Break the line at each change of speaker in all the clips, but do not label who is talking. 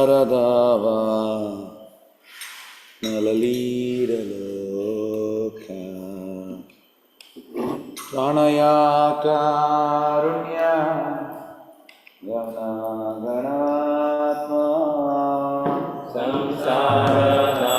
Samsaradava Nalalira Loka Pranaya Karunya Gana Ganatma Samsaradava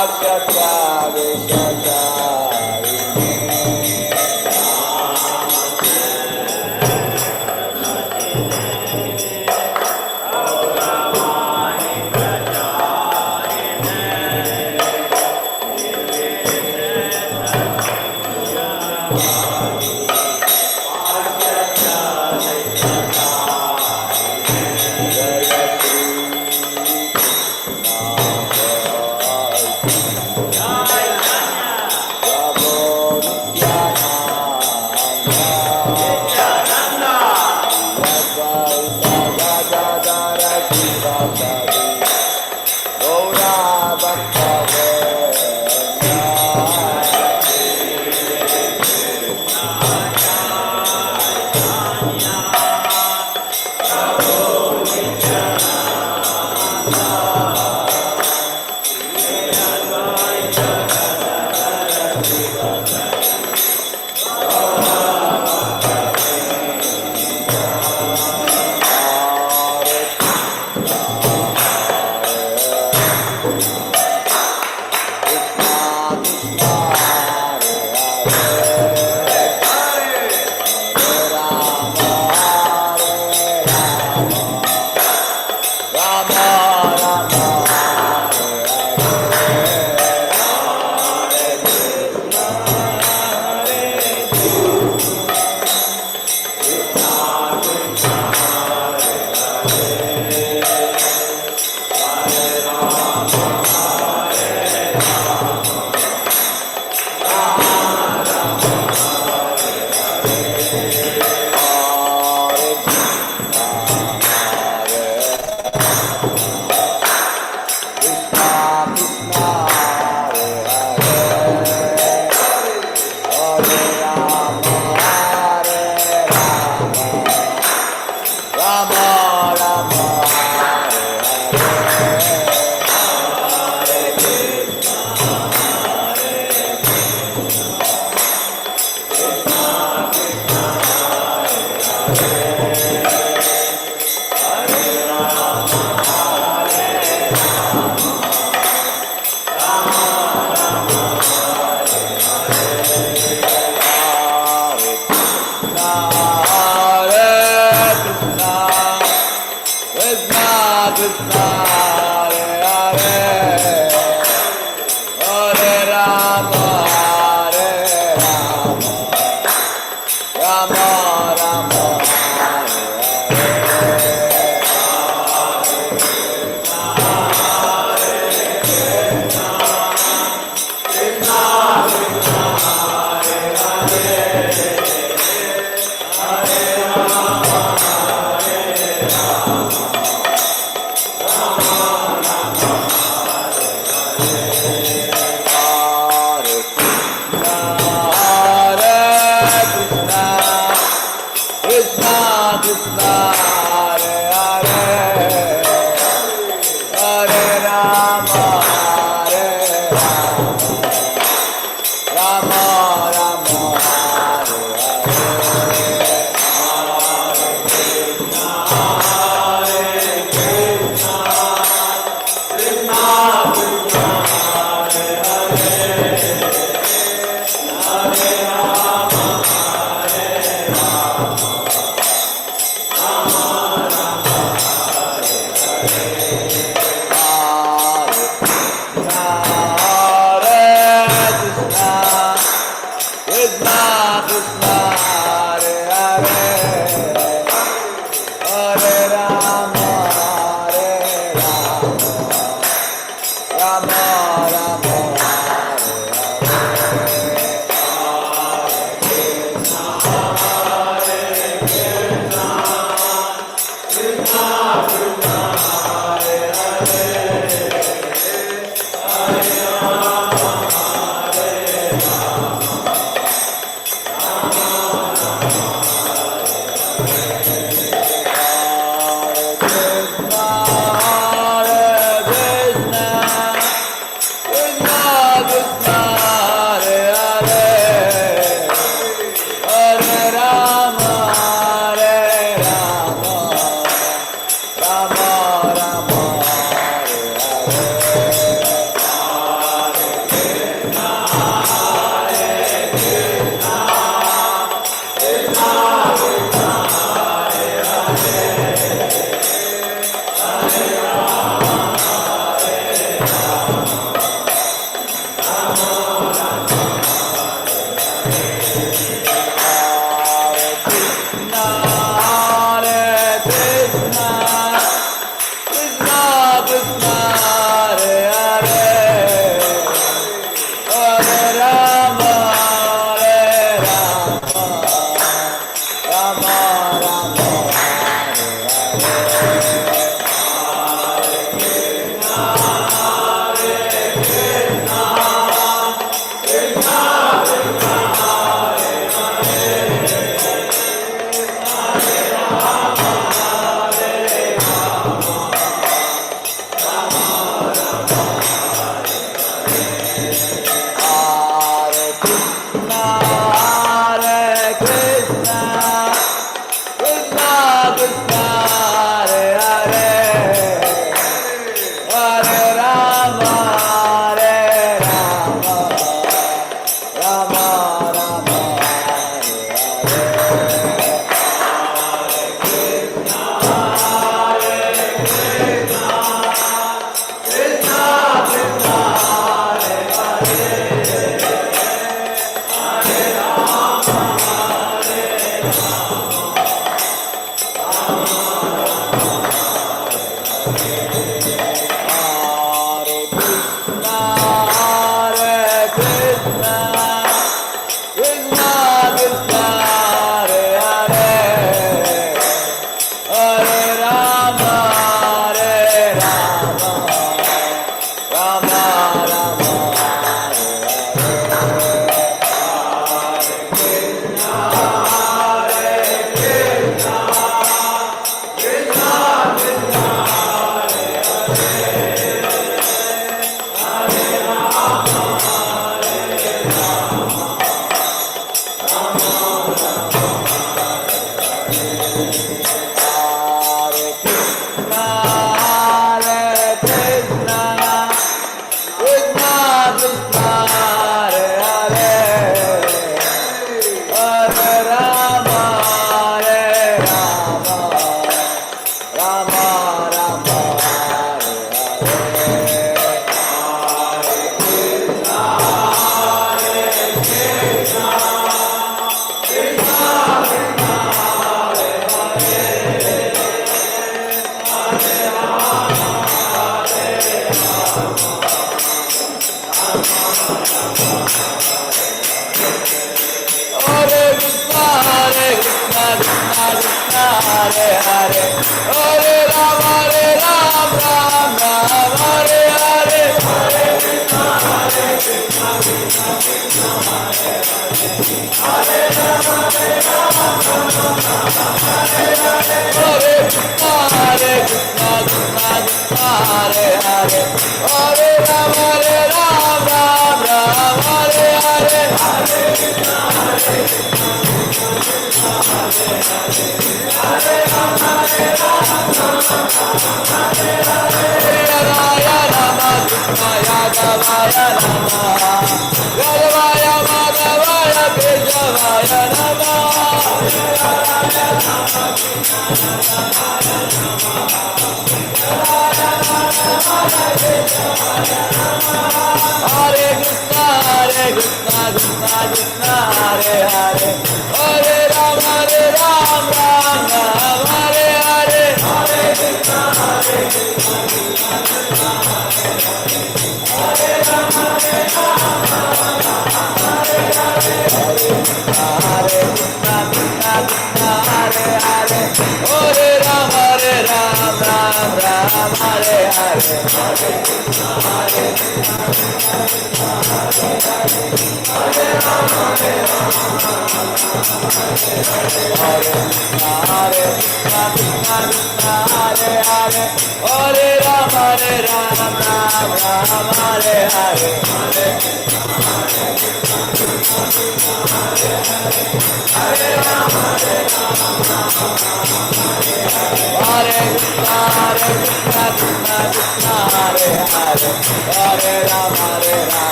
Hare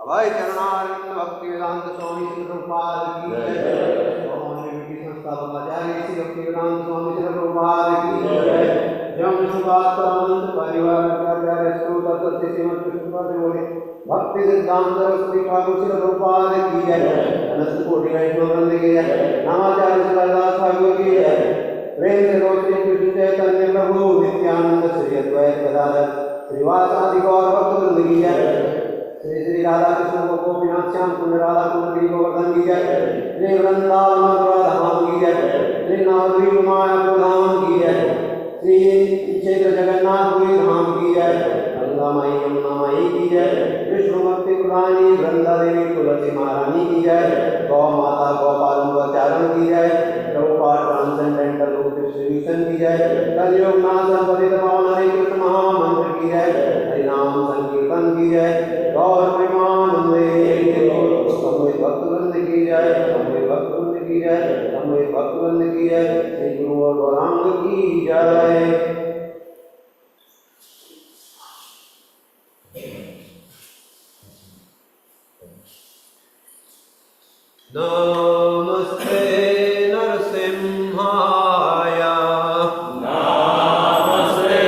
अभय चरणारविंद भक्ति वेदांत स्वामी श्री प्रभुपाद की जय। संस्थापकाचार्य श्री भक्ति वेदांत स्वामी श्री प्रभुपाद की जय। जम सुभाष परमहंस परिवार आचार्य स्तोत्र सत्य श्रीमद कृष्णपाद बोले भक्ति सिद्धांत सरस्वती ठाकुर श्री प्रभुपाद की जय। अनंत कोटि वैष्णव वृंद की जय। नामाचार्य श्रीदास ठाकुर की जय। प्रेम से रोशनी कृष्ण चैतन्य प्रभु नित्यानंद श्री अद्वैत गदाधर श्रीवासादि गौर भक्त वृंद की जय। श्री श्री राधा कृष्ण गोपीनाथ श्याम कुंड राधा कुंड गोवर्धन की जय। श्री वृंदावन मथुरा धाम की जय। श्री नवद्वीप मायापुर धाम की जय। श्री क्षेत्र जगन्नाथपुरी धाम की जय। गंगामाई यमुनामाई की जय। विष्णु भक्ति पुरानी वृंदा देवी तुलसी महारानी की जय। गौ माता गोपालन की जय। प्रभुपाद ट्रांसेंडेंटल डिस्ट्रीब्यूशन की जय। कलयुग नाथ पतित पावन हरे कृष्ण महामंत्र की जय। हरिनाम संकीर्तन की जय। गौर प्रेमानंदे समवेत भक्तवृंद की जय। समवेत भक्तवृंद की जय। समवेत भक्तवृंद की जय। श्री गुरु और गौरांग की जय। नमस्ते नरसिंहाय।
नमस्ते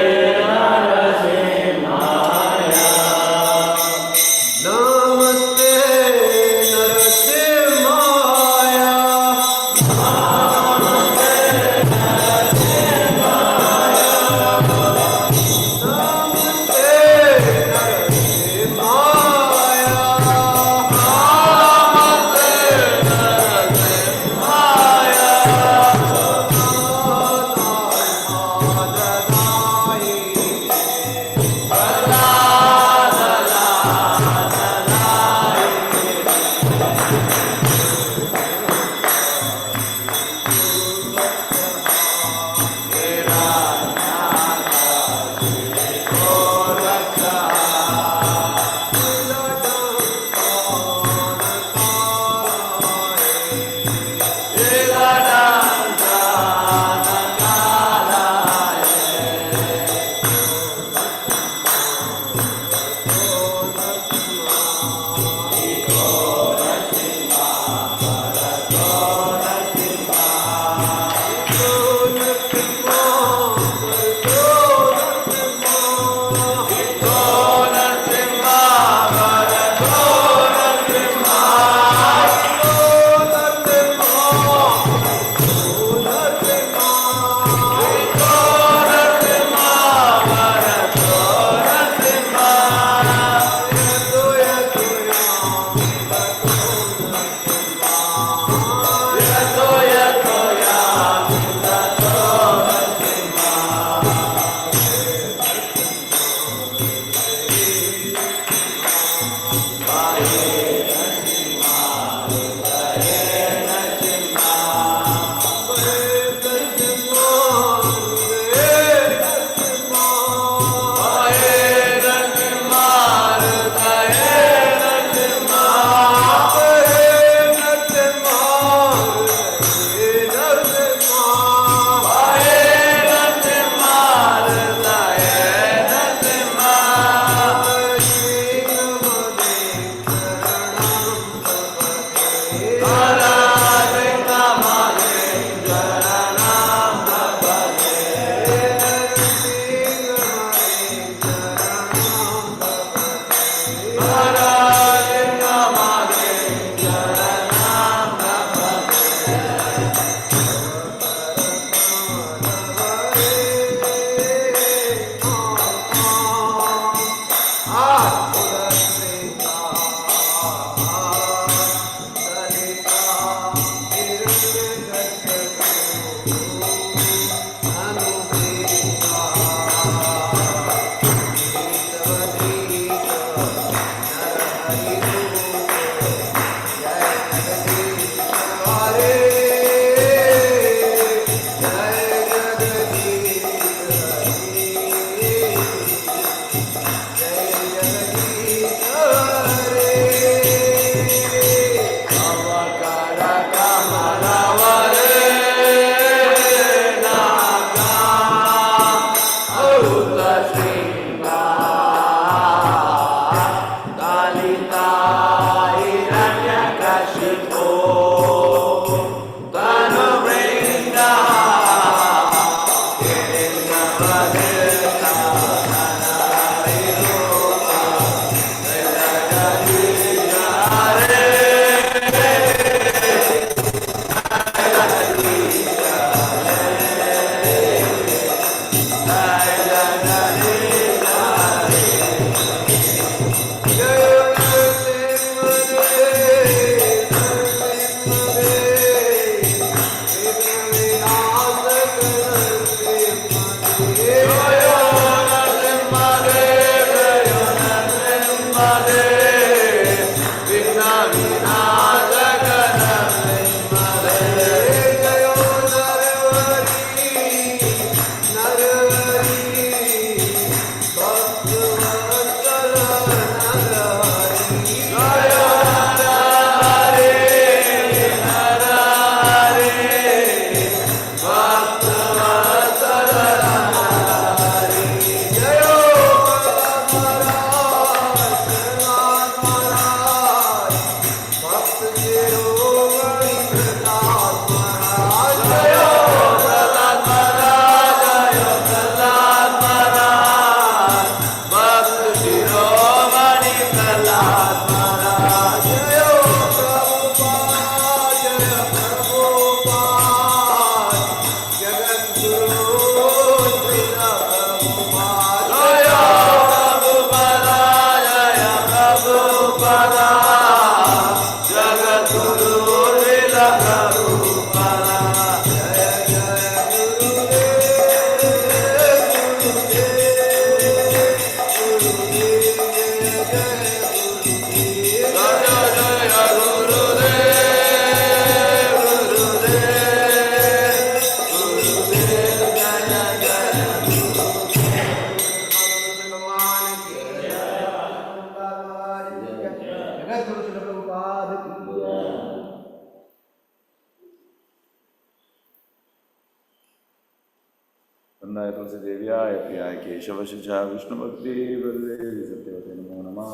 वंदाय तुलसी देव्याय प्रियाय केशव शिषा विष्णु भक्ति बलदेवी सत्यवते नमो नमः।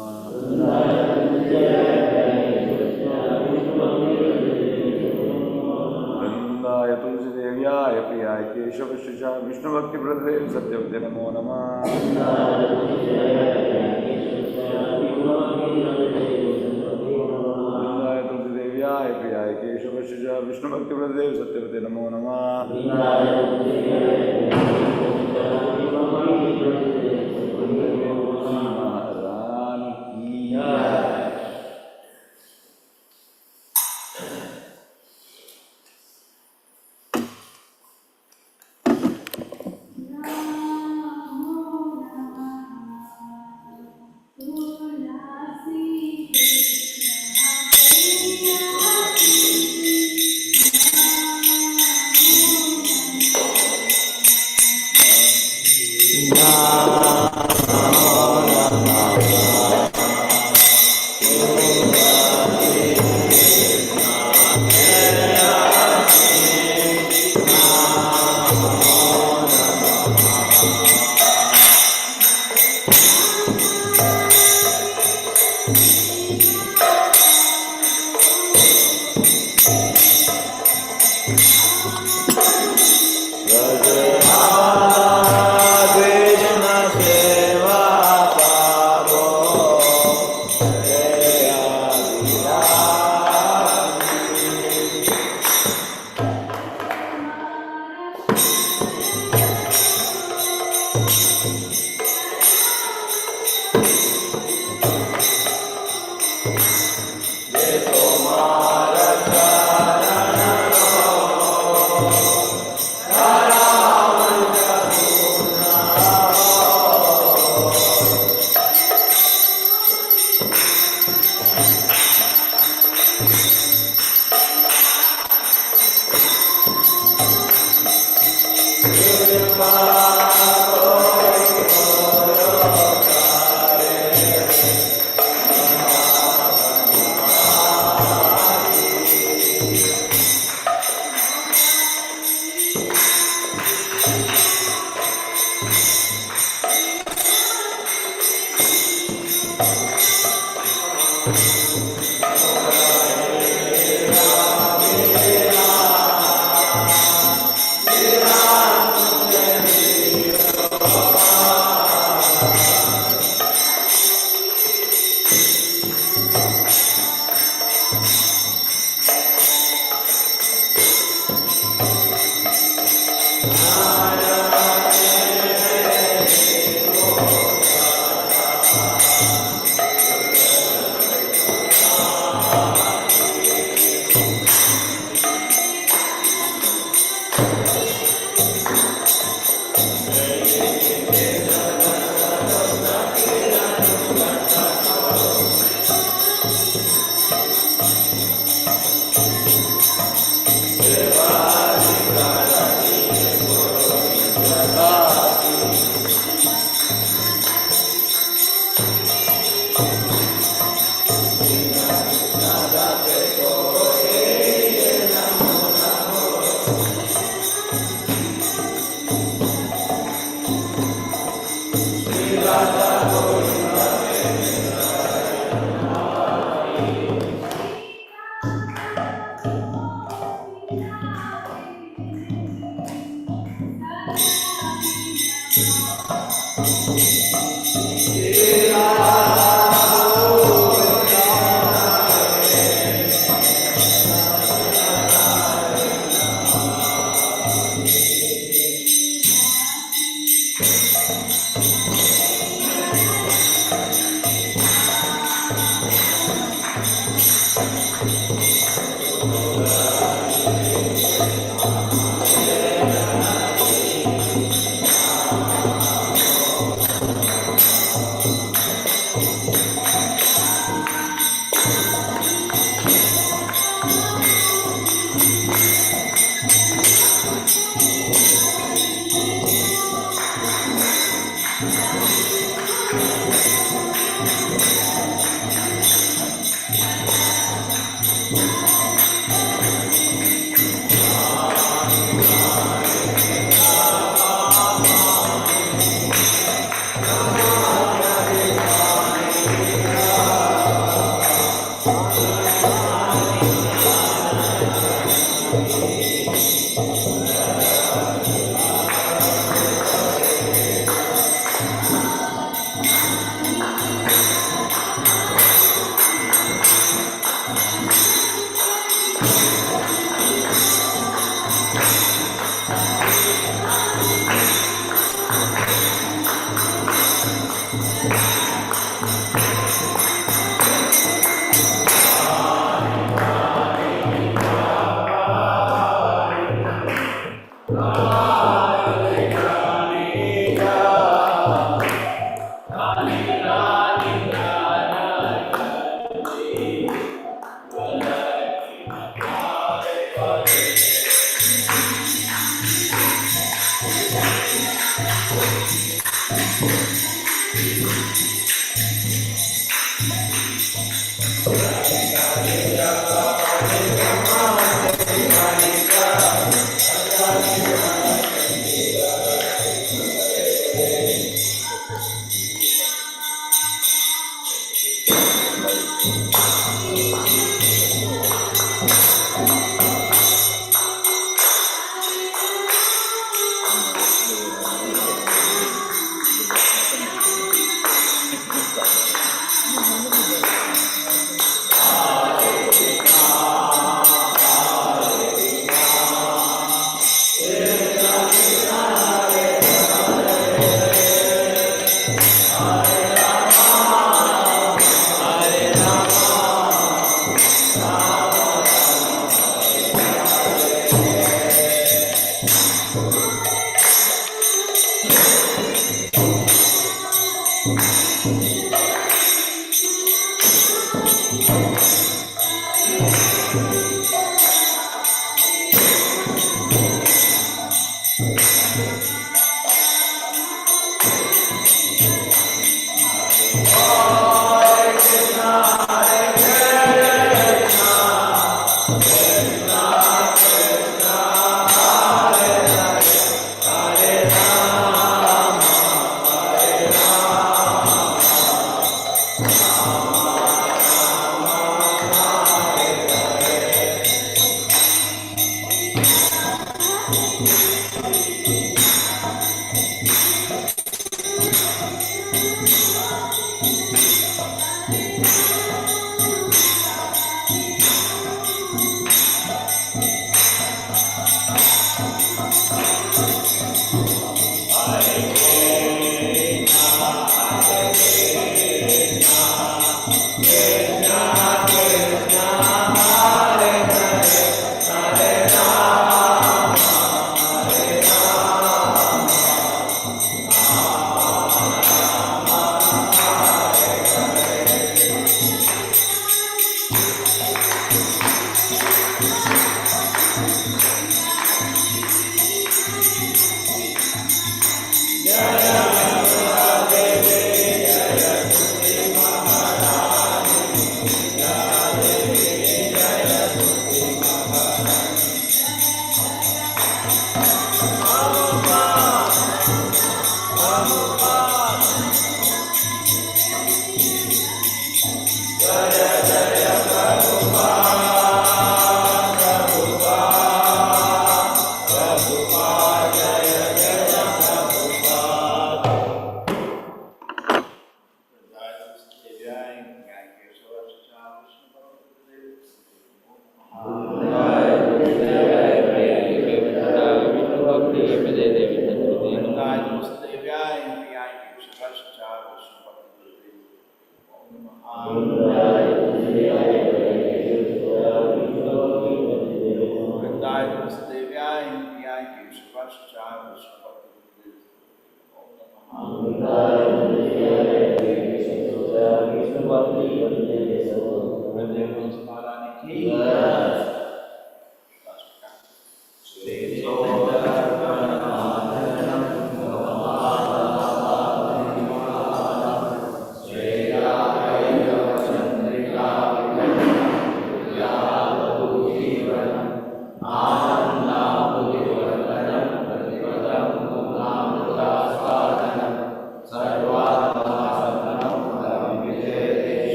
वंदाय तुलसी देव्याय प्रियाय केशव शिषा विष्णु भक्ति बलदेवी सत्यवते नमो नमः। वंदाय तुलसी देव्याय प्रियाय केशव शिषा विष्णु भक्ति बलदेवी सत्यवते नमो नमः।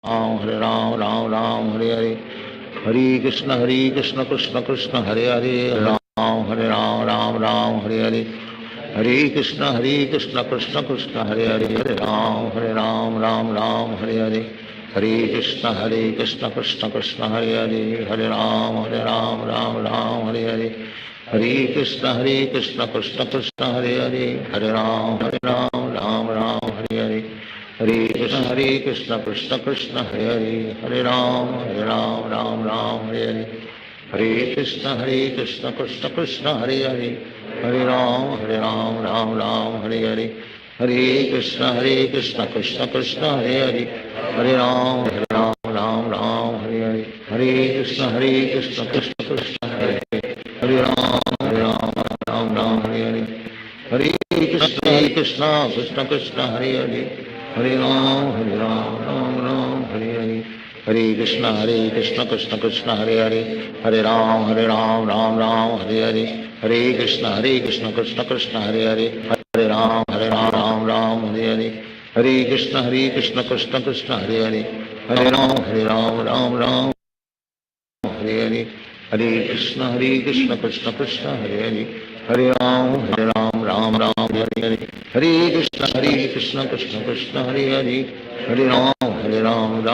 हरे राम राम राम हरे हरे, हरे कृष्ण कृष्ण कृष्ण हरे हरे, हरे राम राम राम हरे हरे, हरे कृष्ण कृष्ण कृष्ण हरे हरे, हरे राम राम राम हरे हरे, हरे कृष्ण कृष्ण कृष्ण हरे हरे, हरे राम राम राम हरे हरे, हरे कृष्ण कृष्ण कृष्ण हरे हरे, हरे राम राम राम हरे हरे, हरे कृष्ण कृष्ण हरे हरे, हरे राम राम राम हरे हरे, हरे कृष्ण कृष्ण कृष्ण हरे हरे, हरे राम राम राम हरे हरे, हरे कृष्ण कृष्ण कृष्ण हरे हरे, हरे राम राम राम हरे हरे, हरे कृष्ण कृष्ण कृष्ण हरे हरे, हरे राम राम हरे हरे, हरे कृष्ण कृष्ण हरे हरे, हरे राम राम हरे हरे, हरे कृष्ण कृष्ण कृष्ण हरे हरे, हरे राम राम राम हरे हरे, हरे कृष्ण कृष्ण कृष्ण हरे हरे, हरे राम राम हरे हरे, हरे कृष्ण कृष्ण कृष्ण हरे हरे, हरे राम राम हरे हरे, हरे कृष्ण कृष्ण कृष्ण हरे हरे, हरे राम राम हरे हरे, हरे कृष्ण कृष्ण कृष्ण हरे हरे, हरे राम राम हरे हरे, हरे कृष्ण कृष्ण कृष्ण हरे हरे, हरे राम राम हरे हरे, हरे कृष्ण कृष्ण कृष्ण हरे हरे, हरे राम राम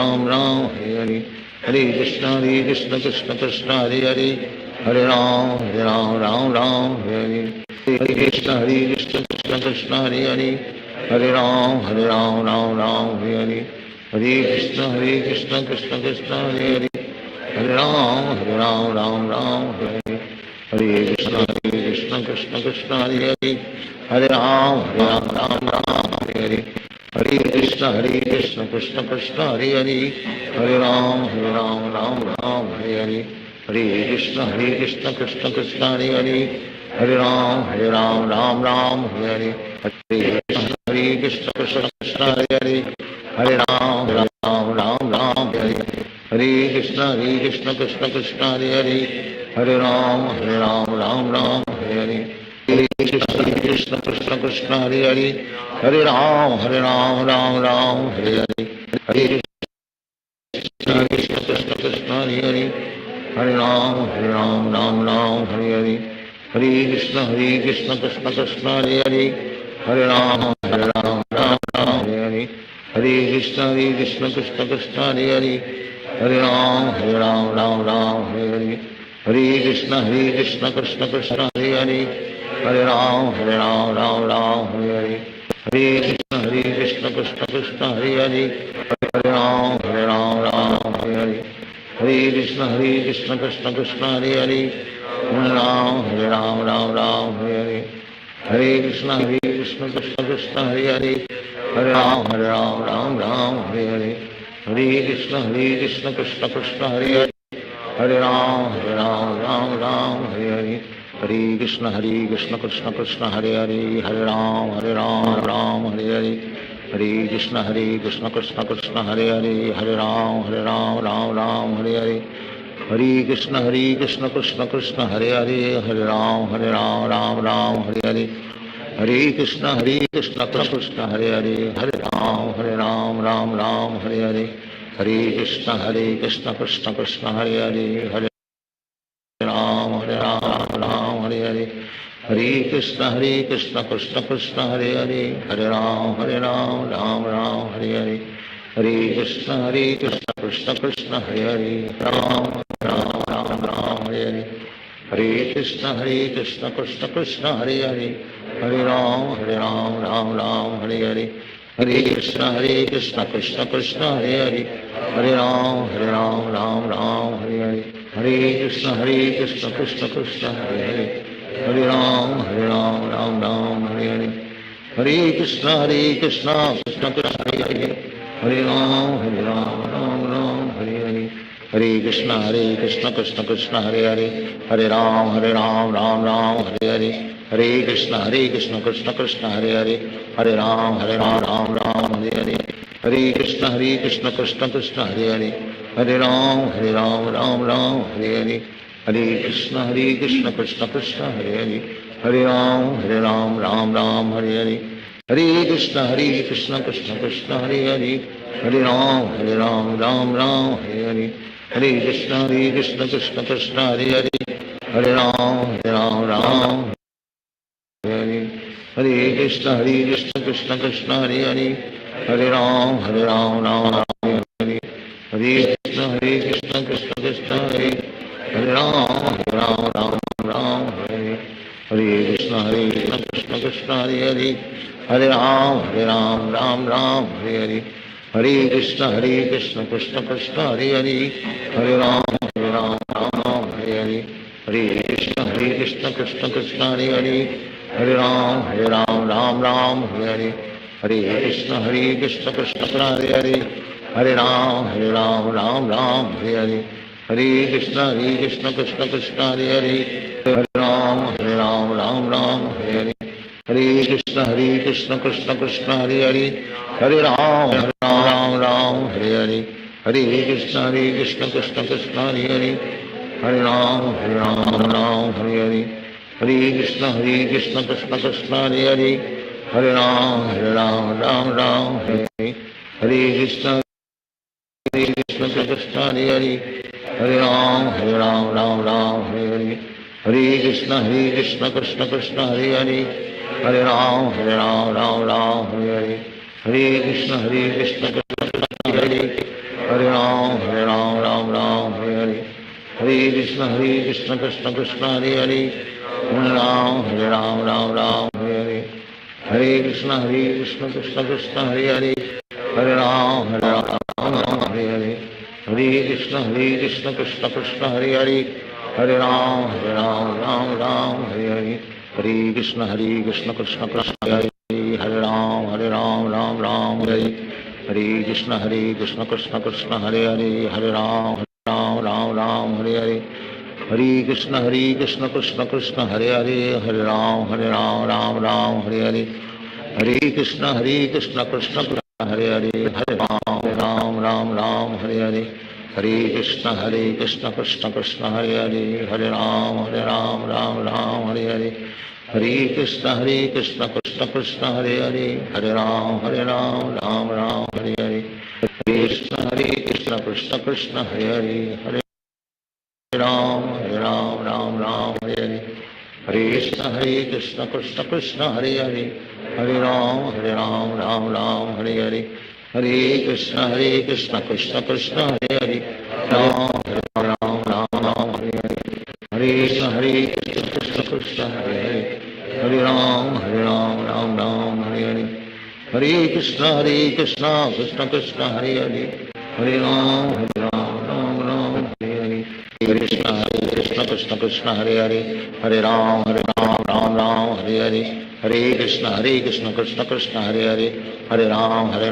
हरे हरे, हरे कृष्ण कृष्ण कृष्ण हरे हरे, हरे राम राम हरे, हरे कृष्ण कृष्ण कृष्ण हरे हरे, हरे राम राम हरे हरे, हरे कृष्ण कृष्ण कृष्ण हरे हरे, हरे राम राम हरे हरे, हरे कृष्ण कृष्ण कृष्ण हरे हरे, हरे राम राम हरे हरे, हरे कृष्ण कृष्ण कृष्ण हरे हरे, हरे राम राम हरे हरे, हरे कृष्ण कृष्ण कृष्ण हरे हरे, हरे राम राम हरे हरे, हरे कृष्ण कृष्ण कृष्ण हरे हरे, हरे राम राम हरे हरे, हरे कृष्ण कृष्ण कृष्ण हरे हरे, हरे राम राम हरे हरे, हरे कृष्ण कृष्ण कृष्ण हरे हरे, हरे राम राम हरे हरे, हरे कृष्ण कृष्ण कृष्ण हरे हरे, हरे राम राम हरे हरे, हरे कृष्ण कृष्ण कृष्ण हरे हरे, हरे राम राम हरे हरे, हरे कृष्ण कृष्ण कृष्ण हरे हरे, हरे राम हरे हरे, हरे कृष्ण कृष्ण कृष्ण हरे हरे, हरे राम हरे हरे, हरे कृष्ण कृष्ण कृष्ण हरे हरे, हरे राम हरे हरे, हरे कृष्ण कृष्ण कृष्ण हरे हरे, हरे राम हरे हरे, हरे कृष्ण कृष्ण कृष्ण हरे हरे, हरे राम हरे हरे, हरे कृष्ण कृष्ण कृष्ण हरे हरे, हरे राम हरे हरे, हरे कृष्ण कृष्ण कृष्ण हरे हरे, हरे राम हरे हरे, हरे कृष्ण कृष्ण हरे हरे, हरे राम हरे हरे, हरे कृष्ण कृष्ण कृष्ण हरे हरे, हरे राम हरे हरे, हरे कृष्ण कृष्ण कृष्ण हरे हरे, हरे राम हरे हरे, हरे कृष्ण कृष्ण कृष्ण हरे हरे, राम हरे हरे, हरे कृष्ण कृष्ण कृष्ण हरे हरे, हरे राम हरे हरे, हरे कृष्ण कृष्ण कृष्ण हरे हरे, हरे राम हरे हरे, हरे कृष्ण कृष्ण कृष्ण हरे हरे, हरे राम हरे हरे, हरे कृष्ण कृष्ण कृष्ण हरे हरे, हरे राम हरे हरे, हरे कृष्ण कृष्ण कृष्ण हरे हरे, हरे राम राम हरे हरे, हरे कृष्ण कृष्ण कृष्ण हरे हरे, हरे राम हरे हरे, हरे कृष्ण कृष्ण कृष्ण हरे हरे, हरे राम हरे हरे, हरे कृष्ण कृष्ण कृष्ण हरे हरे, हरे राम राम हरे हरे, हरे कृष्ण कृष्ण कृष्ण हरे हरे, हरे राम राम राम हरे कृष्ण कृष्ण कृष्ण हरे राम राम हरे कृष्ण कृष्ण कृष्ण हरे राम राम राम हरे कृष्ण कृष्ण कृष्ण हरे राम राम हरे कृष्ण कृष्ण कृष्ण हरे राम राम हरे कृष्ण कृष्ण कृष्ण हरे राम राम हरे कृष्ण कृष्ण कृष्ण हरे राम राम हरे कृष्ण कृष्ण कृष्ण हरे राम राम हरे कृष्ण कृष्ण कृष्ण हरे राम राम हरे कृष्ण कृष्ण कृष्ण हरे राम राम हरे कृष्ण कृष्ण कृष्ण हरे राम हरे कृष्ण कृष्ण कृष्ण हरे राम राम हरे कृष्ण कृष्ण हरे राम राम हरे कृष्ण कृष्ण कृष्ण हरे राम राम हरे कृष्ण कृष्ण कृष्ण हरे राम राम हरे कृष्ण कृष्ण कृष्ण हरे राम राम हरे कृष्ण कृष्ण कृष्ण हरे राम हरे कृष्ण कृष्ण कृष्ण हरे राम राम हरे कृष्ण कृष्ण कृष्ण हरे राम राम हरे कृष्ण कृष्ण कृष्ण हरे राम राम हरे कृष्ण कृष्ण कृष्ण हरे राम राम हरे कृष्ण कृष्ण कृष्ण हरे राम हरे कृष्ण कृष्ण कृष्ण हरे राम हरे कृष्ण कृष्ण कृष्ण हरे राम हरे कृष्ण कृष्ण कृष्ण हरे राम हरे कृष्ण कृष्ण कृष्ण हरे राम हरे कृष्ण कृष्ण कृष्ण हरे राम हरे कृष्ण कृष्ण हरे राम हरे कृष्ण कृष्ण कृष्ण हरे राम कृष्ण कृष्ण कृष्ण हरे राम राम हरे कृष्ण कृष्ण कृष्ण हरे राम राम हरे कृष्ण कृष्ण कृष्ण हरे राम हरे कृष्ण कृष्ण कृष्ण हरे राम हरे कृष्ण कृष्ण कृष्ण हरे राम हरे कृष्ण कृष्ण कृष्ण हरे राम हरे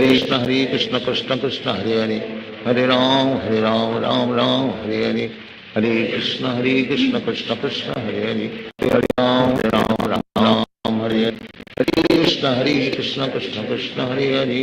कृष्ण कृष्ण कृष्ण हरे राम हरे कृष्ण कृष्ण कृष्ण हरे राम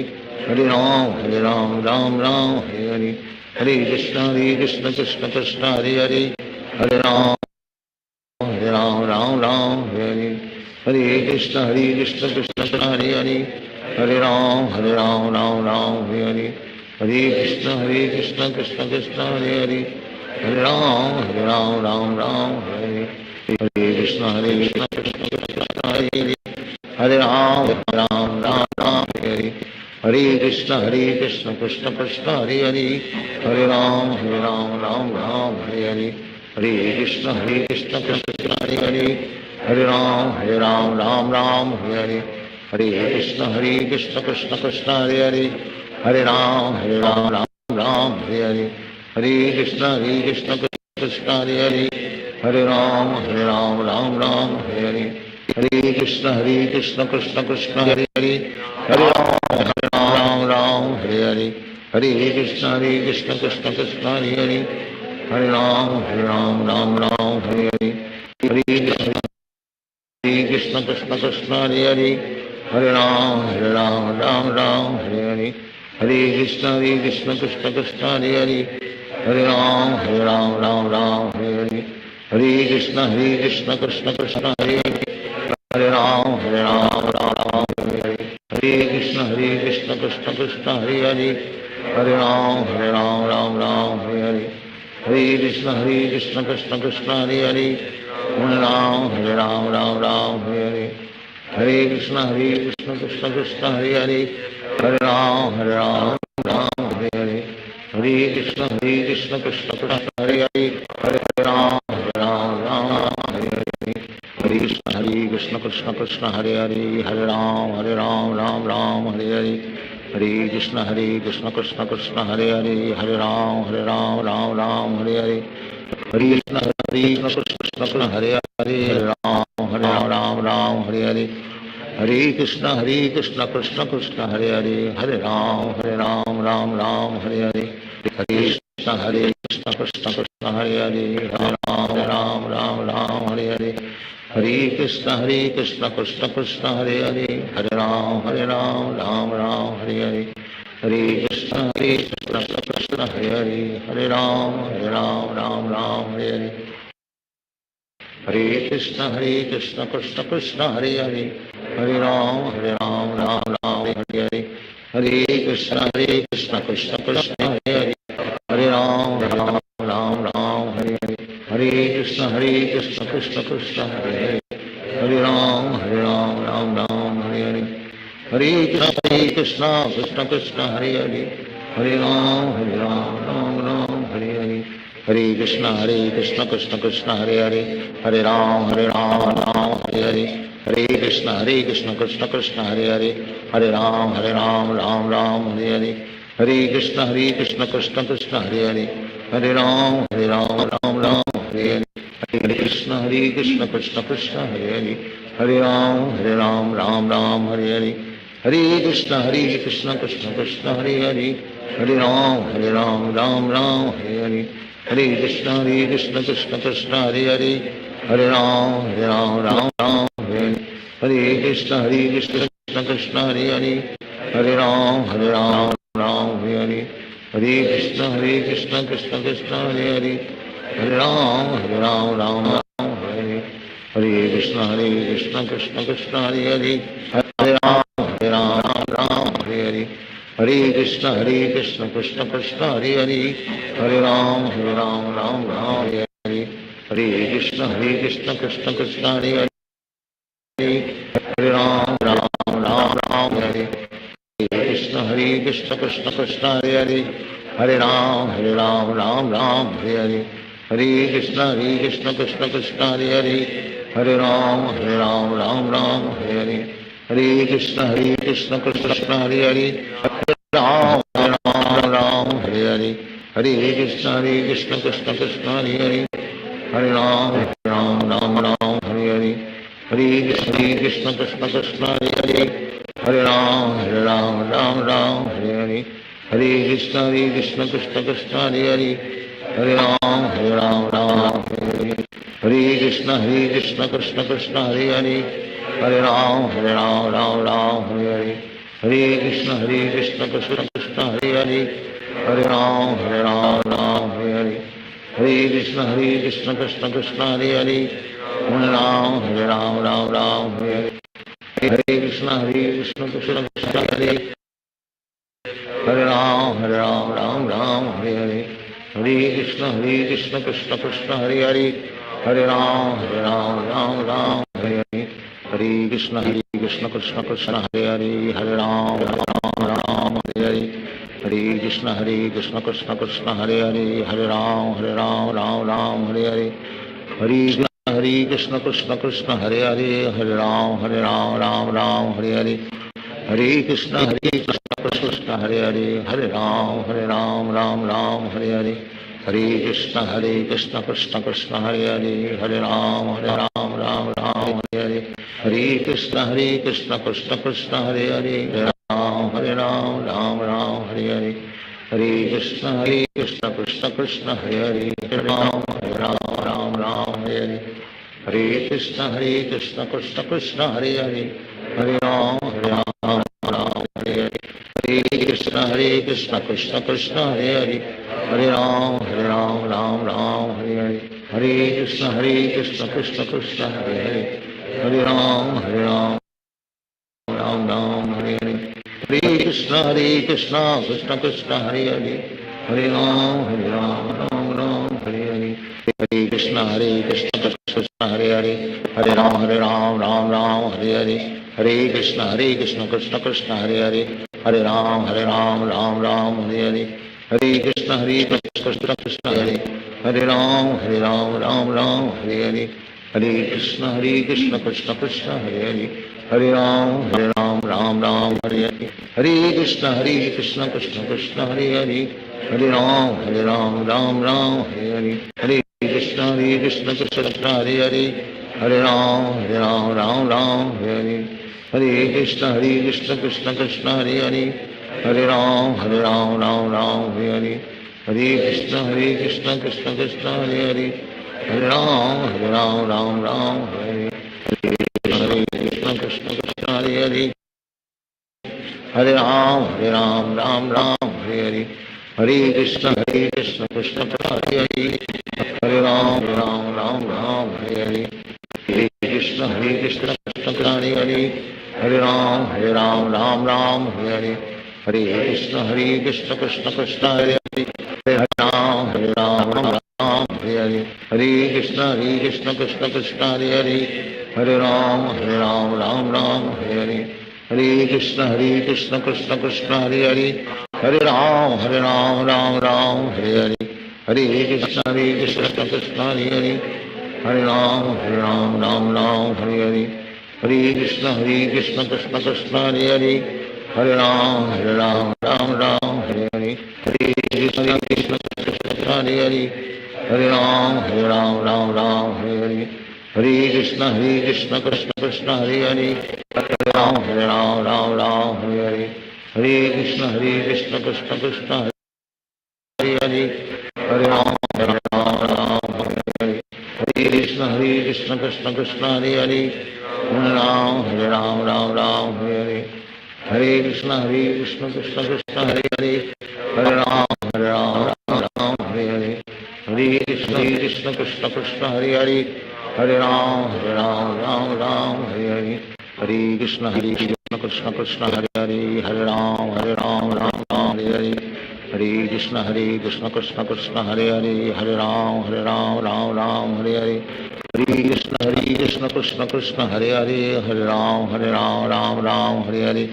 हरे कृष्ण कृष्ण कृष्ण हरे राम हरे कृष्ण कृष्ण कृष्ण हरे राम हरे कृष्ण कृष्ण कृष्ण हरे राम हरे कृष्ण कृष्ण कृष्ण हरे राम हरे कृष्ण कृष्ण हरे राम हरे कृष्ण कृष्ण कृष्ण हरे राम हरे कृष्ण कृष्ण कृष्ण हरे राम हरे कृष्ण कृष्ण कृष्ण हरे राम हरे कृष्ण कृष्ण कृष्ण हरे राम हरे कृष्ण कृष्ण कृष्ण हरे राम हरे कृष्ण कृष्ण कृष्ण कृष्ण हरे हरे हरे राम राम राम हरे हरे हरे कृष्ण कृष्ण कृष्ण हरे हरे हरे राम राम हरे हरे हरे कृष्ण कृष्ण कृष्ण हरे हरे हरे राम राम हरे हरे हरे कृष्ण कृष्ण कृष्ण हरे हरे हरे राम राम हरे हरे हरे कृष्ण कृष्ण कृष्ण हरे हरे हरे राम राम राम हरे हरे हरे कृष्ण कृष्ण कृष्ण हरे हरे हरे राम राम हरे हरे हरे कृष्ण कृष्ण हरे हरे राम राम हरे हरे हरे कृष्ण कृष्ण कृष्ण हरे हरे हरे राम राम हरे हरे हरे कृष्ण कृष्ण कृष्ण हरे हरे हरे राम राम हरे हरे हरे कृष्ण कृष्ण कृष्ण हरे हरे हरे राम राम हरे हरे हरे कृष्ण कृष्ण हरे हरे हरे राम राम हरे हरे हरे कृष्ण कृष्ण कृष्ण हरे हरे हरे राम राम हरे हरे हरे कृष्ण कृष्ण कृष्ण हरे हरे हरे राम राम हरे हरे हरे कृष्ण कृष्ण कृष्ण हरे हरे हरे राम राम हरे हरे हरे कृष्ण कृष्ण हरे हरे हरे राम हरे हरे हरे कृष्ण कृष्ण कृष्ण हरे हरे हरे राम हरे हरे हरे कृष्ण कृष्ण कृष्ण हरे हरे हरे राम राम हरे हरे हरे कृष्ण कृष्ण कृष्ण हरे हरे हरे राम राम हरे हरे हरे कृष्ण कृष्ण कृष्ण हरे हरे हरे राम राम हरे हरे हरे कृष्ण कृष्ण कृष्ण हरे हरे हरे राम राम हरे हरे हरे कृष्ण कृष्ण कृष्ण हरे हरे हरे राम राम हरे हरे हरे कृष्ण कृष्ण कृष्ण हरे हरे हरे राम राम हरे हरे हरे कृष्ण कृष्ण कृष्ण हरे हरे हरे राम राम हरे हरे हरे कृष्ण कृष्ण कृष्ण हरे हरे हरे राम हरे हरे हरे कृष्ण कृष्ण कृष्ण हरे हरे हरे राम राम हरे हरे हरे कृष्ण कृष्ण कृष्ण हरे हरे हरे राम राम हरे हरे कृष्ण कृष्ण कृष्ण हरे हरे हरे राम राम हरे हरे हरे कृष्ण कृष्ण कृष्ण हरे हरे हरे राम राम हरे हरे हरे कृष्ण कृष्ण कृष्ण हरे हरे राम हरे हरे हरे कृष्ण कृष्ण कृष्ण हरे हरे हरे राम राम हरे हरे हरे कृष्ण कृष्ण कृष्ण हरे हरे हरे राम राम हरे हरे हरे कृष्ण कृष्ण कृष्ण हरे हरे हरे राम हरे हरे हरे कृष्ण कृष्ण कृष्ण हरे हरे हरे राम राम हरे हरे हरे कृष्ण कृष्ण कृष्ण हरे हरे हरे राम हरे हरे हरे कृष्ण कृष्ण कृष्ण हरे हरे हरे राम हरे हरे हरे कृष्ण कृष्ण कृष्ण हरे हरे राम हरे हरे हरे कृष्ण कृष्ण कृष्ण हरे हरे हरे राम हरे हरे हरे कृष्ण कृष्ण कृष्ण हरे हरे हरे राम हरे हरे हरे कृष्ण कृष्ण कृष्ण हरे हरे हरे राम हरे हरे हरे कृष्ण कृष्ण कृष्ण हरे हरे हरे राम हरे हरे हरे कृष्ण कृष्ण हरे हरे हरे राम राम हरे हरे हरे कृष्ण कृष्ण कृष्ण हरे हरे हरे राम हरे हरे हरे कृष्ण कृष्ण कृष्ण हरे हरे हरे राम हरे हरे हरे कृष्ण कृष्ण कृष्ण हरे हरे हरे राम हरे हरे हरे कृष्ण कृष्ण कृष्ण हरे हरे हरे राम हरे हरे हरे कृष्ण कृष्ण कृष्ण हरे हरे हरे राम हरे हरे हरे कृष्ण कृष्ण कृष्ण हरे हरे हरे राम राम हरे हरे कृष्ण कृष्ण कृष्ण हरे हरे हरे राम राम राम हरे हरे हरे कृष्ण कृष्ण कृष्ण हरे हरे हरे राम राम राम हरे हरे हरे कृष्ण कृष्ण कृष्ण हरे हरे हरे राम राम राम हरे हरे हरे कृष्ण कृष्ण कृष्ण हरे हरे राम राम राम हरे हरे हरे कृष्ण कृष्ण कृष्ण हरे हरे हरे राम राम हरे हरे हरे कृष्ण कृष्ण कृष्ण हरे हरे हरे राम राम हरे हरे हरे कृष्ण कृष्ण कृष्ण हरे हरे हरे राम राम हरे हरे हरे कृष्ण कृष्ण कृष्ण हरे हरे हरे राम राम हरे हरे हरे कृष्ण कृष्ण कृष्ण हरे हरे हरे राम राम हरे हरे कृष्ण कृष्ण कृष्ण हरे हरे हरे राम राम हरे हरे हरे कृष्ण कृष्ण कृष्ण हरे हरे हरे राम राम हरे हरे हरे कृष्ण कृष्ण कृष्ण हरे हरे हरे राम राम हरे हरे हरे कृष्ण कृष्ण कृष्ण हरे हरे हरे राम राम हरे हरे हरे कृष्ण कृष्ण कृष्ण हरे हरे हरे राम राम हरे हरे हरे कृष्ण कृष्ण कृष्ण हरे हरे हरे राम राम हरे हरे हरे कृष्ण कृष्ण कृष्ण हरे हरे हरे राम राम हरे हरे हरे कृष्ण कृष्ण कृष्ण हरे हरे हरे राम राम हरे हरे हरे कृष्ण कृष्ण हरे हरे हरे राम राम हरे हरे हरे कृष्ण कृष्ण कृष्ण हरे हरे हरे राम राम हरे हरे हरे कृष्ण कृष्ण कृष्ण हरे हरे हरे राम हरे हरे हरे कृष्ण कृष्ण कृष्ण हरे हरे हरे राम हरे हरे हरे कृष्ण कृष्ण कृष्ण हरे हरे हरे राम हरे हरे हरे कृष्ण कृष्ण कृष्ण हरे हरे हरे राम हरे हरे हरे कृष्ण कृष्ण कृष्ण हरे हरे हरे राम राम हरे हरे हरे कृष्ण कृष्ण कृष्ण हरे हरे हरे राम राम हरे हरे हरे कृष्ण कृष्ण कृष्ण हरे हरे हरे राम राम हरे हरे हरे कृष्ण कृष्ण कृष्ण हरे हरे हरे राम राम हरे हरे हरे कृष्ण कृष्ण हरे हरे हरे राम राम हरे हरे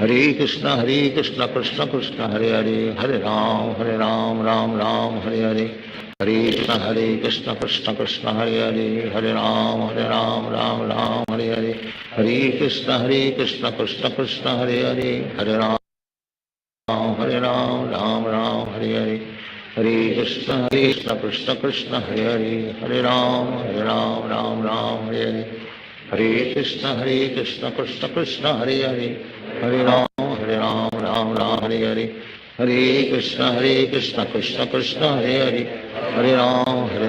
हरे कृष्ण कृष्ण कृष्ण हरे हरे हरे राम राम हरे हरे हरे कृष्ण कृष्ण कृष्ण हरे हरे हरे राम राम हरे हरे हरे कृष्ण कृष्ण कृष्ण हरे हरे हरे राम हरे हरे हरे कृष्ण कृष्ण कृष्ण हरे हरे हरे राम राम हरे हरे हरे कृष्ण कृष्ण कृष्ण हरे हरे हरे राम राम हरे हरे हरे कृष्ण कृष्ण कृष्ण हरे हरे हरे राम हरे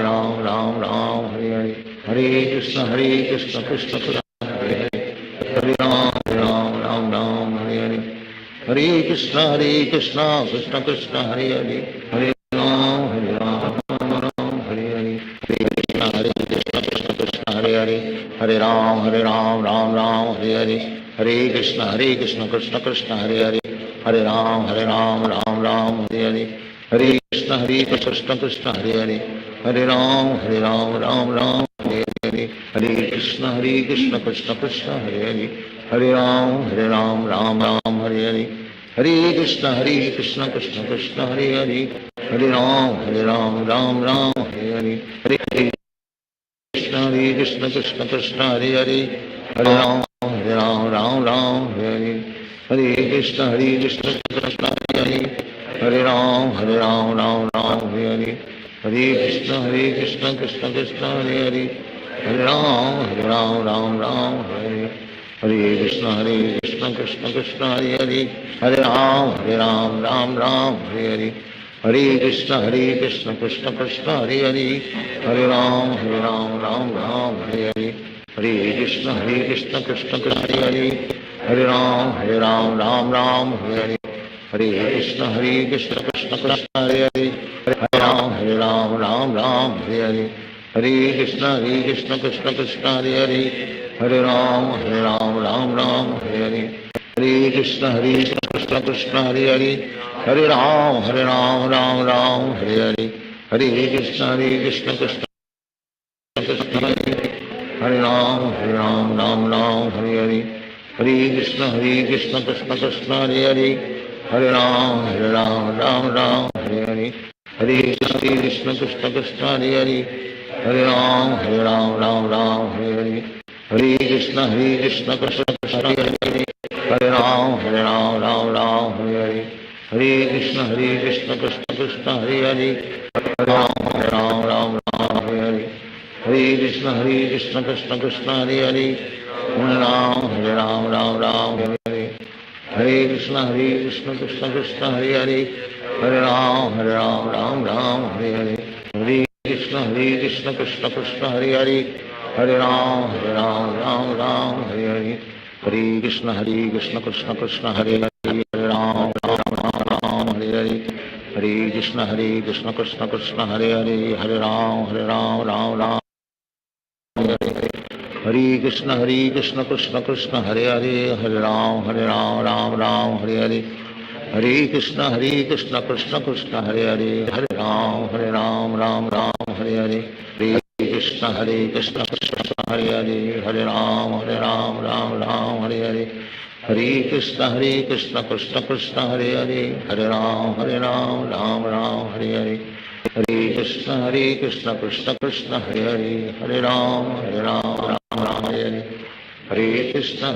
हरे हरे कृष्ण कृष्ण कृष्ण हरे हरे हरे राम राम हरे हरे हरे कृष्ण कृष्ण कृष्ण हरे हरे हरे राम राम हरे हरे हरे कृष्ण कृष्ण कृष्ण हरे हरे हरे राम राम हरे हरे हरे कृष्ण कृष्ण कृष्ण हरे हरे हरे राम राम हरे हरे हरे कृष्ण कृष्ण कृष्ण हरे हरे हरे राम राम हरे हरे हरे कृष्ण कृष्ण कृष्ण हरे हरे हरे राम हरे हरे हरे कृष्ण कृष्ण हरे हरे हरे राम राम हरे हरे हरे कृष्ण कृष्ण कृष्ण हरे हरे हरे राम राम हरे हरे हरे कृष्ण कृष्ण कृष्ण हरे हरे हरे राम राम हरे हरे हरे कृष्ण कृष्ण कृष्ण हरे हरे हरे राम राम हरे हरे हरे कृष्ण कृष्ण कृष्ण हरे हरे हरे राम राम हरे हरे हरे कृष्ण कृष्ण कृष्ण हरे हरे हरे राम हरे हरे हरे कृष्ण कृष्ण कृष्ण हरे हरे हरे राम राम हरे हरे हरे कृष्ण कृष्ण कृष्ण हरे हरे हरे राम राम राम हरे हरे हरे कृष्ण कृष्ण कृष्ण हरे राम राम राम हरे हरे हरे कृष्ण कृष्ण कृष्ण हरे हरे हरे राम राम राम हरे हरे हरे कृष्ण कृष्ण कृष्ण हरे हरे हरे राम राम हरे हरे हरे कृष्ण कृष्ण कृष्ण हरे हरे हरे राम राम हरे हरे हरे कृष्ण कृष्ण कृष्ण हरे हरे हरे राम राम हरे हरे हरे कृष्ण कृष्ण कृष्ण हरे हरे हरे राम राम हरे हरे हरे कृष्ण कृष्ण कृष्ण हरे हरे हरे राम राम हरे हरे हरे कृष्ण कृष्ण कृष्ण हरे हरे हरे राम राम हरे हरे हरे कृष्ण कृष्ण कृष्ण हरे हरे हरे राम राम हरे हरे हरे कृष्ण कृष्ण कृष्ण हरे हरे हरे राम राम हरे कृष्ण कृष्ण कृष्ण हरे हरे हरे राम राम हरे हरे हरे कृष्ण कृष्ण कृष्ण हरे हरे हरे राम राम हरे हरे हरे कृष्ण कृष्ण कृष्ण हरे हरे हरे राम राम हरे हरे हरे कृष्ण कृष्ण कृष्ण हरे हरे हरे राम राम हरे हरे हरे कृष्ण कृष्ण कृष्ण हरे हरे हरे राम हरे हरे हरे कृष्ण कृष्ण कृष्ण हरे हरे हरे राम राम हरे हरे हरे कृष्ण कृष्ण कृष्ण हरे हरे हरे राम राम हरे हरे हरे कृष्ण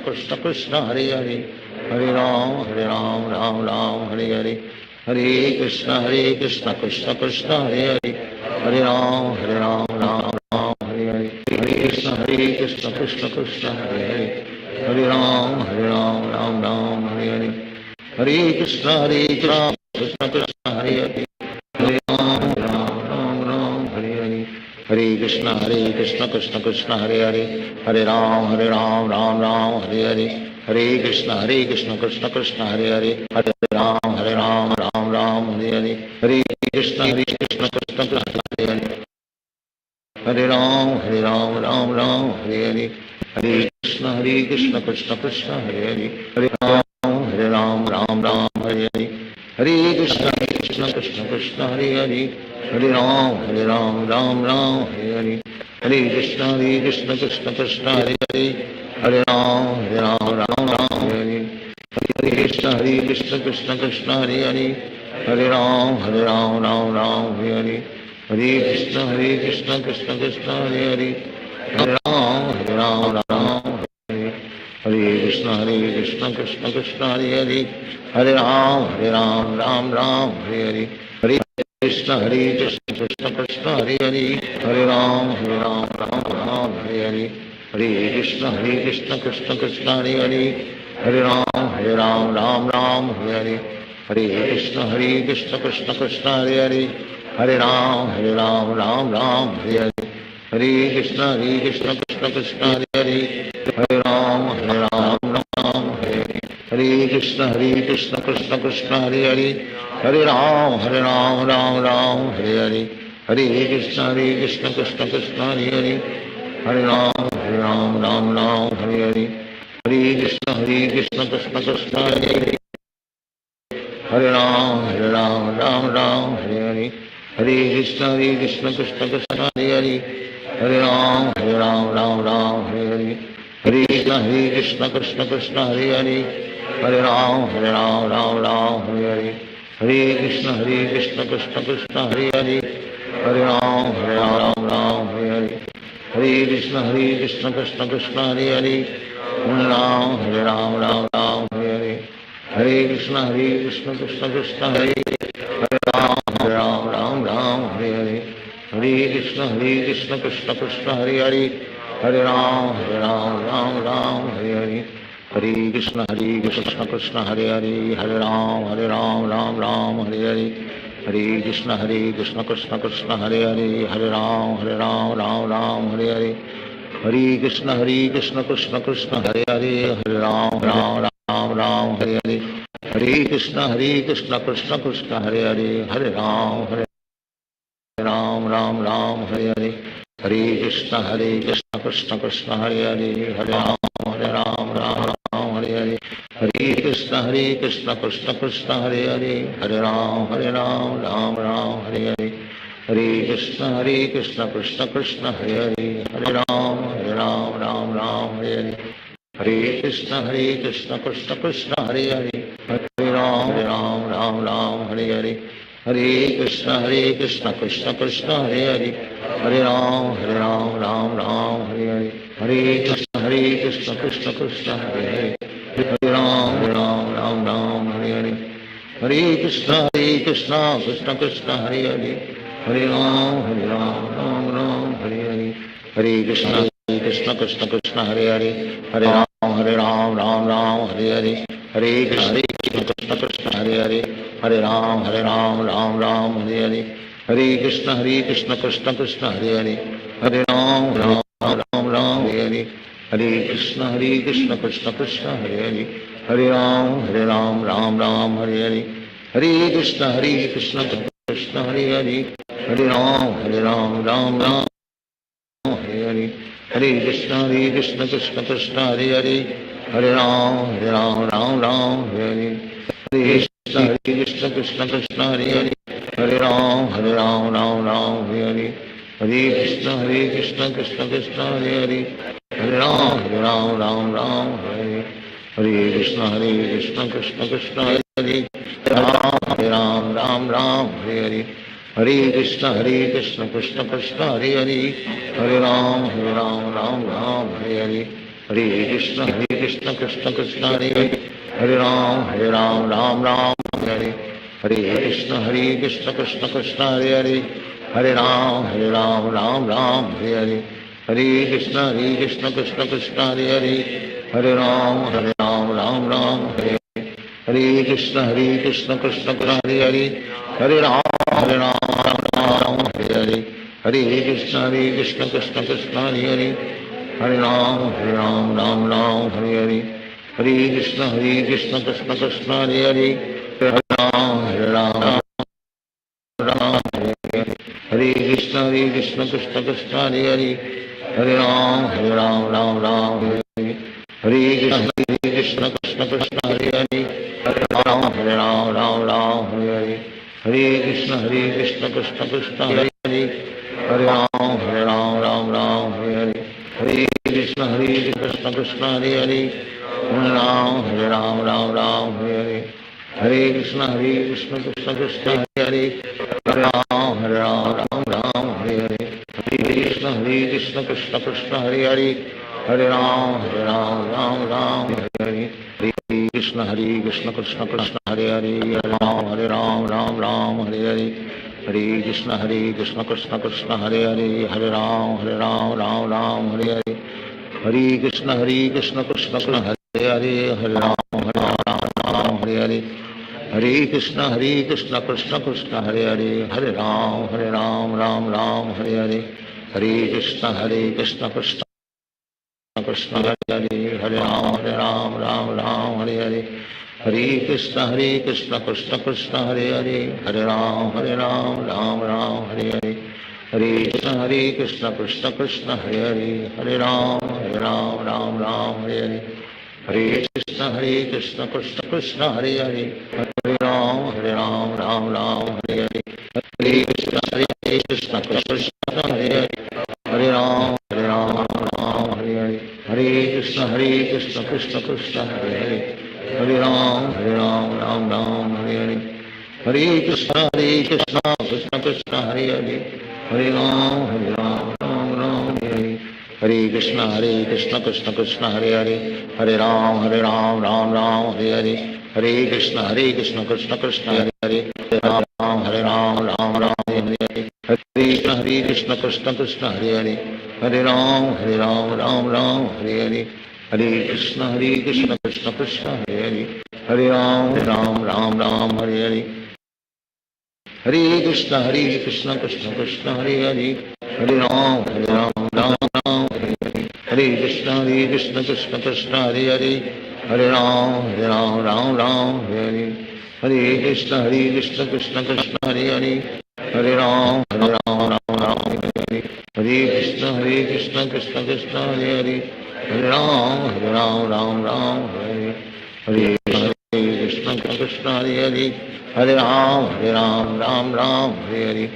कृष्ण कृष्ण हरे हरे हरे राम राम हरे हरे हरे कृष्ण कृष्ण कृष्ण हरे हरे हरे राम हरे हरे हरे कृष्ण कृष्ण कृष्ण हरे हरे हरे राम राम हरे हरे हरे कृष्ण कृष्ण कृष्ण हरे हरे हरे राम राम हरे हरे हरे कृष्ण कृष्ण कृष्ण हरे हरे हरे राम राम हरे हरे हरे कृष्ण कृष्ण कृष्ण हरे हरे हरे राम राम हरे हरे हरे कृष्ण कृष्ण कृष्ण हरे हरे हरे राम राम हरे हरे हरे कृष्ण कृष्ण कृष्ण हरे हरे हरे राम हरे हरे हरे कृष्ण कृष्ण कृष्ण हरे हरे हरे राम राम हरे हरे हरे कृष्ण कृष्ण कृष्ण हरे हरे हरे राम हरे हरे कृष्ण कृष्ण कृष्ण हरे हरे हरे राम हरे हरे हरे कृष्ण कृष्ण कृष्ण हरे हरे हरे राम हरे हरे हरे कृष्ण कृष्ण कृष्ण हरे हरे हरे राम हरे हरे हरे कृष्ण कृष्ण कृष्ण हरे हरे हरे राम राम हरे हरे हरे कृष्ण कृष्ण कृष्ण हरे हरे हरे राम हरे हरे हरे कृष्ण कृष्ण कृष्ण हरे हरे हरे राम राम हरे हरे हरे कृष्ण कृष्ण कृष्ण हरे हरे हरे राम राम हरे हरे हरे कृष्ण कृष्ण कृष्ण हरे हरे हरे राम हरे हरे हरे कृष्ण कृष्ण कृष्ण हरे हरे हरे राम हरे हरे हरे कृष्ण कृष्ण कृष्ण हरे हरे हरे राम हरे हरे हरे कृष्ण कृष्ण कृष्ण हरे हरे हरे राम हरे हरे हरे कृष्ण कृष्ण कृष्ण हरे हरे हरे राम हरे हरे हरे कृष्ण कृष्ण कृष्ण हरे हरे राम हरे हरे हरे कृष्ण कृष्ण कृष्ण हरे हरे हरे राम हरे हरे हरे कृष्ण कृष्ण हरे हरे हरे राम हरे हरे हरे कृष्ण कृष्ण कृष्ण हरे हरे हरे राम हरे हरे हरे कृष्ण कृष्ण कृष्ण हरे हरे हरे राम हरे हरे हरे कृष्ण कृष्ण कृष्ण हरे हरे हरे राम राम हरे हरे हरे कृष्ण कृष्ण कृष्ण हरे हरे हरे राम हरे हरे हरे कृष्ण कृष्ण कृष्ण हरे हरे हरे राम राम राम हरे हरे हरे कृष्ण कृष्ण कृष्ण हरे राम राम राम हरे हरे हरे कृष्ण कृष्ण कृष्ण हरे हरे राम राम हरे हरे हरे कृष्ण कृष्ण कृष्ण हरे हरे राम राम हरे हरे हरे कृष्ण कृष्ण कृष्ण हरे हरे राम राम हरे हरे हरे कृष्ण कृष्ण कृष्ण हरे हरे राम राम हरे हरे हरे कृष्ण कृष्ण कृष्ण हरे राम राम हरे हरे हरे कृष्ण कृष्ण कृष्ण हरे राम राम हरे हरे हरे कृष्ण कृष्ण कृष्ण हरे राम राम हरे हरे हरे कृष्ण कृष्ण कृष्ण हरे राम राम हरे हरे हरे कृष्ण कृष्ण कृष्ण हरे राम राम हरे हरे हरे कृष्ण कृष्ण कृष्ण हरे राम राम हरे हरे हरे कृष्ण कृष्ण कृष्ण हरे राम राम हरे हरे हरे कृष्ण कृष्ण कृष्ण हरे राम राम हरे हरे हरे कृष्ण कृष्ण कृष्ण हरे राम राम हरे हरे हरे कृष्ण कृष्ण कृष्ण हरे राम राम हरे हरे हरे कृष्ण कृष्ण कृष्ण हरे राम राम हरे हरे हरे कृष्ण कृष्ण कृष्ण हरे राम राम हरे हरे हरे कृष्ण कृष्ण कृष्ण हरे राम राम हरे हरे कृष्ण कृष्ण कृष्ण हरे राम हरे हरे हरे कृष्ण कृष्ण कृष्ण हरे राम राम हरे हरे हरे कृष्ण कृष्ण कृष्ण हरे राम राम हरे हरे कृष्ण कृष्ण कृष्ण हरे राम राम हरे हरे कृष्ण कृष्ण कृष्ण हरे राम हरे हरे हरे कृष्ण कृष्ण कृष्ण हरे राम हरे हरे हरे कृष्ण कृष्ण कृष्ण हरे राम हरे हरे हरे कृष्ण कृष्ण कृष्ण हरे राम हरे हरे हरे कृष्ण कृष्ण कृष्ण हरे राम हरे हरे हरे कृष्ण कृष्ण कृष्ण हरे राम हरे हरे हरे कृष्ण कृष्ण कृष्ण हरे राम हरे हरे हरे कृष्ण कृष्ण कृष्ण हरे राम हरे हरे हरे कृष्ण कृष्ण कृष्ण हरे राम राम हरे हरे हरे कृष्ण कृष्ण कृष्ण हरे राम हरे हरे हरे कृष्ण कृष्ण कृष्ण हरे राम हरे हरे हरे कृष्ण कृष्ण कृष्ण हरे राम हरे हरे हरे कृष्ण कृष्ण कृष्ण हरे राम हरे हरे हरे कृष्ण कृष्ण कृष्ण हरे राम हरे हरे हरे कृष्ण कृष्ण कृष्ण हरे राम हरे हरे हरे कृष्ण कृष्ण कृष्ण हरे राम हरे हरे हरे कृष्ण कृष्ण कृष्ण हरे राम राम हरे हरे हरे कृष्ण कृष्ण कृष्ण हरे राम हरे हरे हरे कृष्ण कृष्ण कृष्ण हरे राम हरे हरे हरे कृष्ण कृष्ण कृष्ण हरे राम हरे हरे हरे कृष्ण कृष्ण कृष्ण हरे राम राम हरे कृष्ण कृष्ण कृष्ण हरे राम हरे हरे कृष्ण कृष्ण कृष्ण हरे राम हरे कृष्ण कृष्ण कृष्ण हरे राम राम हरे हरे कृष्ण हरे हरे हरे राम राम राम हरे हरे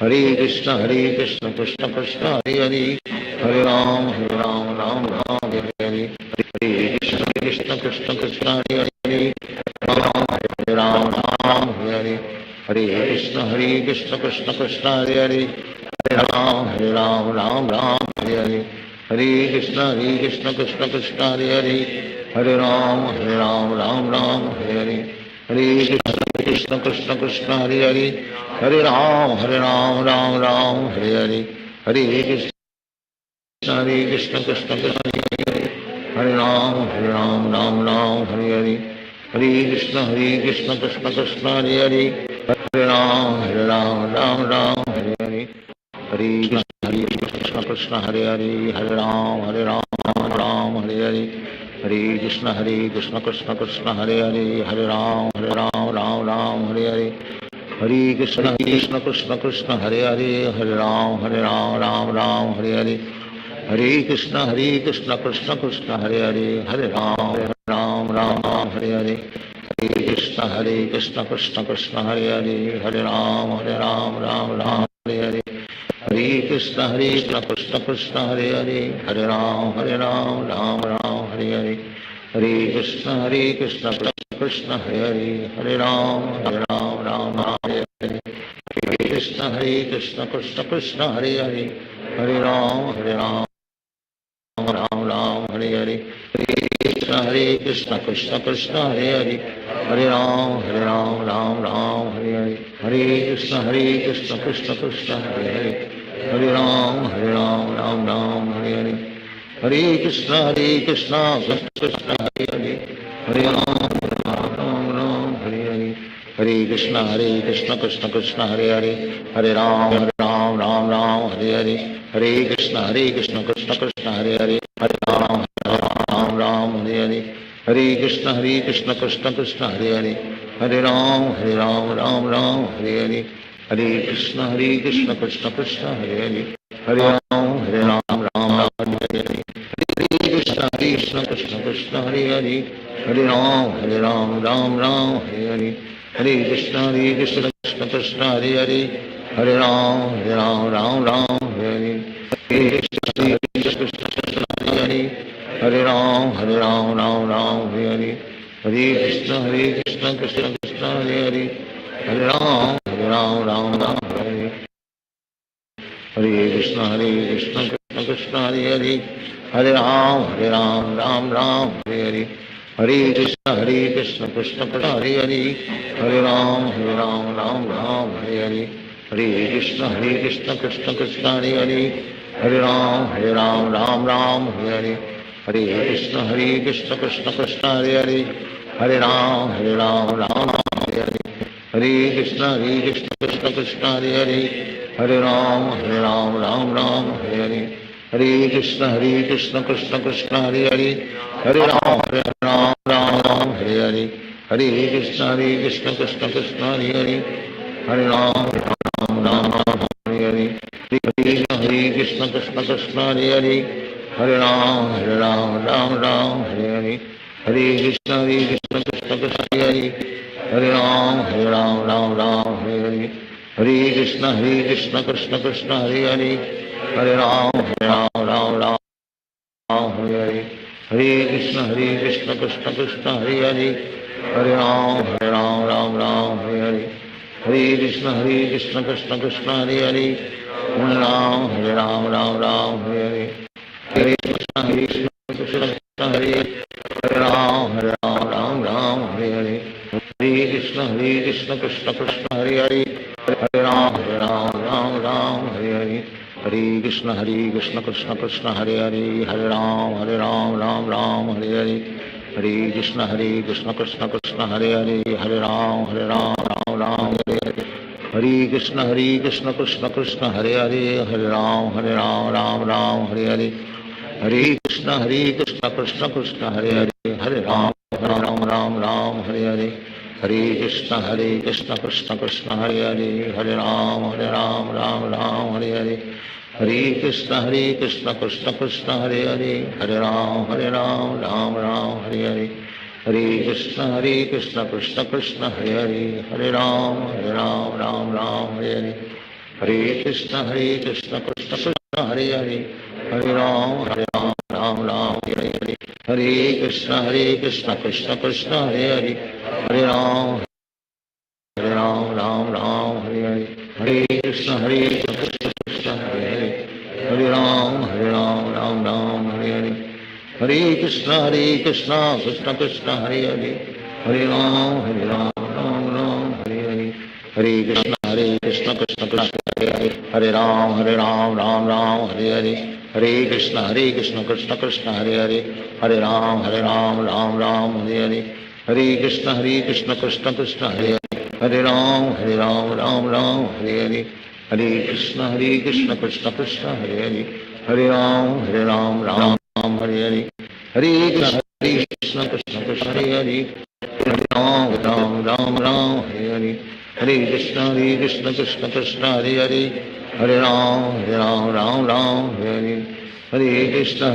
हरे कृष्ण कृष्ण कृष्ण हरे हरे हरे राम राम राम हरे हरे हरे कृष्ण कृष्ण कृष्ण हरे हरे हरे राम हरे हरे हरे कृष्ण कृष्ण कृष्ण हरे हरे हरे राम राम हरे हरे हरे कृष्ण कृष्ण कृष्ण हरे हरे हरे राम राम हरे हरे हरे कृष्ण कृष्ण कृष्ण हरे हरे हरे राम राम हरे हरे हरे कृष्ण कृष्ण कृष्ण हरे हरे हरे राम राम हरे हरे हरे कृष्ण कृष्ण कृष्ण हरे हरे हरे राम राम हरे हरे हरे कृष्ण कृष्ण हरे हरे हरे राम राम हरे हरे हरे कृष्ण कृष्ण कृष्ण हरे हरे हरे राम राम हरे हरे हरे कृष्ण कृष्ण कृष्ण हरे हरे हरे राम राम हरे हरे हरे कृष्ण कृष्ण कृष्ण हरे हरे हरे राम राम हरे हरे हरे कृष्ण कृष्ण कृष्ण हरे हरे हरे राम राम हरे हरे हरे कृष्ण कृष्ण कृष्ण हरे हरे हरे राम राम हरे हरे हरे कृष्ण कृष्ण कृष्ण हरे हरे हरे राम राम हरे हरे हरे कृष्ण कृष्ण कृष्ण हरे हरे हरे राम राम हरे हरे हरे कृष्ण कृष्ण कृष्ण हरे हरे हरे राम राम हरे हरे हरे कृष्ण कृष्ण कृष्ण हरे हरे हरे राम राम हरे हरे हरे कृष्ण कृष्ण कृष्ण हरे हरे हरे राम हरे हरे हरे कृष्ण कृष्ण कृष्ण हरे हरे हरे राम राम हरे हरे हरे कृष्ण कृष्ण कृष्ण हरे हरे हरे राम राम हरे हरे हरे कृष्ण कृष्ण कृष्ण हरे हरे हरे राम राम हरे हरे हरे कृष्ण कृष्ण कृष्ण हरे हरे हरे राम हरे हरे हरे कृष्ण कृष्ण कृष्ण हरे हरे हरे राम राम हरे हरे हरे कृष्ण कृष्ण कृष्ण हरे हरे हरे राम राम हरे हरे हरे कृष्ण कृष्ण कृष्ण हरे हरे हरे राम राम हरे हरे हरे कृष्ण कृष्ण कृष्ण हरे हरे हरे राम राम हरे हरे हरे कृष्ण कृष्ण कृष्ण हरे हरे हरे राम राम हरे हरे हरे कृष्ण कृष्ण कृष्ण हरे हरे हरे राम राम हरे हरे हरे कृष्ण कृष्ण कृष्ण हरे हरे हरे राम राम हरे हरे हरे कृष्ण कृष्ण कृष्ण हरे हरे हरे राम राम हरे हरे हरे कृष्ण कृष्ण कृष्ण हरे हरे हरे राम राम हरे हरे हरे कृष्ण कृष्ण कृष्ण हरे हरे हरे राम राम हरे हरे हरे कृष्ण कृष्ण कृष्ण हरे हरे हरे राम हरे हरे हरे कृष्ण कृष्ण कृष्ण हरे हरे हरे राम राम हरे हरे हरे कृष्ण कृष्ण कृष्ण हरे हरे हरे राम राम हरे हरे हरे कृष्ण कृष्ण कृष्ण हरे हरे हरे राम राम हरे हरे हरे कृष्ण कृष्ण कृष्ण हरे हरे हरे राम राम हरे हरे हरे कृष्ण कृष्ण कृष्ण हरे हरे हरे राम राम हरे हरे हरे कृष्ण कृष्ण कृष्ण हरे हरे राम राम हरे हरे हरे कृष्ण कृष्ण कृष्ण हरे हरे हरे राम राम हरे हरे हरे कृष्ण कृष्ण कृष्ण हरे हरे हरे राम राम हरे हरे हरे कृष्ण कृष्ण कृष्ण हरे हरे हरे राम राम हरे हरे हरे कृष्ण कृष्ण कृष्ण हरे हरे हरे राम राम हरे हरे हरे कृष्ण कृष्ण कृष्ण हरे हरे हरे राम राम हरे हरे हरे कृष्ण कृष्ण कृष्ण हरे हरे हरे राम राम हरे हरे हरे कृष्ण कृष्ण कृष्ण कृष्ण हरे हरे हरे राम राम हरे हरे हरे कृष्ण कृष्ण कृष्ण हरे हरे, हरे राम राम राम हरे हरे, हरे कृष्ण कृष्ण कृष्ण हरे हरे, हरे राम राम राम हरे हरे, हरे कृष्ण कृष्ण कृष्ण हरे हरे, हरे राम राम हरे हरे, हरे कृष्ण कृष्ण हरे हरे, हरे राम राम हरे हरे, हरे कृष्ण कृष्ण कृष्ण हरे हरे, हरे राम राम हरे हरे, हरे कृष्ण कृष्ण कृष्ण हरे हरे, हरे राम राम हरे हरे, हरे कृष्ण कृष्ण कृष्ण हरे हरे, हरे राम राम हरे हरे, हरे कृष्ण कृष्ण कृष्ण हरे हरे, हरे राम राम हरे हरे, हरे कृष्ण कृष्ण कृष्ण हरे हरे, हरे राम राम हरे हरे, हरे कृष्ण कृष्ण कृष्ण हरे हरे, हरे राम हरे हरे, हरे कृष्ण कृष्ण कृष्ण हरे हरे, हरे राम हरे हरे, हरे कृष्ण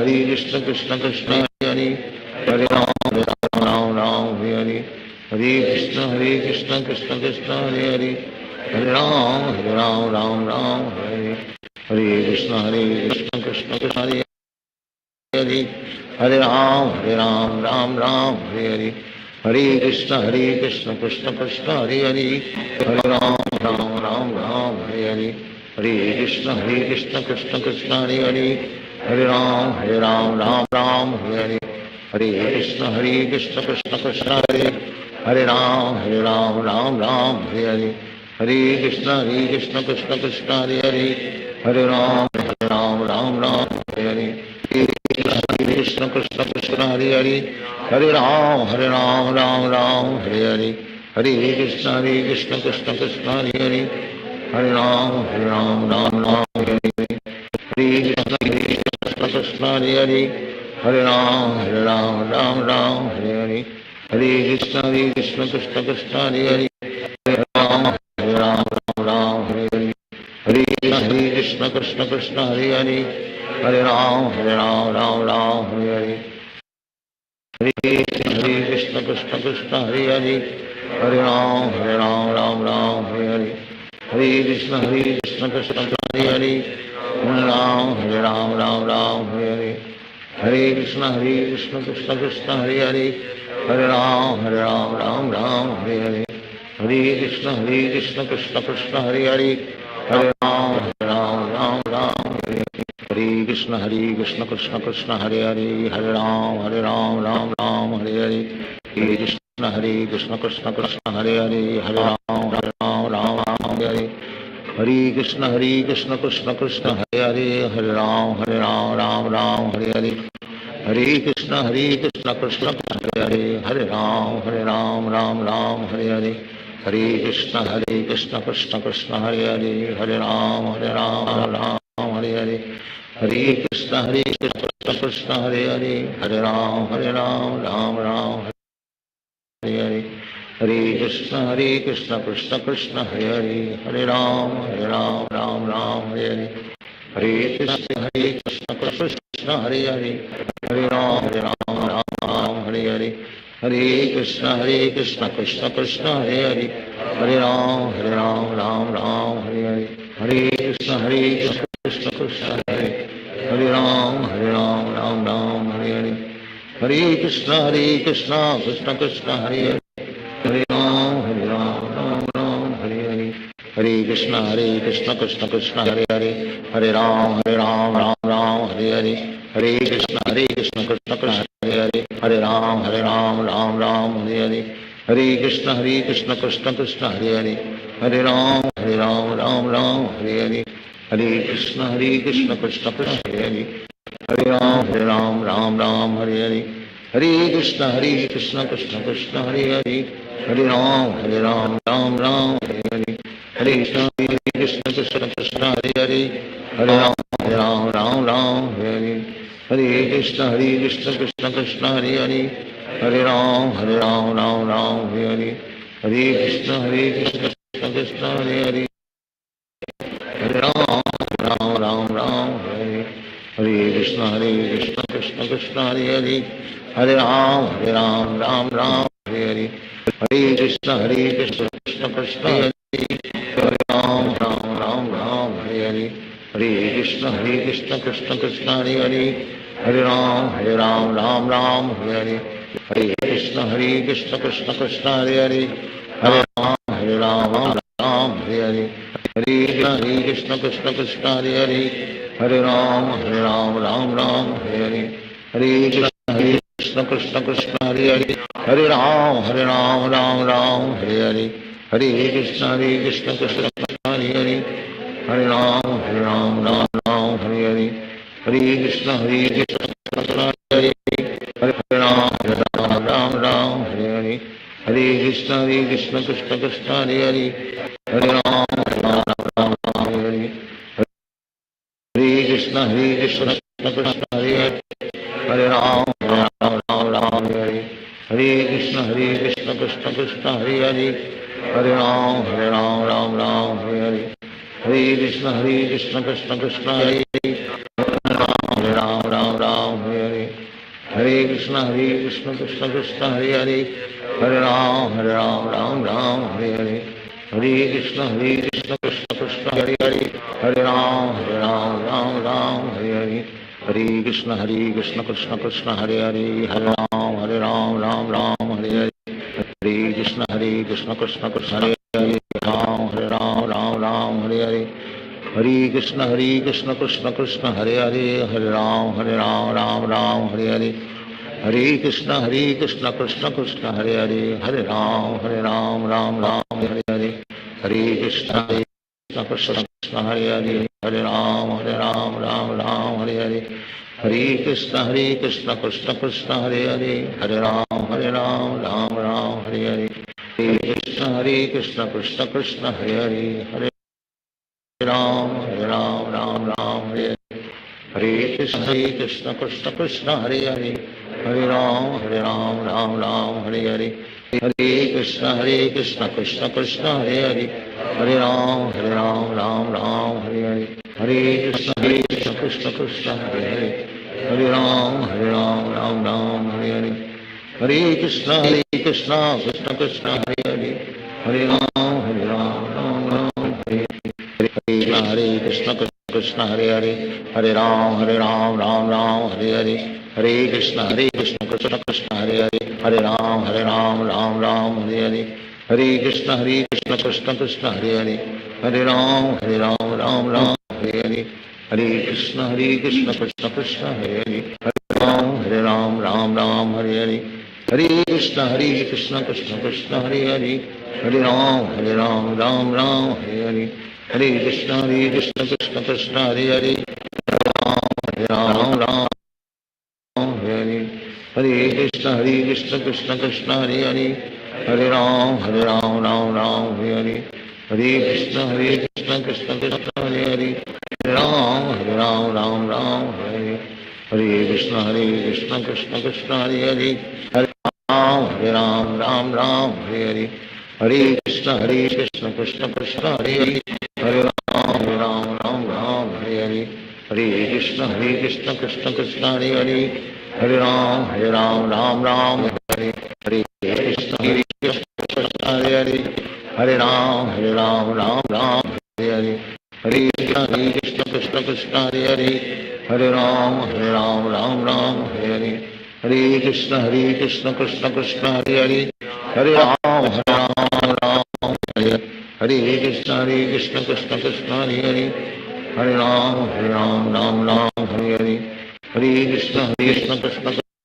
कृष्ण कृष्ण हरे हरे, हरे राम हरे हरे, हरे कृष्ण कृष्ण कृष्ण हरे हरे, हरे राम हरे, हरे कृष्ण कृष्ण कृष्ण हरे हरे, हरे राम हरे हरे, हरे कृष्ण कृष्ण कृष्ण हरे हरे, हरे राम हरे हरे, हरे कृष्ण कृष्ण कृष्ण हरे हरे, हरे राम हरे हरे, हरे कृष्ण कृष्ण कृष्ण हरे, हरे राम हरे हरे, हरे कृष्ण कृष्ण कृष्ण हरे हरे, हरे राम हरे हरे, कृष्ण कृष्ण कृष्ण हरे हरे, हरे राम राम हरे हरे, हरे कृष्ण कृष्ण कृष्ण हरे हरे, हरे राम हरे हरे, हरे कृष्ण कृष्ण हरे हरे, हरे राम हरे हरे, हरे कृष्ण कृष्ण कृष्ण हरे हरे, हरे राम हरे हरे, हरे कृष्ण कृष्ण कृष्ण हरे हरे, हरे राम हरे हरे, हरे कृष्ण कृष्ण कृष्ण हरे हरे, हरे राम हरे हरे, हरे कृष्ण कृष्ण कृष्ण हरे हरे, हरे राम हरे हरे, हरे कृष्ण कृष्ण कृष्ण हरे हरे, हरे राम हरे हरे, हरे कृष्ण कृष्ण कृष्ण हरे हरे, हरे राम हरे हरे, हरे कृष्ण कृष्ण कृष्ण हरे हरे, हरे राम राम हरे हरे, हरे कृष्ण कृष्ण कृष्ण हरे हरे, हरे राम हरे हरे, हरे कृष्ण कृष्ण कृष्ण हरे हरे, हरे राम हरे हरे, हरे कृष्ण कृष्ण हरे हरे, हरे राम राम हरे हरे, हरे कृष्ण कृष्ण कृष्ण हरे हरे, हरे राम हरे हरे, हरे कृष्ण कृष्ण हरे हरे, हरे राम हरे हरे, हरे कृष्ण कृष्ण कृष्ण हरे हरे, हरे राम राम हरे हरे, हरे कृष्ण कृष्ण हरे हरे, हरे राम हरे हरे, हरे कृष्ण कृष्ण कृष्ण हरे हरे, हरे राम हरे हरे, हरे कृष्ण कृष्ण हरे, हरे राम हरे हरे, हरे कृष्ण कृष्ण कृष्ण हरे हरे, हरे राम हरे हरे, हरे कृष्ण कृष्ण कृष्ण हरे हरे, हरे राम राम हरे हरे, हरे कृष्ण कृष्ण कृष्ण हरे हरे, हरे राम राम हरे हरे, हरे कृष्ण कृष्ण कृष्ण हरे हरे, हरे राम हरे हरे, हरे कृष्ण कृष्ण कृष्ण हरे हरे, हरे राम हरे हरे, हरे कृष्ण कृष्ण कृष्ण हरे हरे, हरे राम हरे हरे, हरे कृष्ण कृष्ण कृष्ण हरे हरे, हरे राम हरे हरे, हरे कृष्ण कृष्ण कृष्ण हरे हरे, हरे राम हरे हरे, हरे कृष्ण कृष्ण कृष्ण हरे हरे, हरे राम हरे हरे, हरे कृष्ण कृष्ण कृष्ण हरे हरे, हरे राम राम राम हरे हरे हरे कृष्ण कृष्ण कृष्ण हरे हरे राम राम हरे हरे हरे कृष्ण कृष्ण कृष्ण हरे हरे हरे राम राम हरे हरे हरे कृष्ण कृष्ण कृष्ण हरे हरे हरे राम हरे हरे हरे कृष्ण कृष्ण कृष्ण हरे हरे हरे राम राम हरे हरे हरे कृष्ण कृष्ण कृष्ण हरे हरे हरे राम राम हरे हरे हरे कृष्ण कृष्ण कृष्ण हरे हरे हरे राम राम हरे हरे हरे कृष्ण कृष्ण हरे हरे हरे राम हरे हरे हरे कृष्ण कृष्ण कृष्ण हरे हरे हरे राम हरे हरे हरे कृष्ण कृष्ण हरे हरे हरे राम हरे हरे हरे कृष्ण कृष्ण कृष्ण हरे हरे हरे राम हरे हरे हरे कृष्ण कृष्ण कृष्ण हरे हरे हरे राम हरे हरे हरे कृष्ण कृष्ण कृष्ण हरे हरे हरे राम हरे हरे हरे कृष्ण कृष्ण कृष्ण हरे हरे हरे राम हरे हरे हरे कृष्ण कृष्ण कृष्ण हरे हरे हरे राम राम हरे हरे हरे कृष्ण कृष्ण कृष्ण हरे हरे हरे राम हरे हरे हरे कृष्ण कृष्ण कृष्ण हरे हरे हरे राम हरे हरे हरे कृष्ण कृष्ण कृष्ण हरे हरे हरे राम हरे हरे हरे कृष्ण कृष्ण कृष्ण हरे हरे हरे राम राम हरे हरे हरे कृष्ण कृष्ण कृष्ण हरे हरे हरे राम राम हरे हरे हरे कृष्ण कृष्ण कृष्ण हरे हरे हरे राम राम हरे हरे हरे कृष्ण कृष्ण कृष्ण हरे हरे हरे राम हरे हरे हरे कृष्ण कृष्ण कृष्ण हरे हरे हरे राम हरे हरे हरे कृष्ण कृष्ण कृष्ण हरे हरे हरे राम राम हरे हरे हरे कृष्ण कृष्ण कृष्ण हरे हरे हरे राम हरे हरे कृष्ण कृष्ण हरे हरे हरे राम राम हरे हरे हरे कृष्ण कृष्ण कृष्ण हरे हरे हरे राम राम हरे हरे हरे कृष्ण कृष्ण कृष्ण हरे हरे हरे राम हरे हरे हरे कृष्ण कृष्ण कृष्ण हरे हरे हरे राम हरे हरे हरे कृष्ण कृष्ण कृष्ण हरे हरे हरे राम हरे हरे हरे कृष्ण कृष्ण कृष्ण हरे हरे हरे राम हरे हरे हरे कृष्ण कृष्ण कृष्ण हरे हरे हरे राम राम हरे हरे हरे कृष्ण कृष्ण कृष्ण हरे हरे हरे राम हरे हरे हरे कृष्ण कृष्ण कृष्ण हरे हरे हरे राम हरे हरे हरे कृष्ण कृष्ण कृष्ण हरे हरे हरे राम हरे हरे हरे कृष्ण कृष्ण कृष्ण हरे हरे हरे राम हरे हरे कृष्ण कृष्ण हरे हरे हरे राम हरे हरे हरे कृष्ण कृष्ण कृष्ण हरे हरे हरे राम हरे हरे हरे कृष्ण कृष्ण कृष्ण हरे हरे हरे राम हरे हरे कृष्ण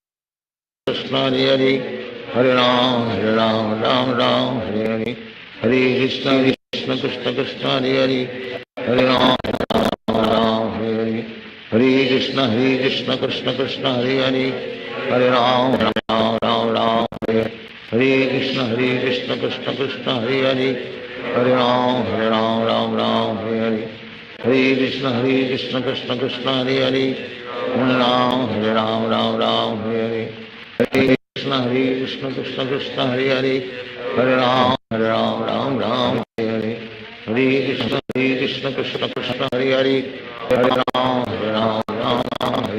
कृष्ण कृष्ण हरे हरे हरे राम हरे हरे हरे कृष्ण कृष्ण कृष्ण हरे हरे हरे राम हरे हरे हरे कृष्ण कृष्ण कृष्ण हरे हरे हरे राम हरे हरे हरे कृष्ण कृष्ण कृष्ण हरे हरे हरे राम हरे हरे कृष्ण कृष्ण कृष्ण हरे हरे हरे राम हरे हरे हरे कृष्ण कृष्ण कृष्ण हरे हरे हरे राम हरे हरे हरे कृष्ण कृष्ण कृष्ण हरे हरे हरे राम हरे हरे हरे कृष्ण कृष्ण कृष्ण हरे हरे हरे राम हरे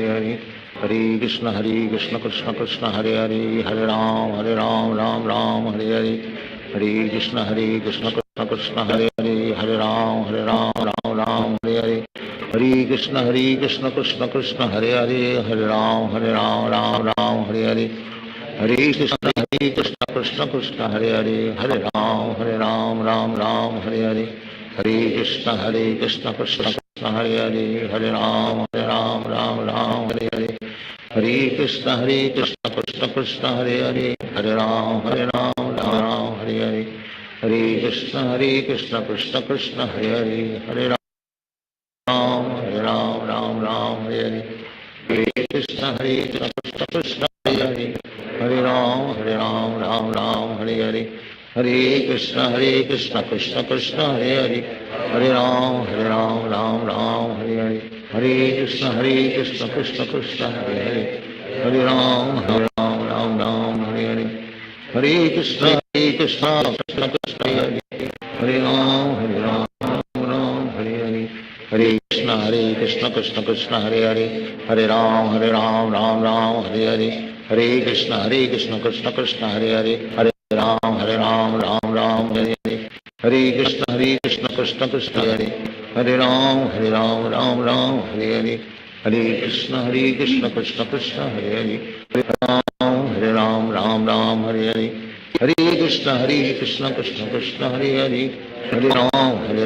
हरे हरे कृष्ण कृष्ण कृष्ण हरे हरे हरे राम राम राम हरे हरे हरे कृष्ण कृष्ण कृष्ण हरे हरे हरे राम राम हरे हरे हरे कृष्ण कृष्ण कृष्ण हरे हरे हरे राम राम हरे हरे हरे कृष्ण कृष्ण कृष्ण हरे हरे हरे राम राम हरे हरे हरे कृष्ण कृष्ण कृष्ण हरे हरे हरे राम राम हरे हरे हरे कृष्ण कृष्ण कृष्ण हरे हरे हरे राम हरे हरे हरे कृष्ण कृष्ण कृष्ण हरे हरे हरे राम राम हरे हरे हरे कृष्ण कृष्ण कृष्ण हरे हरे हरे राम राम हरे हरे हरे कृष्ण कृष्ण कृष्ण हरे हरे हरे राम राम हरे हरे हरे कृष्ण कृष्ण कृष्ण हरे हरे हरे राम राम हरे हरे हरे कृष्ण कृष्ण कृष्ण हरे हरे राम हरे हरे हरे कृष्ण कृष्ण कृष्ण हरे हरे हरे राम राम हरे हरे हरे कृष्ण कृष्ण कृष्ण हरे हरे हरे राम राम हरे हरे हरे कृष्ण कृष्ण कृष्ण हरे हरे राम राम हरे हरे हरे कृष्ण कृष्ण कृष्ण हरे हरे हरे राम राम हरे हरे हरे कृष्ण कृष्ण कृष्ण हरे हरे हरे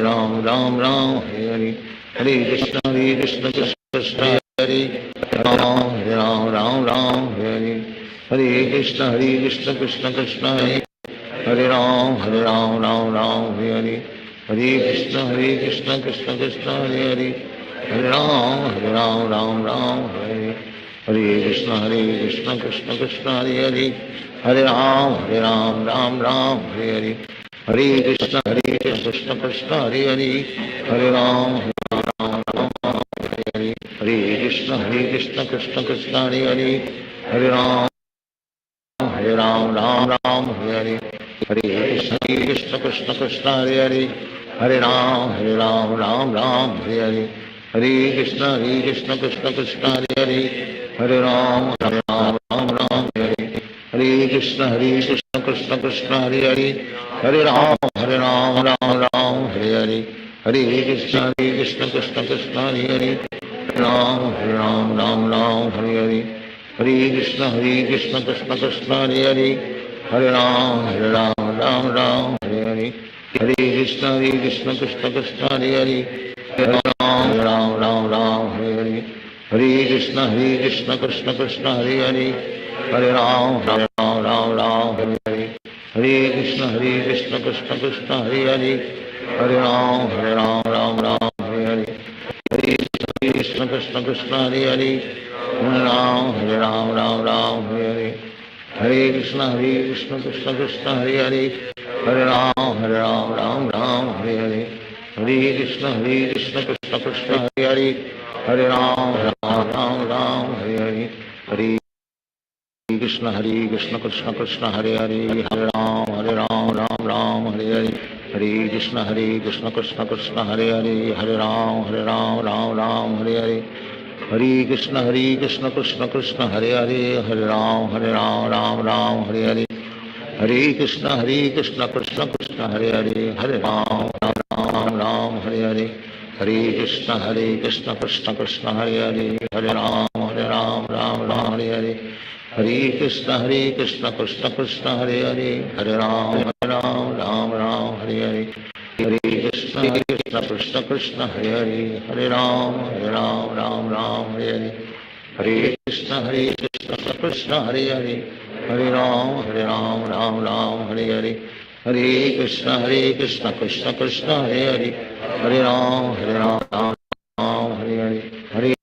राम राम हरे हरे हरे कृष्ण कृष्ण कृष्ण हरे हरे राम हरे हरे हरे कृष्ण कृष्ण कृष्ण हरे हरे राम राम हरे हरे हरे कृष्ण कृष्ण कृष्ण हरे हरे हरे राम राम हरे हरे हरे कृष्ण कृष्ण कृष्ण हरे हरे हरे राम राम हरे हरे हरे कृष्ण कृष्ण कृष्ण हरे हरे हरे राम हरे हरे हरे कृष्ण कृष्ण कृष्ण हरे हरे हरे राम राम हरे हरे हरे कृष्ण कृष्ण कृष्ण हरे हरे हरे राम राम हरे हरे हरे कृष्ण कृष्ण कृष्ण हरे हरे हरे राम राम हरे हरे हरे कृष्ण कृष्ण कृष्ण हरे हरे हरे राम राम हरे हरे हरे कृष्ण कृष्ण कृष्ण हरे हरे राम राम हरे हरे हरे कृष्ण कृष्ण कृष्ण हरे हरे हरे राम राम हरे हरे हरे कृष्ण कृष्ण कृष्ण हरे हरे हरे राम राम हरे हरे हरे कृष्ण कृष्ण कृष्ण हरे हरे हरे राम राम हरे हरे हरे कृष्ण कृष्ण कृष्ण हरे हरे हरे राम राम हरे हरे हरे कृष्ण कृष्ण कृष्ण हरे हरे हरे राम राम हरे हरे हरे कृष्ण कृष्ण कृष्ण हरे हरे हरे राम राम हरे हरे हरे कृष्ण कृष्ण कृष्ण हरे हरे हरे राम राम हरे हरे हरे कृष्ण कृष्ण कृष्ण हरे हरे हरे राम राम हरे हरे हरे कृष्ण कृष्ण कृष्ण हरे हरे हरे राम राम हरे हरे हरे कृष्ण कृष्ण कृष्ण हरे हरे हरे राम राम हरे हरे हरे कृष्ण कृष्ण कृष्ण हरे हरे हरे राम राम हरे हरे हरे कृष्ण कृष्ण कृष्ण हरे हरे हरे राम राम हरे हरे हरे कृष्ण कृष्ण कृष्ण हरे हरे हरे राम राम हरे हरे हरे कृष्ण कृष्ण कृष्ण हरे हरे हरे राम राम हरे हरे हरे कृष्ण कृष्ण हरे हरे हरे राम राम हरे हरे हरे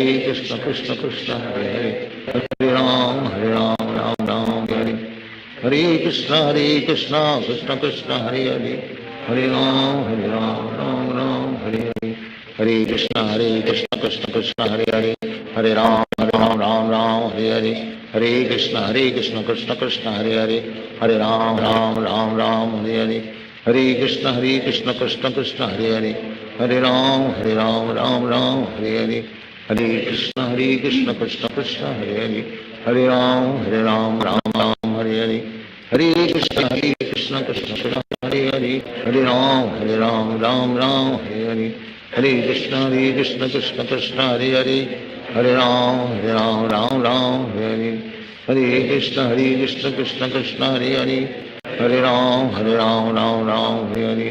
कृष्ण कृष्ण कृष्ण हरे हरे हरे राम राम हरे हरे हरे कृष्ण कृष्ण कृष्ण हरे हरे हरे राम राम हरे हरे कृष्ण कृष्ण कृष्ण हरे हरे हरे राम राम हरे हरे हरे कृष्ण कृष्ण कृष्ण हरे हरे हरे राम राम हरे हरे हरे कृष्ण कृष्ण कृष्ण हरे हरे हरे राम राम हरे हरे हरे कृष्ण कृष्ण कृष्ण हरे हरे हरे राम राम हरे हरे हरे कृष्ण कृष्ण कृष्ण हरे हरे हरे राम राम राम हरे हरे हरे कृष्ण कृष्ण कृष्ण हरे हरे हरे राम राम राम हरे हरे हरे कृष्ण कृष्ण कृष्ण हरे हरे हरे राम राम राम हरे हरे हरे कृष्ण कृष्ण कृष्ण हरे हरे हरे राम राम राम हरे हरे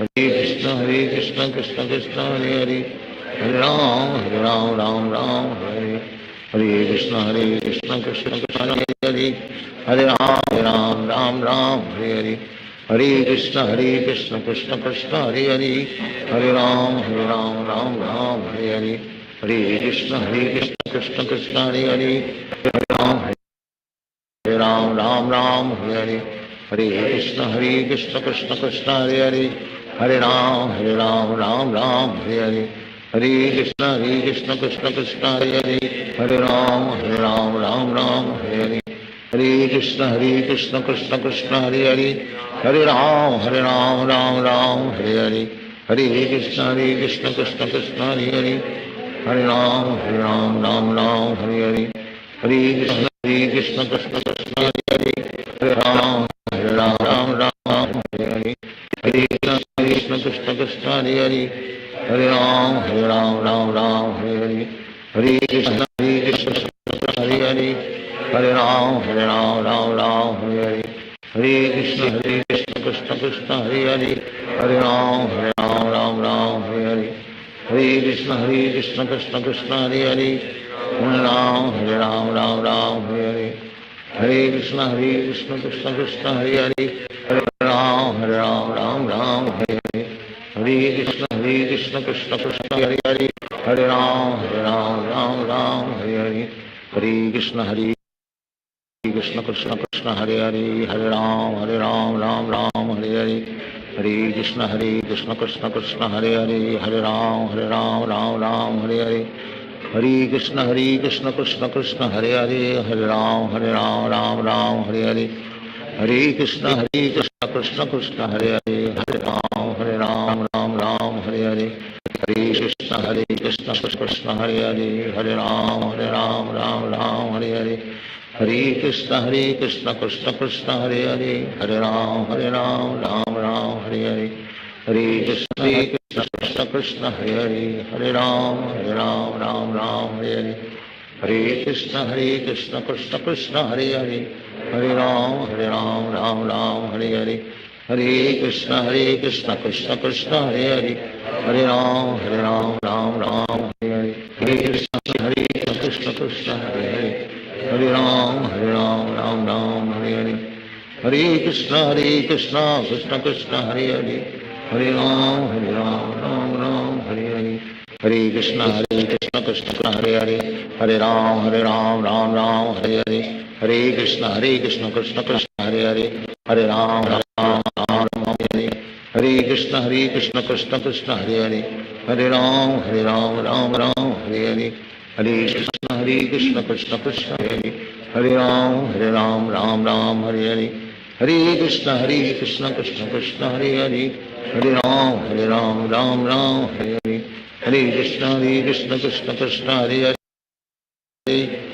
हरे कृष्ण कृष्ण कृष्ण हरे हरे हरे राम राम राम हरे हरे कृष्ण कृष्ण कृष्ण हरे हरे हरे राम राम हरे हरे हरे कृष्ण कृष्ण कृष्ण हरे हरे हरे राम राम राम हरे हरे हरे कृष्ण कृष्ण कृष्ण हरे हरे हरे राम राम हरे हरे हरे कृष्ण कृष्ण कृष्ण हरे हरे हरे राम राम हरे हरे हरे कृष्ण कृष्ण कृष्ण हरे हरे हरे राम राम हरे हरे हरे कृष्ण कृष्ण कृष्ण हरे हरे हरे राम राम हरे हरे हरे कृष्ण कृष्ण कृष्ण हरे हरे हरे राम राम हरे हरे हरे कृष्ण कृष्ण कृष्ण हरे हरे हरे राम राम हरे हरे हरे कृष्ण कृष्ण कृष्ण हरे हरे हरे राम राम हरे हरे हरे कृष्ण कृष्ण हरे हरे हरे राम राम हरे हरे हरे कृष्ण कृष्ण कृष्ण हरे हरे हरे राम राम हरे हरे हरे कृष्ण कृष्ण कृष्ण हरे हरे हरे राम राम हरे हरे हरे कृष्ण कृष्ण कृष्ण हरे हरे हरे राम राम हरे हरे हरे कृष्ण कृष्ण कृष्ण हरे हरे हरे राम राम हरे हरे हरे कृष्ण कृष्ण कृष्ण हरे हरे हरे राम राम हरे हरे हरे कृष्ण कृष्ण कृष्ण हरे हरे हरे राम राम हरे हरे हरे कृष्ण कृष्ण कृष्ण हरे हरे हरे राम राम हरे हरे हरे कृष्ण कृष्ण कृष्ण हरे हरे हरे राम राम हरे हरे हरे कृष्ण कृष्ण हरे हरे हरे राम राम हरे हरे हरे कृष्ण कृष्ण कृष्ण हरे हरे हरे राम राम हरे हरे हरे कृष्ण कृष्ण कृष्ण हरे हरे हरे राम राम हरे हरे हरे कृष्ण कृष्ण कृष्ण हरे हरे हरे राम राम हरे हरे हरे कृष्ण कृष्ण कृष्ण हरे हरे हरे राम राम हरे हरे हरे कृष्ण कृष्ण कृष्ण हरे हरे हरे राम राम हरे हरे हरे कृष्ण कृष्ण कृष्ण हरे हरे हरे राम राम हरे हरे हरे कृष्ण कृष्ण कृष्ण हरे हरे हरे राम राम हरे हरे हरे कृष्ण कृष्ण कृष्ण हरे हरे हरे राम राम हरे हरे हरे कृष्ण कृष्ण कृष्ण हरे हरे हरे राम राम हरे हरे हरे कृष्ण कृष्ण कृष्ण हरे हरे हरे राम राम हरे हरे हरे कृष्ण कृष्ण कृष्ण हरे हरे हरे राम राम हरे हरे हरे कृष्ण कृष्ण कृष्ण हरे हरे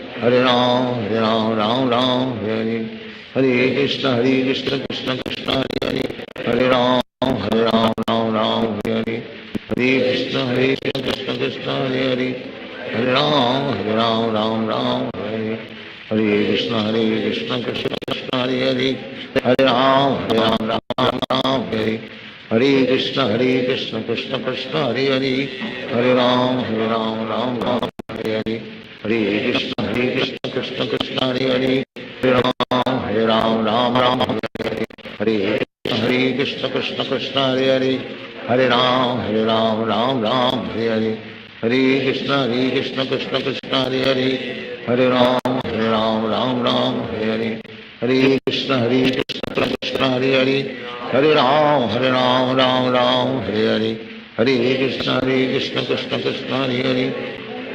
हरे राम राम हरे हरे हरे कृष्ण कृष्ण कृष्ण हरे हरे हरे राम राम हरे हरे हरे कृष्ण कृष्ण कृष्ण हरे हरे हरे राम राम हरे हरे हरे कृष्ण कृष्ण कृष्ण हरे हरे हरे राम राम हरे हरे कृष्ण कृष्ण कृष्ण हरे हरे हरे राम राम हरे हरे हरे कृष्ण कृष्ण कृष्ण हरे हरे हरे राम हरे हरे हरे कृष्ण कृष्ण कृष्ण हरे हरे हरे राम हरे हरे हरे कृष्ण कृष्ण कृष्ण हरे हरे हरे राम हरे हरे हरे कृष्ण कृष्ण हरे हरे हरे राम राम हरे हरे हरे कृष्ण कृष्ण कृष्ण हरे हरे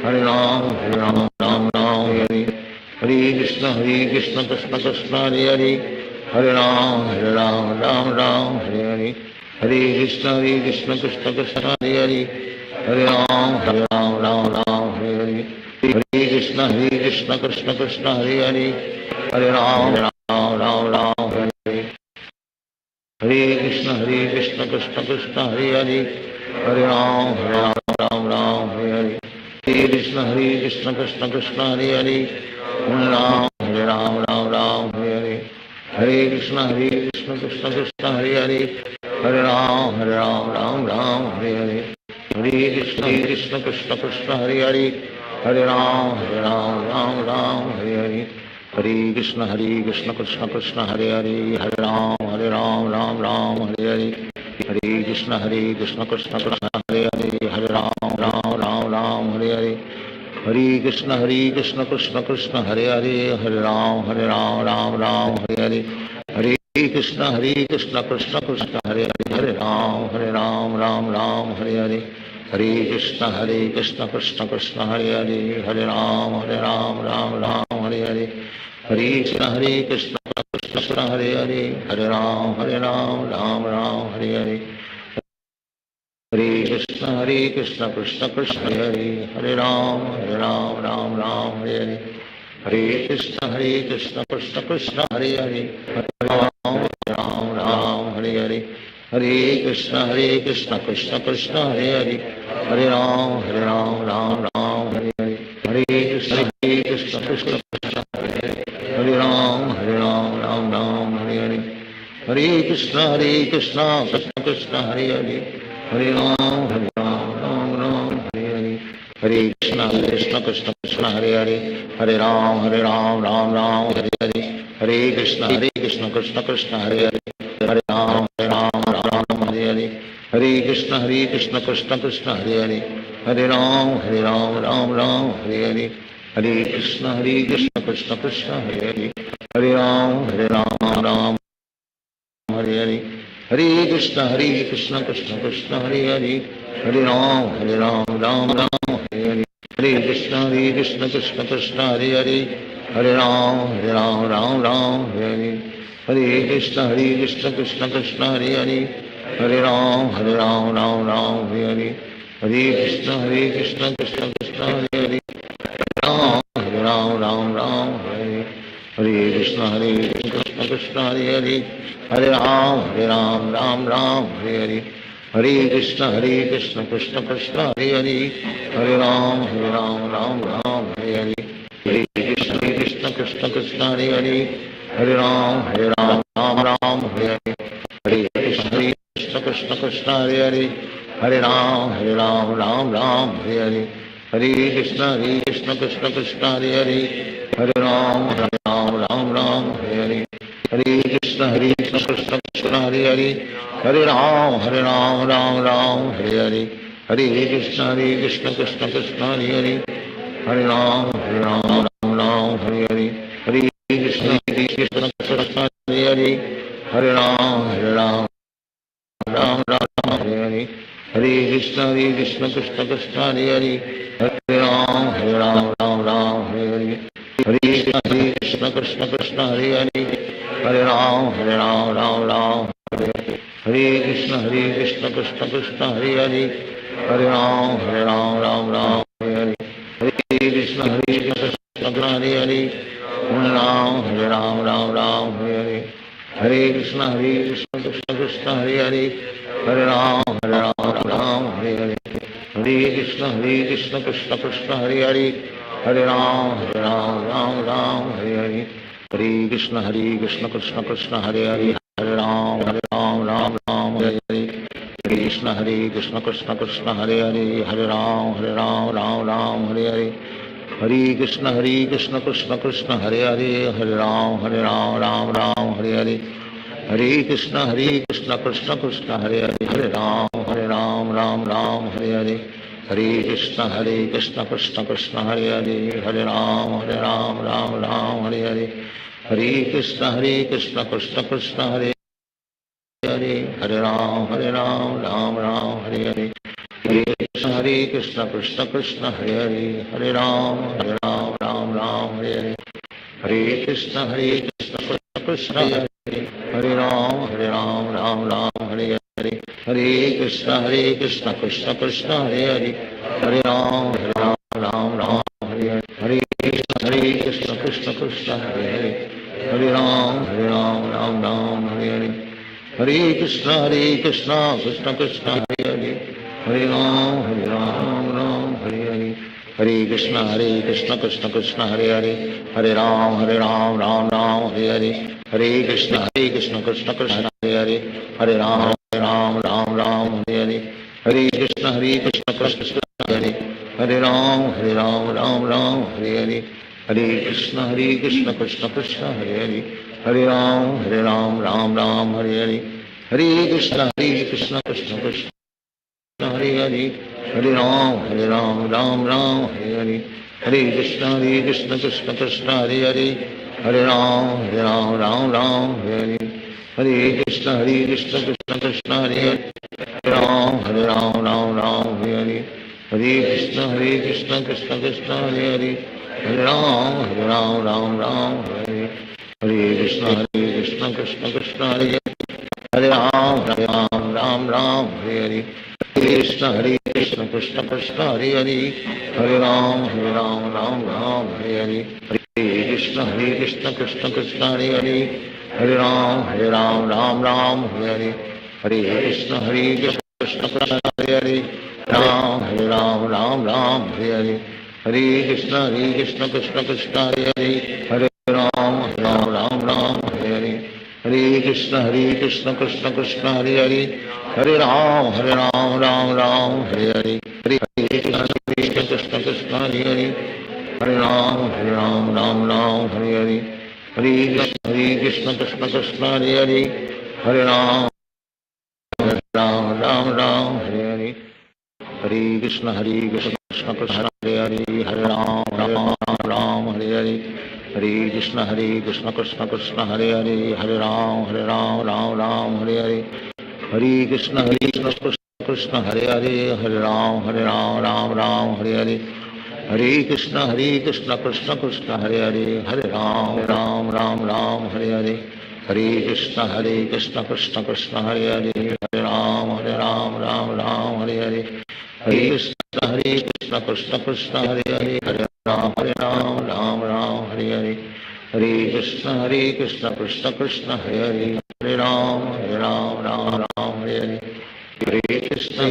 हरे राम राम हरे हरे कृष्ण कृष्ण कृष्ण हरे हरे हरे राम हरे हरे हरे कृष्ण कृष्ण कृष्ण हरे हरे हरे राम राम हरे हरे कृष्ण कृष्ण हरे हरे हरे राम राम राम राम हरे हरे कृष्ण कृष्ण कृष्ण हरे हरे हरे राम राम राम हरे हरे हरे कृष्ण कृष्ण कृष्ण हरे हरे हरे राम राम हरे हरे हरे कृष्ण कृष्ण कृष्ण हरे हरे हरे राम राम हरे हरे हरे कृष्ण कृष्ण कृष्ण हरे हरे हरे राम राम हरे हरे हरे कृष्ण कृष्ण कृष्ण हरे हरे हरे राम राम राम हरे हरे हरे कृष्ण कृष्ण कृष्ण हरे हरे हरे राम राम हरे हरे हरे कृष्ण कृष्ण कृष्ण हरे हरे हरे राम राम हरे हरे हरे कृष्ण कृष्ण कृष्ण हरे हरे हरे राम राम हरे हरे हरे कृष्ण कृष्ण कृष्ण हरे हरे हरे राम राम हरे हरे हरे कृष्ण कृष्ण कृष्ण हरे हरे हरे राम राम हरे हरे हरे कृष्ण कृष्ण कृष्ण हरे हरे राम राम हरे हरे हरे कृष्ण कृष्ण कृष्ण हरे हरे हरे राम हरे हरे हरे कृष्ण कृष्ण कृष्ण हरे हरे हरे राम राम हरे हरे हरे कृष्ण कृष्ण कृष्ण हरे हरे राम राम हरे हरे हरे कृष्ण कृष्ण कृष्ण हरे हरे हरे राम राम हरे हरे हरे कृष्ण कृष्ण कृष्ण हरे हरे हरे राम राम हरे हरे हरे कृष्ण कृष्ण कृष्ण हरे हरे हरे राम हरे हरे हरे कृष्ण कृष्ण कृष्ण हरे हरे हरे राम राम हरे हरे हरे कृष्ण कृष्ण कृष्ण हरे हरे हरे राम राम हरे हरे हरे कृष्ण कृष्ण कृष्ण हरे हरे हरे राम राम हरे हरे हरे कृष्ण कृष्ण कृष्ण हरे हरे हरे राम राम हरे हरे हरे कृष्ण कृष्ण कृष्ण हरे हरे हरे राम राम हरे हरे हरे कृष्ण कृष्ण कृष्ण हरे हरे राम राम हरे हरे कृष्ण कृष्ण हरे हरे हरे राम राम हरे हरे हरे कृष्ण कृष्ण कृष्ण हरे हरे हरे राम राम हरे हरे हरे कृष्ण कृष्ण कृष्ण हरे हरे हरे राम राम हरे हरे हरे कृष्ण कृष्ण कृष्ण हरे हरे हरे राम राम हरे हरे हरे कृष्ण कृष्ण कृष्ण हरे हरे हरे राम राम हरे हरे हरे कृष्ण कृष्ण कृष्ण हरे हरे हरे राम राम हरे हरे हरे कृष्ण कृष्ण कृष्ण हरे हरे हरे राम राम हरे हरे हरे कृष्ण कृष्ण कृष्ण हरे हरे हरे राम राम हरे हरे हरे कृष्ण कृष्ण कृष्ण हरे हरे हरे राम राम हरे हरे हरे कृष्ण कृष्ण कृष्ण हरे हरे हरे राम राम हरे हरे हरे कृष्ण कृष्ण कृष्ण हरे हरे हरे राम राम हरे हरे हरे कृष्ण कृष्ण हरे हरे हरे राम राम हरे हरे हरे कृष्ण कृष्ण कृष्ण हरे हरे हरे राम हरे हरे हरे कृष्ण कृष्ण कृष्ण हरे हरे हरे राम राम हरे हरे हरे कृष्ण कृष्ण कृष्ण हरे हरे हरे राम राम हरे हरे हरे कृष्ण कृष्ण कृष्ण हरे हरे हरे राम राम हरे हरे हरे कृष्ण कृष्ण कृष्ण हरे हरे हरे राम राम हरे हरे हरे कृष्ण कृष्ण कृष्ण हरे हरे हरे राम राम हरे हरे हरे कृष्ण कृष्ण कृष्ण हरे हरे हरे राम राम हरे हरे हरे कृष्ण कृष्ण कृष्ण हरे हरे हरे राम राम हरे हरे हरे कृष्ण कृष्ण कृष्ण हरे हरे हरे राम राम हरे हरे हरे कृष्ण कृष्ण कृष्ण हरे हरे राम राम हरे हरे हरे कृष्ण कृष्ण कृष्ण हरे हरे हरे राम राम हरे हरे हरे कृष्ण कृष्ण कृष्ण हरे हरे हरे राम राम राम हरे हरे हरे कृष्ण कृष्ण कृष्ण हरे हरे हरे राम राम हरे हरे हरे कृष्ण कृष्ण कृष्ण हरे हरे हरे राम राम राम हरे हरे हरे कृष्ण कृष्ण कृष्ण हरे हरे हरे राम राम राम हरे हरे हरे कृष्ण कृष्ण कृष्ण हरे हरे हरे राम राम हरे हरे हरे कृष्ण कृष्ण कृष्ण हरे हरे हरे राम राम हरे हरे हरे कृष्ण कृष्ण कृष्ण हरे हरे हरे राम राम हरे हरे हरे कृष्ण कृष्ण कृष्ण हरे हरे हरे राम राम हरे हरे हरे कृष्ण कृष्ण कृष्ण हरे हरे राम राम हरे हरे हरे कृष्ण कृष्ण कृष्ण हरे हरे हरे राम राम हरे हरे हरे कृष्ण कृष्ण कृष्ण हरे हरे राम हरे हरे हरे कृष्ण कृष्ण कृष्ण हरे हरे हरे राम हरे हरे हरे कृष्ण कृष्ण कृष्ण हरे हरे हरे राम हरे हरे हरे कृष्ण कृष्ण कृष्ण हरे हरे हरे राम हरे हरे हरे कृष्ण कृष्ण कृष्ण हरे हरे हरे राम हरे हरे हरे कृष्ण कृष्ण कृष्ण हरे हरे हरे राम राम हरे हरे हरे कृष्ण कृष्ण कृष्ण हरे हरे हरे राम राम हरे हरे हरे कृष्ण कृष्ण कृष्ण हरे हरे हरे राम राम हरे हरे हरे कृष्ण कृष्ण कृष्ण हरे हरे हरे राम हरे हरे हरे कृष्ण कृष्ण कृष्ण हरे हरे हरे राम हरे हरे हरे कृष्ण कृष्ण कृष्ण हरे हरे हरे राम हरे हरे हरे कृष्ण कृष्ण कृष्ण हरे हरे हरे राम हरे हरे हरे कृष्ण कृष्ण कृष्ण हरे हरे हरे राम हरे हरे हरे कृष्ण कृष्ण कृष्ण हरे हरे हरे राम हरे हरे हरे कृष्ण कृष्ण कृष्ण हरे हरे हरे राम हरे हरे हरे कृष्ण कृष्ण कृष्ण हरे हरे हरे राम हरे हरे हरे कृष्ण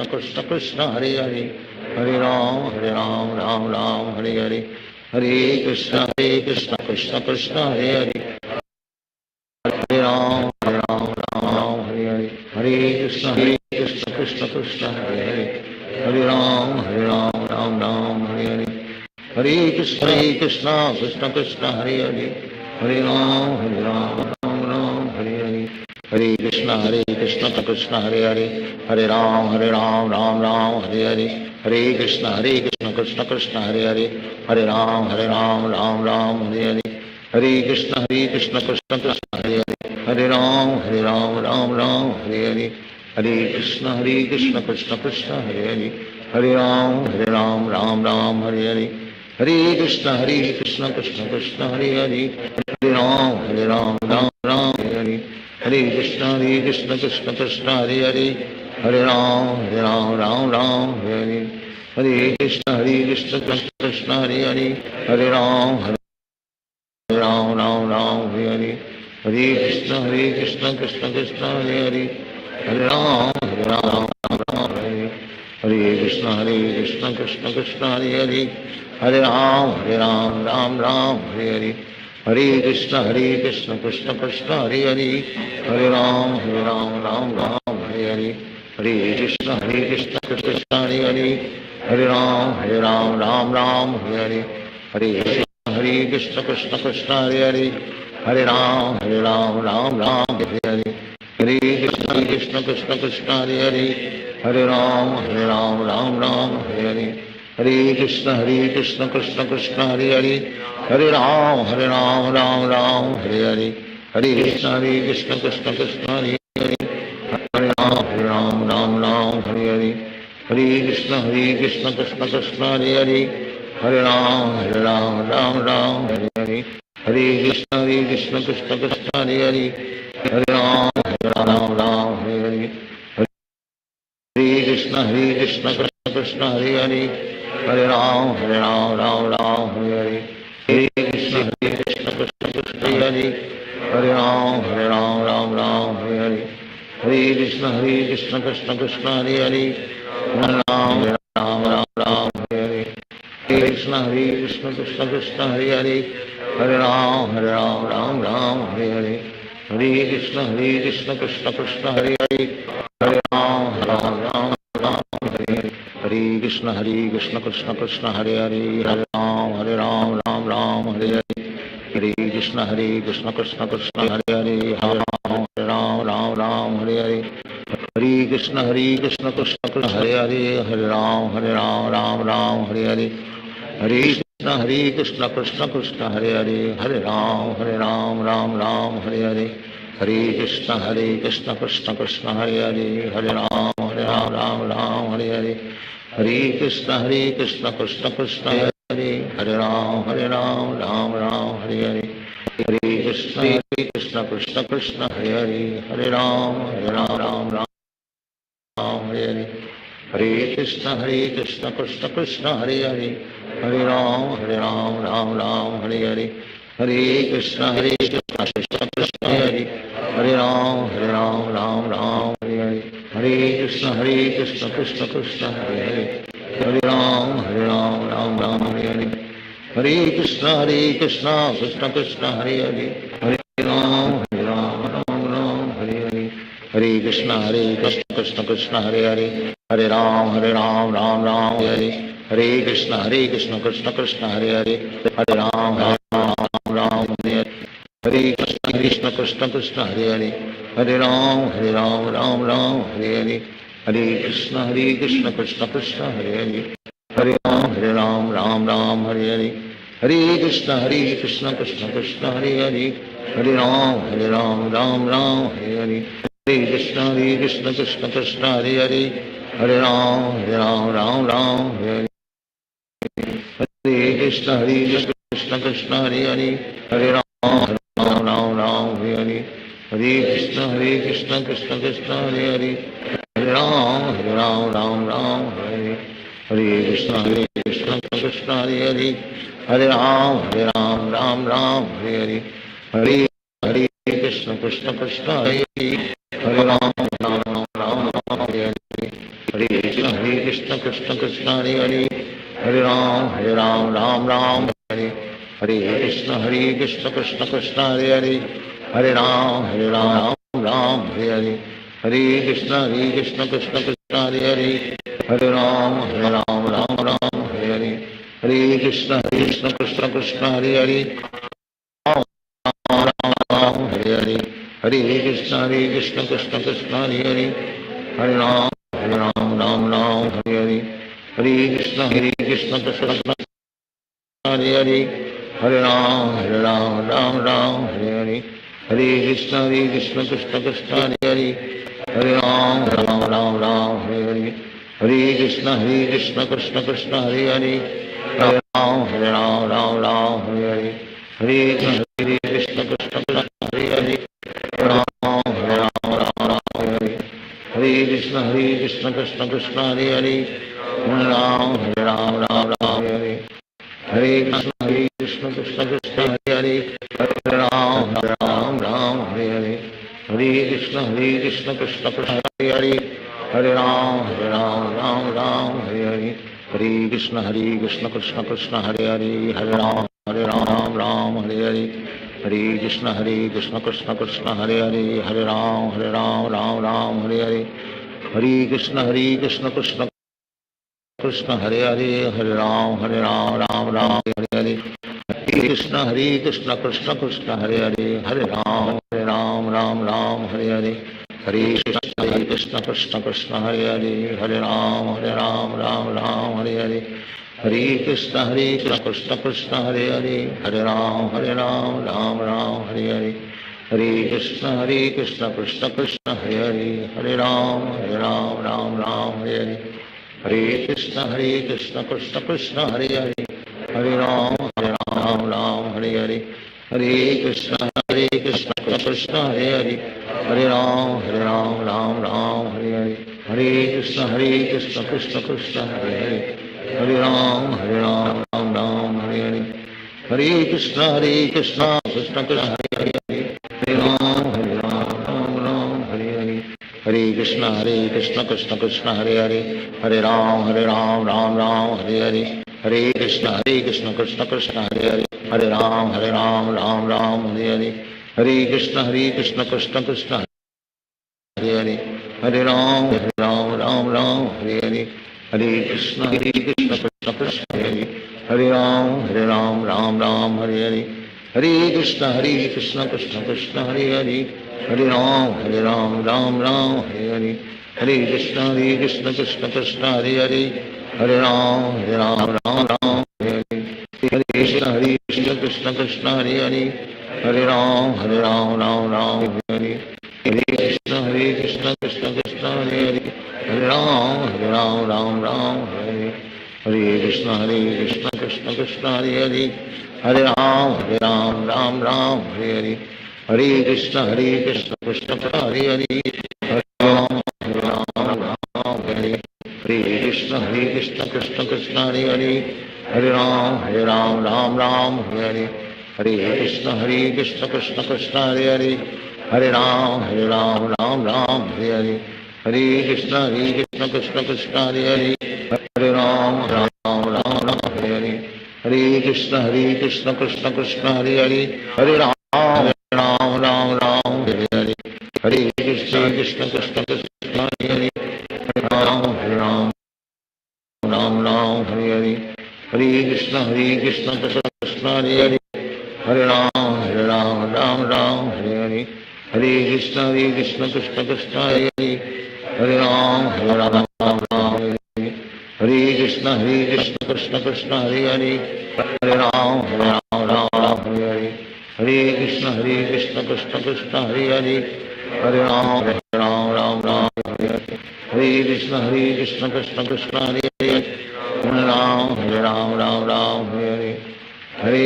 कृष्ण कृष्ण हरे हरे हरे राम हरे हरे हरे कृष्ण कृष्ण कृष्ण हरे हरे हरे राम हरे हरे हरे कृष्ण कृष्ण कृष्ण हरे हरे हरे राम हरे हरे हरे कृष्ण कृष्ण हरे हरे हरे राम राम हरे हरे हरे कृष्ण कृष्ण कृष्ण हरे हरे हरे राम हरे हरे हरे कृष्ण कृष्ण कृष्ण हरे हरे हरे राम हरे हरे हरे कृष्ण कृष्ण कृष्ण हरे हरे हरे राम हरे हरे हरे कृष्ण कृष्ण कृष्ण हरे हरे हरे राम हरे हरे हरे कृष्ण कृष्ण कृष्ण हरे हरे हरे राम हरे हरे हरे कृष्ण कृष्ण कृष्ण हरे हरे हरे राम हरे हरे हरे कृष्ण कृष्ण कृष्ण हरे हरे हरे राम हरे हरे कृष्ण कृष्ण कृष्ण हरे हरे हरे राम हरे हरे हरे कृष्ण कृष्ण कृष्ण हरे हरे हरे राम हरे हरे हरे कृष्ण कृष्ण हरे हरे हरे राम हरे हरे हरे कृष्ण कृष्ण कृष्ण हरे हरे हरे राम हरे हरे हरे कृष्ण कृष्ण कृष्ण हरे हरे हरे राम हरे हरे हरे कृष्ण कृष्ण कृष्ण हरे हरे हरे राम हरे हरे हरे कृष्ण कृष्ण कृष्ण हरे हरे हरे राम हरे हरे हरे कृष्ण कृष्ण कृष्ण हरे हरे हरे राम हरे हरे हरे कृष्ण कृष्ण कृष्ण हरे हरे हरे राम हरे हरे हरे कृष्ण कृष्ण कृष्ण हरे हरे हरे राम हरे हरे हरे कृष्ण कृष्ण कृष्ण हरे हरे राम राम राम हरे कृष्ण कृष्ण हरे हरे राम राम हरे कृष्ण कृष्ण कृष्ण हरे हरे हरे राम राम हरे कृष्ण कृष्ण कृष्ण हरे हरे हरे राम हरे कृष्ण कृष्ण कृष्ण हरे हरे हरे राम राम हरे हरे कृष्ण कृष्ण कृष्ण हरे हरे हरे राम हरे हरे कृष्ण कृष्ण कृष्ण हरे हरे हरे राम राम हरे हरे हरे कृष्ण कृष्ण कृष्ण हरे हरे हरे राम राम हरे हरे हरे कृष्ण कृष्ण कृष्ण हरे हरे हरे राम हरे हरे हरे कृष्ण कृष्ण कृष्ण हरे हरे राम हरे हरे हरे कृष्ण कृष्ण कृष्ण हरे हरे हरे राम हरे हरे हरे कृष्ण कृष्ण कृष्ण हरे हरे हरे राम हरे हरे हरे कृष्ण कृष्ण कृष्ण हरे हरे राम हरे हरे हरे कृष्ण कृष्ण कृष्ण हरे हरे हरे राम हरे हरे हरे कृष्ण कृष्ण कृष्ण हरे हरे हरे राम हरे हरे हरे कृष्ण कृष्ण कृष्ण हरे हरे हरे राम राम हरे हरे कृष्ण कृष्ण कृष्ण हरे हरे हरे राम हरे हरे कृष्ण कृष्ण कृष्ण हरे हरे हरे राम हरे हरे हरे कृष्ण कृष्ण कृष्ण हरे हरे हरे राम हरे हरे हरे कृष्ण कृष्ण कृष्ण हरे हरे हरे राम हरे हरे हरे कृष्ण कृष्ण कृष्ण हरे हरे हरे राम हरे हरे हरे कृष्ण कृष्ण हरे हरे हरे राम हरे हरे हरे कृष्ण कृष्ण कृष्ण हरे हरे हरे राम हरे हरे कृष्ण कृष्ण हरे हरे हरे राम हरे हरे हरे हरे कृष्ण कृष्ण हरे हरे हरे राम हरे हरे हरे कृष्ण कृष्ण हरे हरे हरे राम हरे हरे कृष्ण कृष्ण कृष्ण हरे हरे हरे राम हरे हरे हरे कृष्ण कृष्ण कृष्ण हरे हरे हरे राम हरे हरे हरे कृष्ण कृष्ण कृष्ण हरे हरे राम हरे हरे हरे कृष्ण कृष्ण कृष्ण हरे हरे हरे राम हरे हरे हरे कृष्ण कृष्ण कृष्ण हरे हरे हरे राम हरे हरे हरे कृष्ण कृष्ण कृष्ण हरे हरे हरे राम हरे हरे हरे कृष्ण कृष्ण कृष्ण हरे हरे हरे राम हरे हरे हरे कृष्ण कृष्ण कृष्ण हरे हरे राम हरे हरे हरे कृष्ण कृष्ण कृष्ण हरे हरे हरे राम हरे हरे कृष्ण कृष्ण कृष्ण हरे हरे हरे राम हरे हरे हरे कृष्ण कृष्ण कृष्ण हरे हरे हरे राम हरे हरे हरे कृष्ण कृष्ण कृष्ण हरे हरे हरे राम हरे हरे हरे कृष्ण कृष्ण कृष्ण हरे हरे हरे राम हरे हरे हरे कृष्ण कृष्ण कृष्ण हरे हरे हरे राम हरे हरे हरे कृष्ण कृष्ण कृष्ण हरे हरे हरे राम हरे हरे हरे कृष्ण कृष्ण कृष्ण हरे हरे हरे राम हरे हरे हरे कृष्ण कृष्ण कृष्ण हरे हरे हरे राम हरे हरे हरे कृष्ण कृष्ण कृष्ण हरे हरे हरे राम हरे हरे हरे कृष्ण कृष्ण कृष्ण हरे हरे हरे राम हरे हरे हरे कृष्ण कृष्ण हरे हरे हरे राम हरे हरे हरे कृष्ण कृष्ण कृष्ण हरे हरे हरे राम हरे हरे हरे कृष्ण कृष्ण कृष्ण हरे हरे हरे राम राम हरे हरे हरे कृष्ण कृष्ण कृष्ण हरे हरे हरे राम राम राम हरे हरे हरे कृष्ण कृष्ण कृष्ण हरे हरे हरे राम राम राम हरे हरे हरे कृष्ण कृष्ण कृष्ण हरे हरे हरे राम राम हरे हरे हरे कृष्ण कृष्ण कृष्ण हरे हरे हरे राम राम हरे हरे हरे कृष्ण कृष्ण कृष्ण हरे हरे हरे राम राम हरे हरे हरे कृष्ण कृष्ण कृष्ण हरे हरे हरे राम राम हरे हरे हरे कृष्ण कृष्ण कृष्ण हरे हरे हरे राम राम हरे हरे हरे कृष्ण कृष्ण कृष्ण हरे हरे हरे राम राम हरे हरे कृष्ण कृष्ण कृष्ण हरे हरे हरे राम राम हरे हरे हरे कृष्ण कृष्ण कृष्ण हरे हरे हरे राम हरे हरे कृष्ण कृष्ण कृष्ण हरे हरे हरे राम राम हरे हरे हरे कृष्ण कृष्ण कृष्ण हरे हरे हरे राम राम हरे हरे हरे कृष्ण कृष्ण कृष्ण हरे हरे हरे राम राम हरे हरे हरे कृष्ण कृष्ण कृष्ण हरे हरे हरे राम राम हरे हरे हरे कृष्ण कृष्ण कृष्ण हरे हरे हरे राम राम हरे हरे हरे कृष्ण कृष्ण कृष्ण हरे हरे हरे राम राम हरे हरे हरे कृष्ण कृष्ण कृष्ण हरे हरे हरे राम राम हरे हरे हरे कृष्ण कृष्ण कृष्ण हरे हरे हरे राम राम हरे हरे हरे कृष्ण कृष्ण कृष्ण हरे हरे हरे राम हरे हरे हरे कृष्ण कृष्ण कृष्ण हरे हरे हरे राम हरे हरे हरे कृष्ण कृष्ण कृष्ण हरे हरे हरे राम राम हरे हरे कृष्ण कृष्ण कृष्ण हरे हरे हरे राम हरे हरे हरे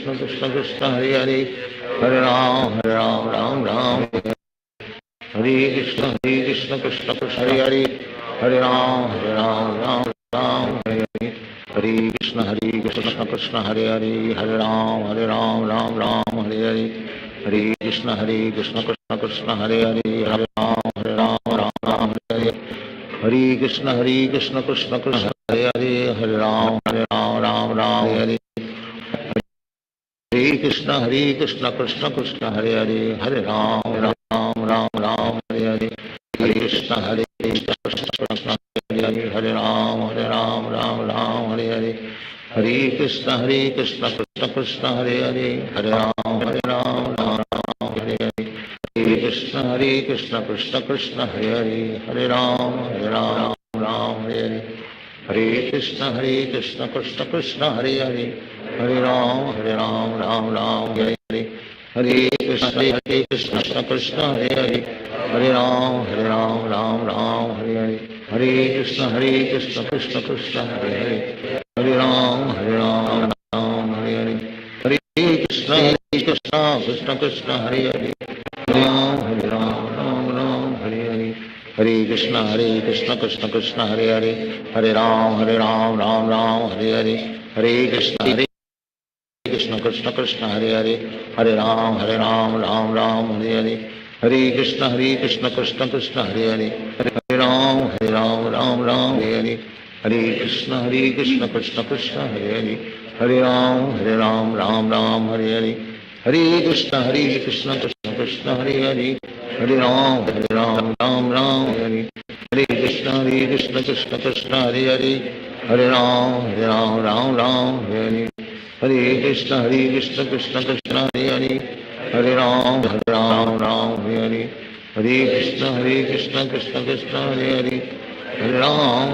कृष्ण कृष्ण हरे हरे हरे राम राम हरे हरे हरे कृष्ण कृष्ण कृष्ण हरे हरे हरे राम हरे हरे हरे कृष्ण कृष्ण कृष्ण हरे हरे हरे राम राम हरे हरे हरे कृष्ण कृष्ण कृष्ण हरे हरे हरे राम राम हरे हरे हरे कृष्ण कृष्ण कृष्ण हरे हरे हरे राम राम हरे हरे हरे कृष्ण कृष्ण कृष्ण हरे हरे हरे राम हरे हरे हरे कृष्ण कृष्ण कृष्ण हरे हरे हरे राम हरे हरे हरे कृष्ण कृष्ण कृष्ण हरे हरे हरे राम राम हरे हरे हरे कृष्ण कृष्ण हरे हरे हरे राम राम हरे हरे हरे कृष्ण कृष्ण कृष्ण हरे हरे हरे राम हरे हरे हरे कृष्ण कृष्ण कृष्ण हरे हरे हरे राम हरे हरे हरे कृष्ण कृष्ण कृष्ण हरे हरे हरे राम राम हरे हरे हरे कृष्ण कृष्ण कृष्ण हरे हरे हरे राम राम हरे हरे हरे कृष्ण कृष्ण कृष्ण हरे हरे हरे राम हरे हरे हरे कृष्ण कृष्ण कृष्ण हरे हरे हरे राम राम हरे हरे हरे कृष्ण कृष्ण कृष्ण हरे हरे हरे राम राम हरे हरे हरे कृष्ण कृष्ण कृष्ण हरे हरे हरे राम राम हरे हरे हरे कृष्ण कृष्ण कृष्ण हरे हरे हरे राम हरे हरे हरे कृष्ण कृष्ण कृष्ण हरे हरे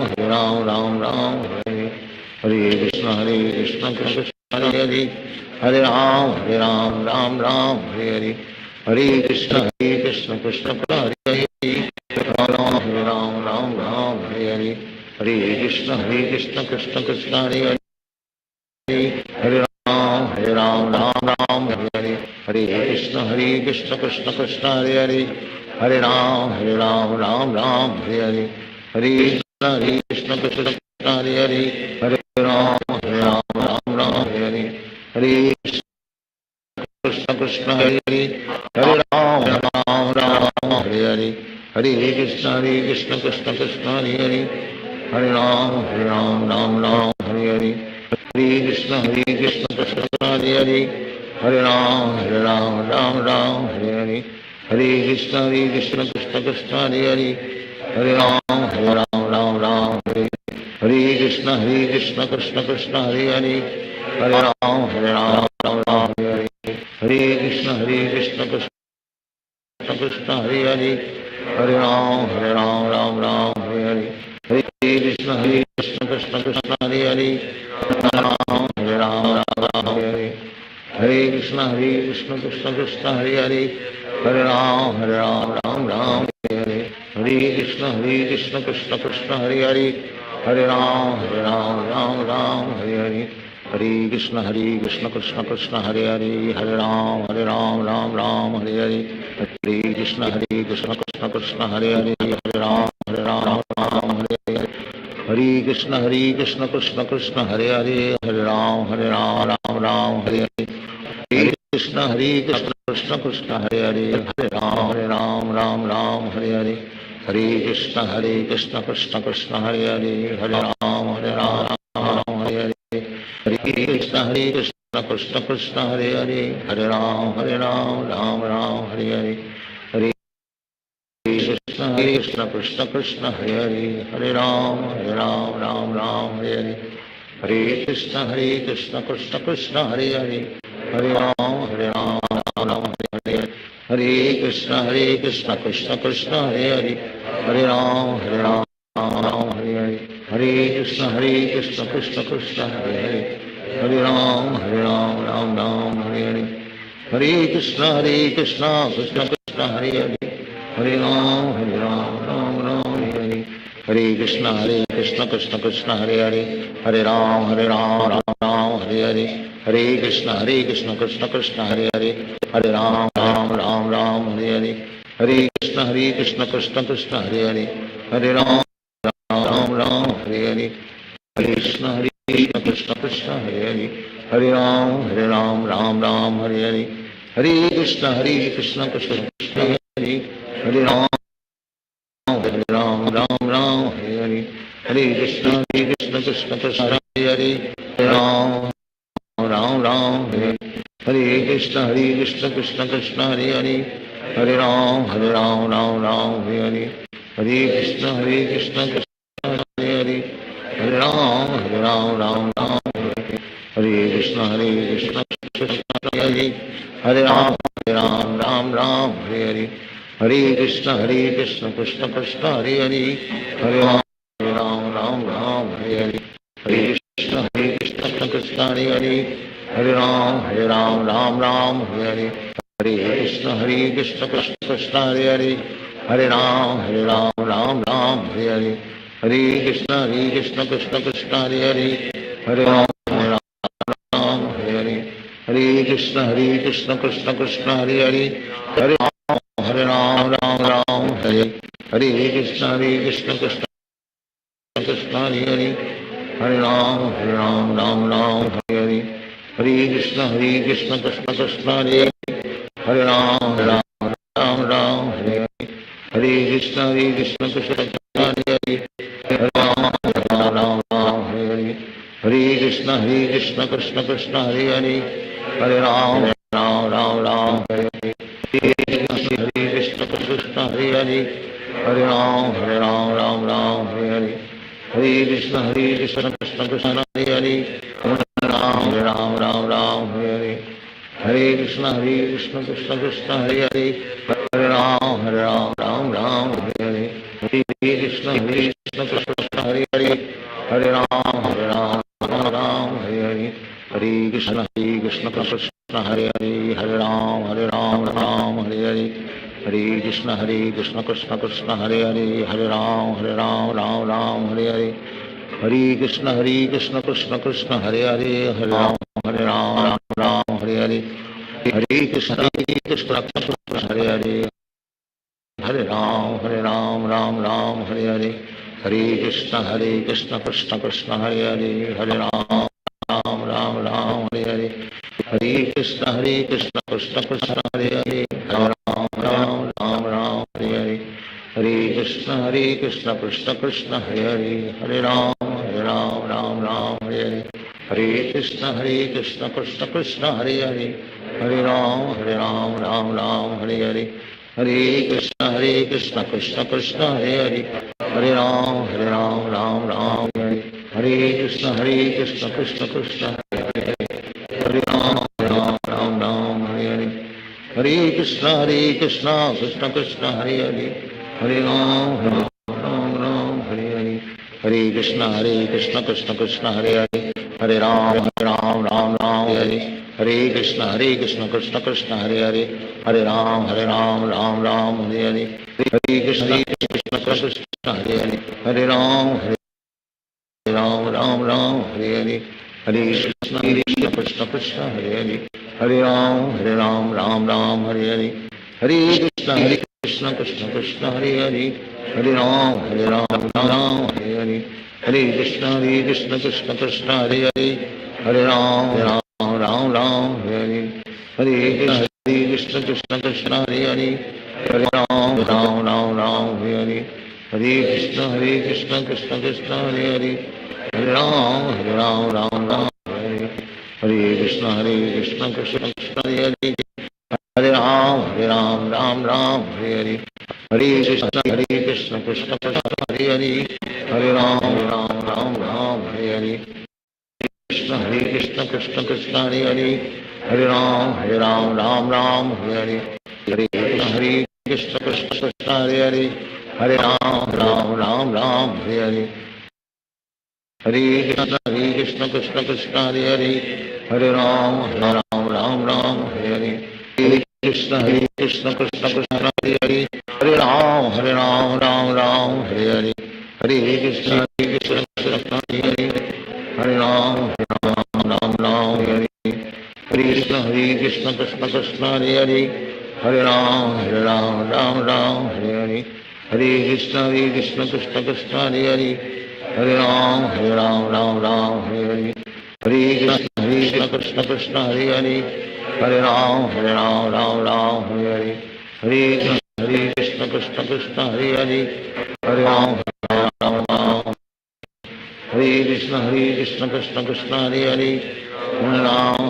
हरे राम हरे हरे हरे कृष्ण कृष्ण हरे हरे हरे राम हरे हरे हरे कृष्ण कृष्ण कृष्ण हरे हरे हरे राम हरे हरे हरे कृष्ण कृष्ण कृष्ण हरे हरे हरे राम हरे हरे हरे कृष्ण कृष्ण कृष्ण हरे हरे हरे राम हरे हरे हरे कृष्ण कृष्ण कृष्ण हरे हरे हरे राम हरे हरे हरे कृष्ण कृष्ण हरे हरे हरे राम राम हरे हरे हरे कृष्ण कृष्ण कृष्ण हरे हरे हरे राम राम राम हरे हरे हरे कृष्ण कृष्ण हरे हरे हरे राम राम हरे हरे हरे कृष्ण कृष्ण कृष्ण हरे हरे हरे राम राम हरे हरे कृष्ण कृष्ण कृष्ण हरे हरे हरे राम राम हरे हरे हरे कृष्ण कृष्ण कृष्ण हरे हरे हरे राम राम हरे हरे हरे कृष्ण कृष्ण कृष्ण हरे हरे हरे राम हरे हरे हरे कृष्ण कृष्ण कृष्ण हरे हरे हरे राम हरे हरे हरे कृष्ण कृष्ण कृष्ण हरे हरे हरे राम हरे हरे हरे कृष्ण कृष्ण कृष्ण हरे हरे हरे राम राम हरे हरे हरे कृष्ण कृष्ण कृष्ण हरे हरे हरे राम हरे हरे हरे कृष्ण कृष्ण कृष्ण हरे हरे हरे राम हरे हरे हरे कृष्ण कृष्ण कृष्ण हरे हरे हरे राम हरे हरे हरे कृष्ण कृष्ण कृष्ण हरे हरे हरे राम हरे हरे हरे कृष्ण कृष्ण कृष्ण हरे हरे हरे राम राम हरे हरे हरे कृष्ण कृष्ण कृष्ण हरे हरे हरे राम राम हरे हरे हरे कृष्ण कृष्ण कृष्ण हरे हरे हरे राम हरे हरे हरे कृष्ण कृष्ण कृष्ण हरे हरे हरे राम हरे हरे हरे कृष्ण कृष्ण कृष्ण हरे हरे हरे राम राम हरे हरे हरे कृष्ण कृष्ण कृष्ण हरे हरे हरे राम राम हरे हरे हरे कृष्ण कृष्ण कृष्ण हरे हरे हरे राम राम हरे हरे हरे कृष्ण कृष्ण कृष्ण हरे हरे हरे राम राम हरे हरे हरे कृष्ण कृष्ण कृष्ण हरे हरे हरे राम राम हरे हरे हरे कृष्ण कृष्ण कृष्ण हरे हरे हरे राम राम हरे हरे हरे कृष्ण कृष्ण कृष्ण हरे हरे हरे राम राम हरे हरे हरे कृष्ण कृष्ण कृष्ण हरे हरे राम हरे हरे कृष्ण कृष्ण कृष्ण हरे हरे हरे राम राम हरे हरे हरे कृष्ण कृष्ण हरे हरे हरे राम हरे कृष्ण कृष्ण हरे हरे हरे राम हरे हरे हरे कृष्ण कृष्ण कृष्ण हरे हरे हरे राम हरे हरे हरे कृष्ण कृष्ण कृष्ण हरे हरे हरे राम हरे हरे हरे कृष्ण कृष्ण कृष्ण हरे हरे हरे राम हरे हरे हरे कृष्ण कृष्ण कृष्ण हरे हरे हरे राम हरे हरे हरे कृष्ण कृष्ण कृष्ण हरे हरे हरे राम हरे हरे कृष्ण कृष्ण कृष्ण हरे हरे हरे राम हरे हरे हरे कृष्ण कृष्ण कृष्ण हरे हरे राम हरे हरे हरे कृष्ण कृष्ण कृष्ण हरे हरे हरे राम हरे हरे हरे कृष्ण कृष्ण कृष्ण हरे हरे हरे राम हरे हरे हरे कृष्ण कृष्ण हरे हरे हरे राम हरे हरे हरे कृष्ण कृष्ण कृष्ण हरे हरे हरे राम हरे हरे हरे कृष्ण कृष्ण कृष्ण हरे हरे हरे राम हरे हरे हरे कृष्ण कृष्ण कृष्ण हरे हरे हरे राम हरे हरे हरे कृष्ण कृष्ण हरे हरे हरे राम हरे हरे हरे कृष्ण कृष्ण कृष्ण हरे हरे हरे राम हरे हरे हरे कृष्ण कृष्ण कृष्ण हरे हरे हरे राम हरे हरे हरे कृष्ण कृष्ण कृष्ण हरे हरे हरे राम राम हरे हरे हरे कृष्ण कृष्ण कृष्ण हरे हरे हरे राम राम हरे हरे कृष्ण कृष्ण कृष्ण हरे हरे हरे राम राम राम राम हरे हरे हरे कृष्ण कृष्ण कृष्ण हरे हरे हरे राम राम राम हरे हरे हरे कृष्ण कृष्ण कृष्ण हरे हरे हरे राम राम राम हरे हरे हरे कृष्ण कृष्ण कृष्ण हरे हरे हरे राम राम राम हरे हरे कृष्ण कृष्ण कृष्ण हरे हरे हरे राम राम हरे हरे हरे कृष्ण कृष्ण कृष्ण हरे हरे हरे राम राम हरे हरे हरे कृष्ण कृष्ण कृष्ण हरे हरे हरे राम राम राम हरे हरे हरे कृष्ण कृष्ण कृष्ण हरे हरे हरे राम राम राम हरे हरे हरे कृष्ण कृष्ण हरे हरे हरे राम राम राम हरे हरे हरे कृष्ण कृष्ण हरे हरे हरे राम राम हरे हरे हरे कृष्ण कृष्ण हरे हरे हरे राम राम हरे हरे हरे कृष्ण कृष्ण हरे हरे हरे राम राम हरे हरे हरे कृष्ण कृष्ण हरे हरे हरे राम राम हरे हरे हरे कृष्ण कृष्ण हरे हरे हरे राम राम हरे हरे कृष्ण कृष्ण कृष्ण हरे हरे हरे राम राम हरे हरे हरे कृष्ण कृष्ण कृष्ण हरे हरे हरे राम राम हरे हरे कृष्ण कृष्ण कृष्ण हरे हरे हरे राम राम हरे हरे हरे कृष्ण कृष्ण हरे हरे हरे राम राम हरे हरे हरे कृष्ण कृष्ण कृष्ण हरे हरे हरे राम राम हरे हरे हरे कृष्ण कृष्ण कृष्ण हरे हरे हरे राम राम हरे हरे हरे कृष्ण कृष्ण हरे हरे हरे राम राम हरे हरे हरे कृष्ण कृष्ण कृष्ण हरे हरे हरे राम राम हरे हरे हरे कृष्ण कृष्ण कृष्ण हरे हरे हरे राम राम हरे हरे हरे कृष्ण कृष्ण कृष्ण हरे हरे हरे राम राम हरे हरे हरे कृष्ण कृष्ण कृष्ण हरे हरे हरे राम हरे कृष्ण कृष्ण कृष्ण हरे हरे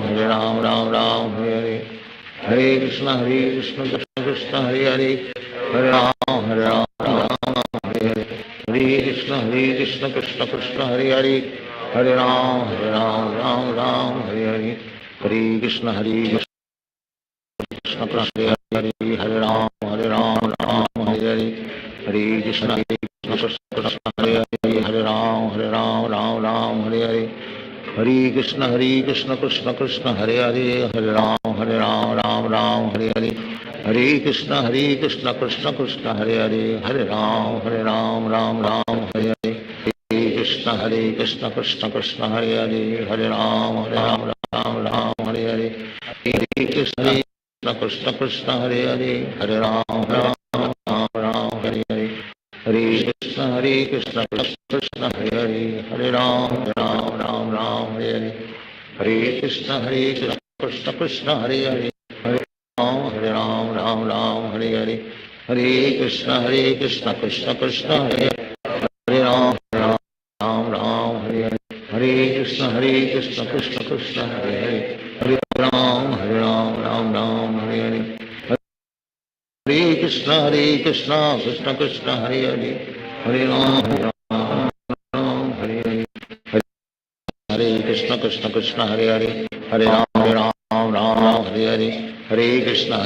हरे राम राम हरे हरे हरे कृष्ण कृष्ण कृष्ण हरे हरे हरे राम हरे हरे हरे कृष्ण कृष्ण कृष्ण हरे हरे हरे राम हरे हरे हरे कृष्ण कृष्ण कृष्ण हरे हरे राम हरे हरे हरे कृष्ण कृष्ण कृष्ण हरे हरे हरे राम हरे हरे हरे कृष्ण कृष्ण कृष्ण हरे हरे हरे राम हरे हरे हरे कृष्ण कृष्ण कृष्ण हरे हरे हरे राम हरे हरे हरे कृष्ण कृष्ण कृष्ण हरे हरे हरे राम हरे हरे हरे कृष्ण कृष्ण कृष्ण हरे हरे हरे राम हरे हरे हरे कृष्ण कृष्ण हरे हरे हरे राम हरे हरे हरे कृष्ण कृष्ण कृष्ण हरे हरे हरे राम हरे हरे हरे कृष्ण कृष्ण कृष्ण हरे हरे राम हरे हरे हरे कृष्ण कृष्ण कृष्ण हरे हरे हरे राम हरे हरे हरे कृष्ण कृष्ण कृष्ण हरे हरे हरे राम हरे हरे हरे कृष्ण कृष्ण हरे हरे हरे राम हरे हरे हरे कृष्ण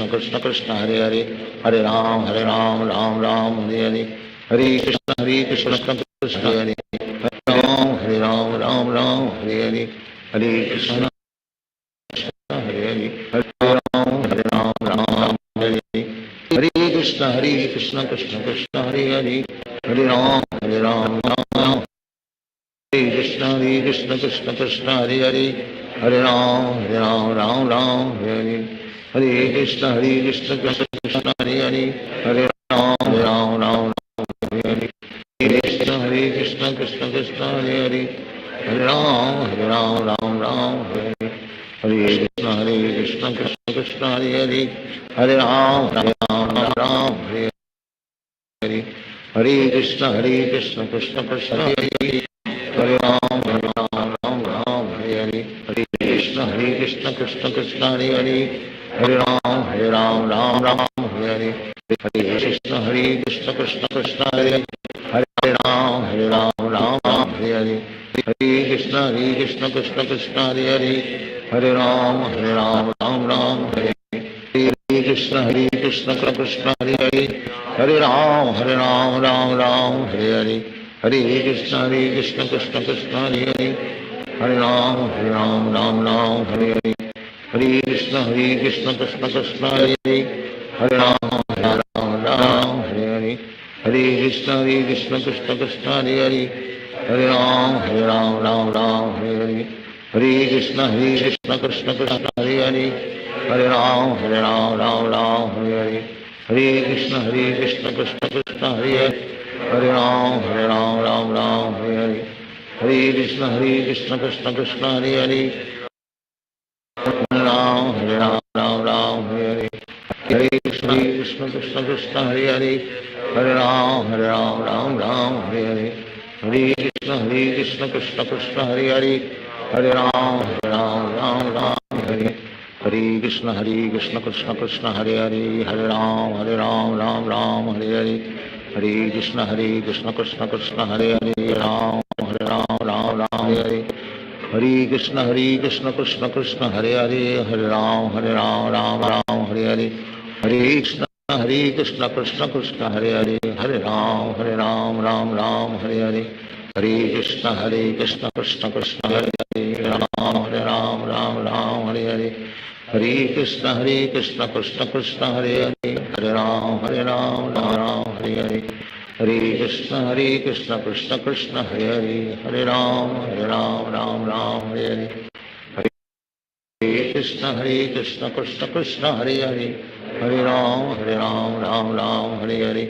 कृष्ण कृष्ण हरे हरे हरे राम हरे हरे हरे कृष्ण कृष्ण हरे हरे हरे राम हरे हरे हरे कृष्ण हरे हरे हरे राम हरे हरे हरे कृष्ण कृष्ण कृष्ण हरे हरे हरे राम हरे कृष्ण कृष्ण कृष्ण हरे हरे हरे राम हरे हरे हरे कृष्ण कृष्ण कृष्ण हरे हरे हरे राम हरे हरे हरे कृष्ण कृष्ण कृष्ण हरे हरे हरे राम हरे हरे हरे कृष्ण कृष्ण कृष्ण कृष्ण हरे हरे हरे राम राम राम हरे हरे हरे कृष्ण कृष्ण कृष्ण हरे हरे हरे राम राम हरे हरे हरे कृष्ण कृष्ण कृष्ण हरे हरे हरे राम राम हरे हरे हरे कृष्ण कृष्ण कृष्ण हरे हरे राम राम हरे हरे हरे कृष्ण कृष्ण कृष्ण हरे हरे हरे राम राम हरे हरे कृष्ण कृष्ण हरे हरे हरे राम राम हरे हरे हरे कृष्ण कृष्ण कृष्ण हरे हरे हरे राम राम हरे हरे हरे कृष्ण कृष्ण कृष्ण हरे हरे हरे राम हरे हरे हरे कृष्ण कृष्ण कृष्ण हरे हरे हरे राम हरे हरे हरे कृष्ण कृष्ण कृष्ण हरे हरे हरे राम हरे हरे हरे कृष्ण कृष्ण कृष्ण हरे हरे हरे राम हरे हरे हरे कृष्ण कृष्ण कृष्ण हरे हरे हरे राम हरे हरे हरे कृष्ण कृष्ण कृष्ण हरे हरे हरे राम राम हरे हरे हरे कृष्ण कृष्ण कृष्ण हरे हरे हरे राम राम हरे हरे कृष्ण कृष्ण कृष्ण हरे हरे हरे राम राम हरे हरे हरे कृष्ण कृष्ण कृष्ण हरे हरे राम राम हरे हरे हरे कृष्ण कृष्ण कृष्ण हरे हरे हरे राम राम हरे हरे हरे कृष्ण कृष्ण कृष्ण हरे हरे हरे राम राम हरे हरे हरे कृष्ण कृष्ण कृष्ण हरे हरे राम हरे हरे हरे कृष्ण कृष्ण कृष्ण हरे हरे हरे राम हरे हरे हरे कृष्ण कृष्ण कृष्ण हरे हरे हरे राम राम हरे हरे हरे कृष्ण कृष्ण कृष्ण हरे हरे हरे राम हरे हरे हरे कृष्ण कृष्ण कृष्ण हरे हरे हरे राम हरे हरे हरे कृष्ण कृष्ण कृष्ण हरे हरे हरे राम हरे हरे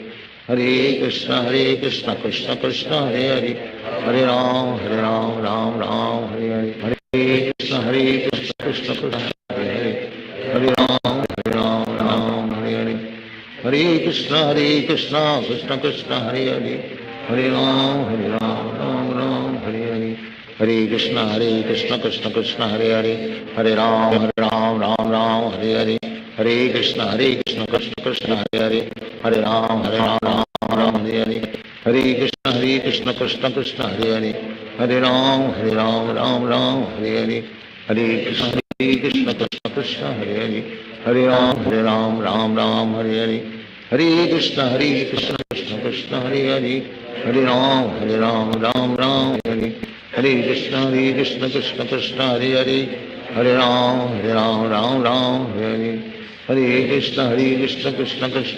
हरे कृष्ण कृष्ण कृष्ण हरे हरे हरे राम हरे हरे हरे कृष्ण कृष्ण कृष्ण हरे हरे हरे राम हरे हरे हरे कृष्ण कृष्ण कृष्ण हरे हरे हरे राम हरे हरे हरे कृष्ण कृष्ण कृष्ण हरे हरे हरे राम हरे हरे हरे कृष्ण कृष्ण कृष्ण हरे हरे हरे राम हरे हरे हरे कृष्ण कृष्ण कृष्ण हरे हरे हरे राम हरे हरे कृष्ण कृष्ण कृष्ण हरे हरे हरे राम हरे हरे हरे कृष्ण कृष्ण कृष्ण हरे हरे हरे राम हरे हरे हरे कृष्ण कृष्ण कृष्ण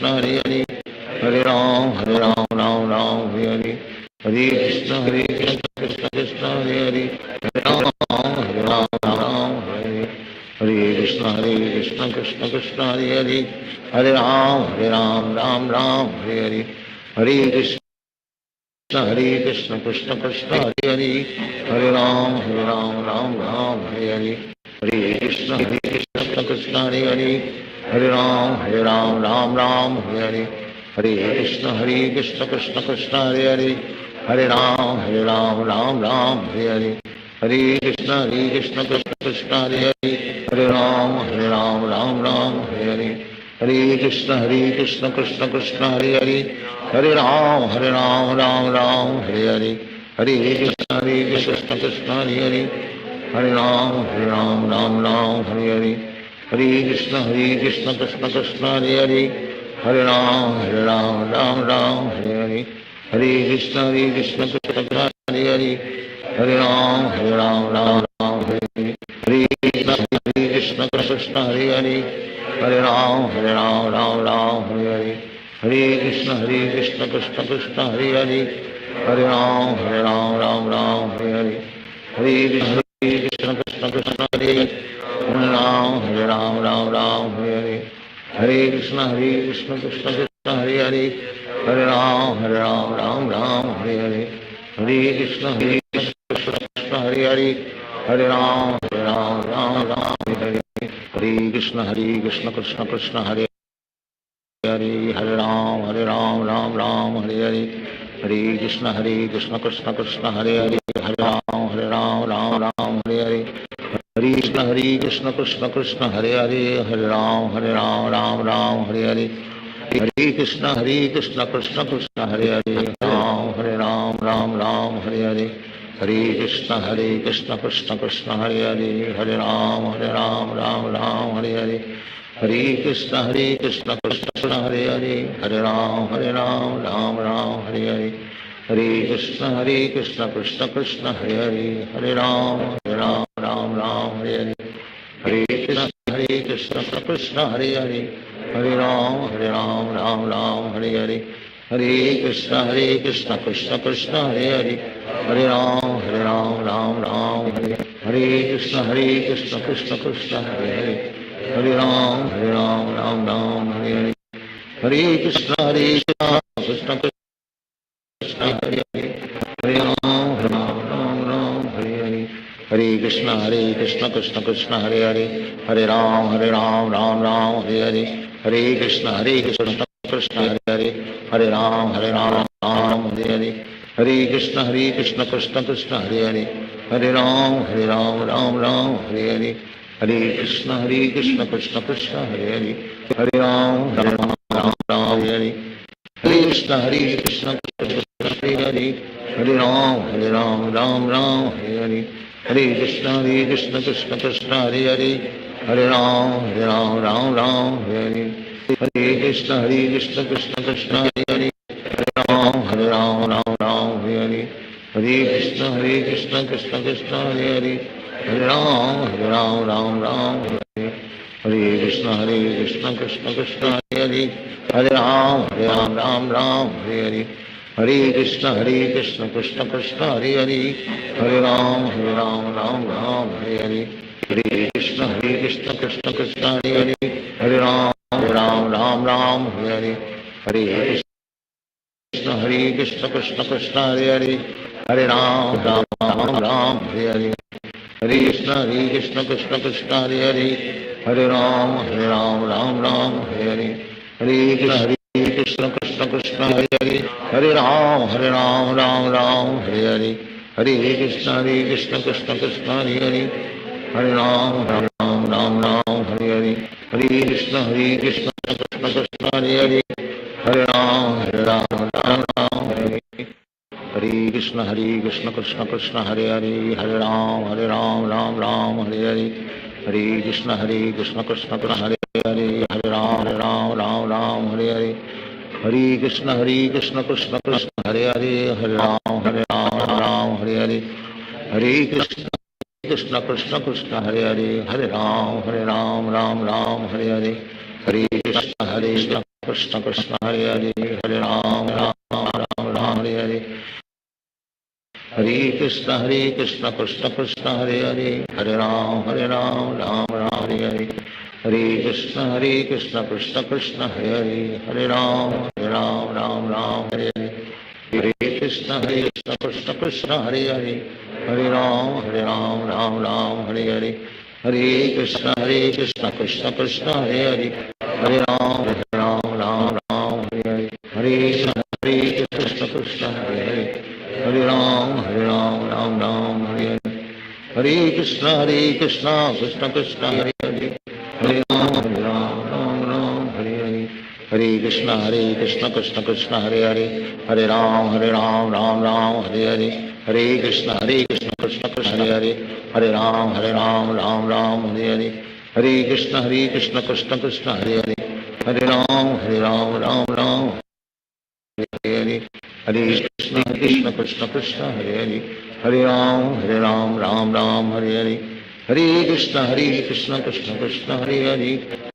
हरे हरे हरे राम हरे हरे कृष्ण कृष्ण कृष्ण हरे हरे हरे राम हरे हरे हरे कृष्ण कृष्ण कृष्ण हरे हरे हरे राम हरे हरे हरे कृष्ण कृष्ण हरे हरे हरे राम हरे हरे हरे कृष्ण कृष्ण कृष्ण हरे हरे हरे राम हरे हरे हरे कृष्ण कृष्ण कृष्ण हरे हरे हरे राम हरे हरे हरे कृष्ण कृष्ण कृष्ण हरे हरे हरे राम हरे हरे हरे कृष्ण कृष्ण हरे हरे हरे राम हरे हरे हरे कृष्ण कृष्ण कृष्ण हरे हरे हरे राम हरे हरे हरे कृष्ण कृष्ण कृष्ण हरे हरे हरे राम हरे कृष्ण कृष्ण हरे हरे हरे राम हरे हरे हरे कृष्ण कृष्ण कृष्ण हरे हरे हरे राम हरे हरे हरे कृष्ण कृष्ण कृष्ण हरे हरे राम हरे हरे हरे कृष्ण कृष्ण कृष्ण हरे हरे हरे राम हरे हरे हरे कृष्ण कृष्ण कृष्ण हरे हरे हरे राम हरे हरे हरे कृष्ण कृष्ण कृष्ण हरे हरे हरे राम राम राम हरे हरे कृष्ण कृष्ण कृष्ण हरे हरे राम राम हरे हरे कृष्ण कृष्ण हरे हरे राम राम हरे हरे हरे कृष्ण कृष्ण कृष्ण हरे राम राम हरे हरे हरे कृष्ण कृष्ण कृष्ण हरे हरे राम राम हरे हरे हरे कृष्ण कृष्ण कृष्ण हरे राम राम हरे हरे हरे कृष्ण कृष्ण हरे हरे राम राम हरे हरे हरे कृष्ण कृष्ण हरे राम हरे हरे हरे कृष्ण कृष्ण कृष्ण हरे राम हरे हरे कृष्ण कृष्ण कृष्ण हरे राम हरे हरे हरे कृष्ण कृष्ण कृष्ण हरे राम हरे हरे हरे कृष्ण कृष्ण कृष्ण हरे राम राम हरे हरे हरे कृष्ण कृष्ण हरे राम हरे हरे हरे कृष्ण कृष्ण कृष्ण हरे राम राम हरे हरे हरे कृष्ण कृष्ण कृष्ण हरे राम राम हरे हरे हरे कृष्ण कृष्ण हरे राम राम हरे हरे हरे कृष्ण कृष्ण कृष्ण हरे राम राम हरे हरे हरे कृष्ण कृष्ण कृष्ण हरे राम राम हरे हरे हरे कृष्ण कृष्ण कृष्ण हरे राम हरे हरे कृष्ण कृष्ण कृष्ण हरे राम हरे हरे हरे कृष्ण कृष्ण कृष्ण हरे राम हरे हरे हरे कृष्ण कृष्ण कृष्ण हरे राम हरे हरे हरे कृष्ण कृष्ण कृष्ण हरे राम हरे हरे हरे कृष्ण कृष्ण कृष्ण हरे राम हरे हरे हरे कृष्ण कृष्ण कृष्ण हरे राम राम हरे हरे हरे कृष्ण कृष्ण कृष्ण हरे राम हरे हरे हरे कृष्ण कृष्ण कृष्ण हरे राम हरे हरे कृष्ण कृष्ण कृष्ण हरे राम हरे हरे हरे कृष्ण कृष्ण कृष्ण हरे राम हरे हरे हरे कृष्ण कृष्ण कृष्ण हरे राम हरे हरे हरे कृष्ण कृष्ण कृष्ण हरे राम हरे हरे हरे कृष्ण कृष्ण कृष्ण हरे राम हरे हरे हरे कृष्ण कृष्ण कृष्ण हरे राम हरे हरे हरे कृष्ण कृष्ण कृष्ण हरे राम हरे हरे हरे कृष्ण कृष्ण कृष्ण हरे राम हरे हरे हरे कृष्ण कृष्ण कृष्ण हरे राम हरे हरे हरे कृष्ण कृष्ण हरे राम हरे हरे हरे कृष्ण कृष्ण कृष्ण हरे राम हरे हरे हरे कृष्ण कृष्ण कृष्ण हरे राम राम हरे हरे हरे कृष्ण कृष्ण कृष्ण हरे राम राम हरे हरे हरे कृष्ण कृष्ण कृष्ण हरे राम हरे हरे हरे कृष्ण कृष्ण हरे राम राम हरे हरे हरे कृष्ण कृष्ण कृष्ण हरे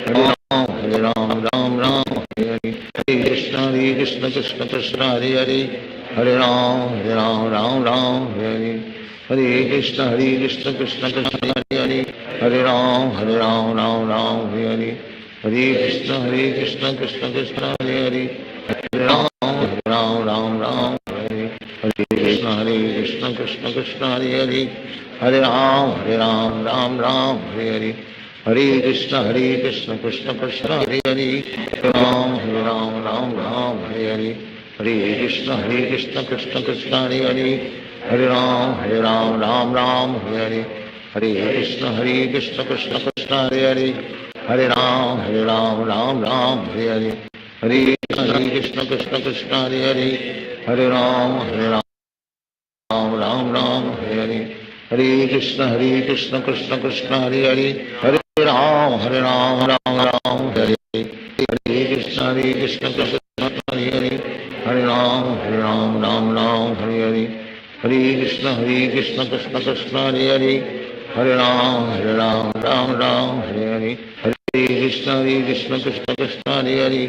राम हरे हरे हरे कृष्ण कृष्ण कृष्ण हरे राम हरे हरे हरे कृष्ण कृष्ण कृष्ण हरे राम हरे हरे हरे कृष्ण कृष्ण कृष्ण हरे राम हरे हरे कृष्ण कृष्ण कृष्ण हरे राम राम हरे हरे हरे कृष्ण कृष्ण कृष्ण हरे हरे हरे राम राम हरे हरे हरे कृष्ण कृष्ण कृष्ण हरे हरे हरे राम राम हरे हरे हरे कृष्ण कृष्ण कृष्ण हरे हरे हरे राम राम हरे हरे हरे कृष्ण कृष्ण हरे हरे हरे राम राम हरे हरे हरे कृष्ण कृष्ण कृष्ण हरे हरे हरे राम राम हरे हरे कृष्ण कृष्ण हरे हरे हरे राम राम हरे हरे हरे कृष्ण कृष्ण कृष्ण हरे हरे हरे राम राम हरे हरे हरे कृष्ण कृष्ण कृष्ण हरे हरे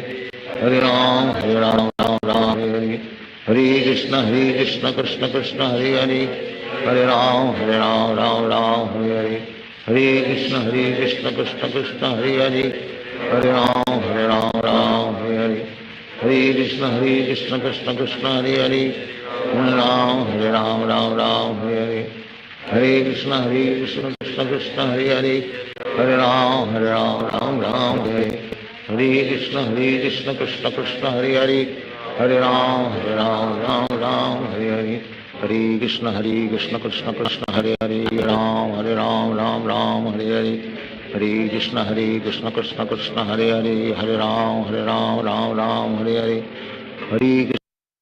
हरे राम राम हरे हरे हरे कृष्ण कृष्ण कृष्ण हरे हरे हरे राम राम हरे हरे हरे कृष्ण कृष्ण कृष्ण हरे हरे हरे राम हरे हरे हरे कृष्ण कृष्ण कृष्ण हरे हरे हरे राम हरे हरे हरे कृष्ण कृष्ण कृष्ण हरे हरे हरे राम राम हरे हरे कृष्ण कृष्ण कृष्ण हरे हरे हरे राम राम हरे हरे हरे कृष्ण कृष्ण कृष्ण हरे हरे राम राम हरे हरे हरे कृष्ण कृष्ण कृष्ण हरे हरे हरे राम राम हरे हरे हरे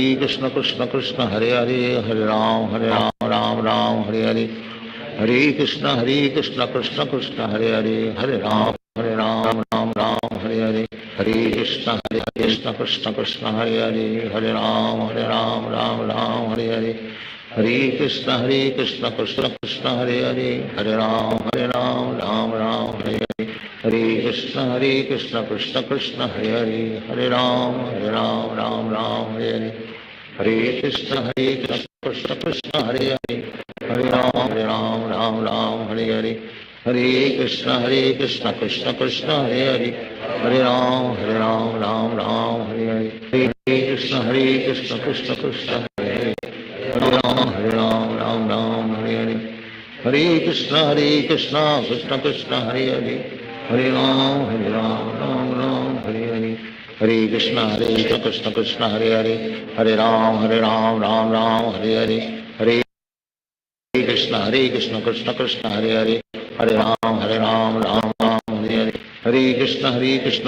कृष्ण कृष्ण कृष्ण हरे हरे हरे राम राम हरे हरे हरे कृष्ण कृष्ण कृष्ण हरे हरे हरे राम राम हरे हरे हरे कृष्ण कृष्ण कृष्ण हरे हरे हरे राम राम हरे हरे हरे कृष्ण कृष्ण कृष्ण हरे हरे हरे राम राम हरे हरे हरे कृष्ण कृष्ण कृष्ण हरे हरे हरे राम राम हरे हरे हरे कृष्ण कृष्ण कृष्ण हरे हरे हरे राम हरे हरे हरे कृष्ण कृष्ण कृष्ण हरे हरे हरे राम हरे हरे हरे कृष्ण कृष्ण कृष्ण हरे हरे हरे राम हरे हरे हरे कृष्ण कृष्ण कृष्ण हरे हरे हरे राम हरे हरे हरे कृष्ण कृष्ण हरे हरे हरे राम राम हरे हरे हरे कृष्ण कृष्ण कृष्ण हरे हरे हरे राम राम हरे हरे हरे कृष्ण कृष्ण कृष्ण हरे हरे हरे राम हरे हरे हरे कृष्ण कृष्ण कृष्ण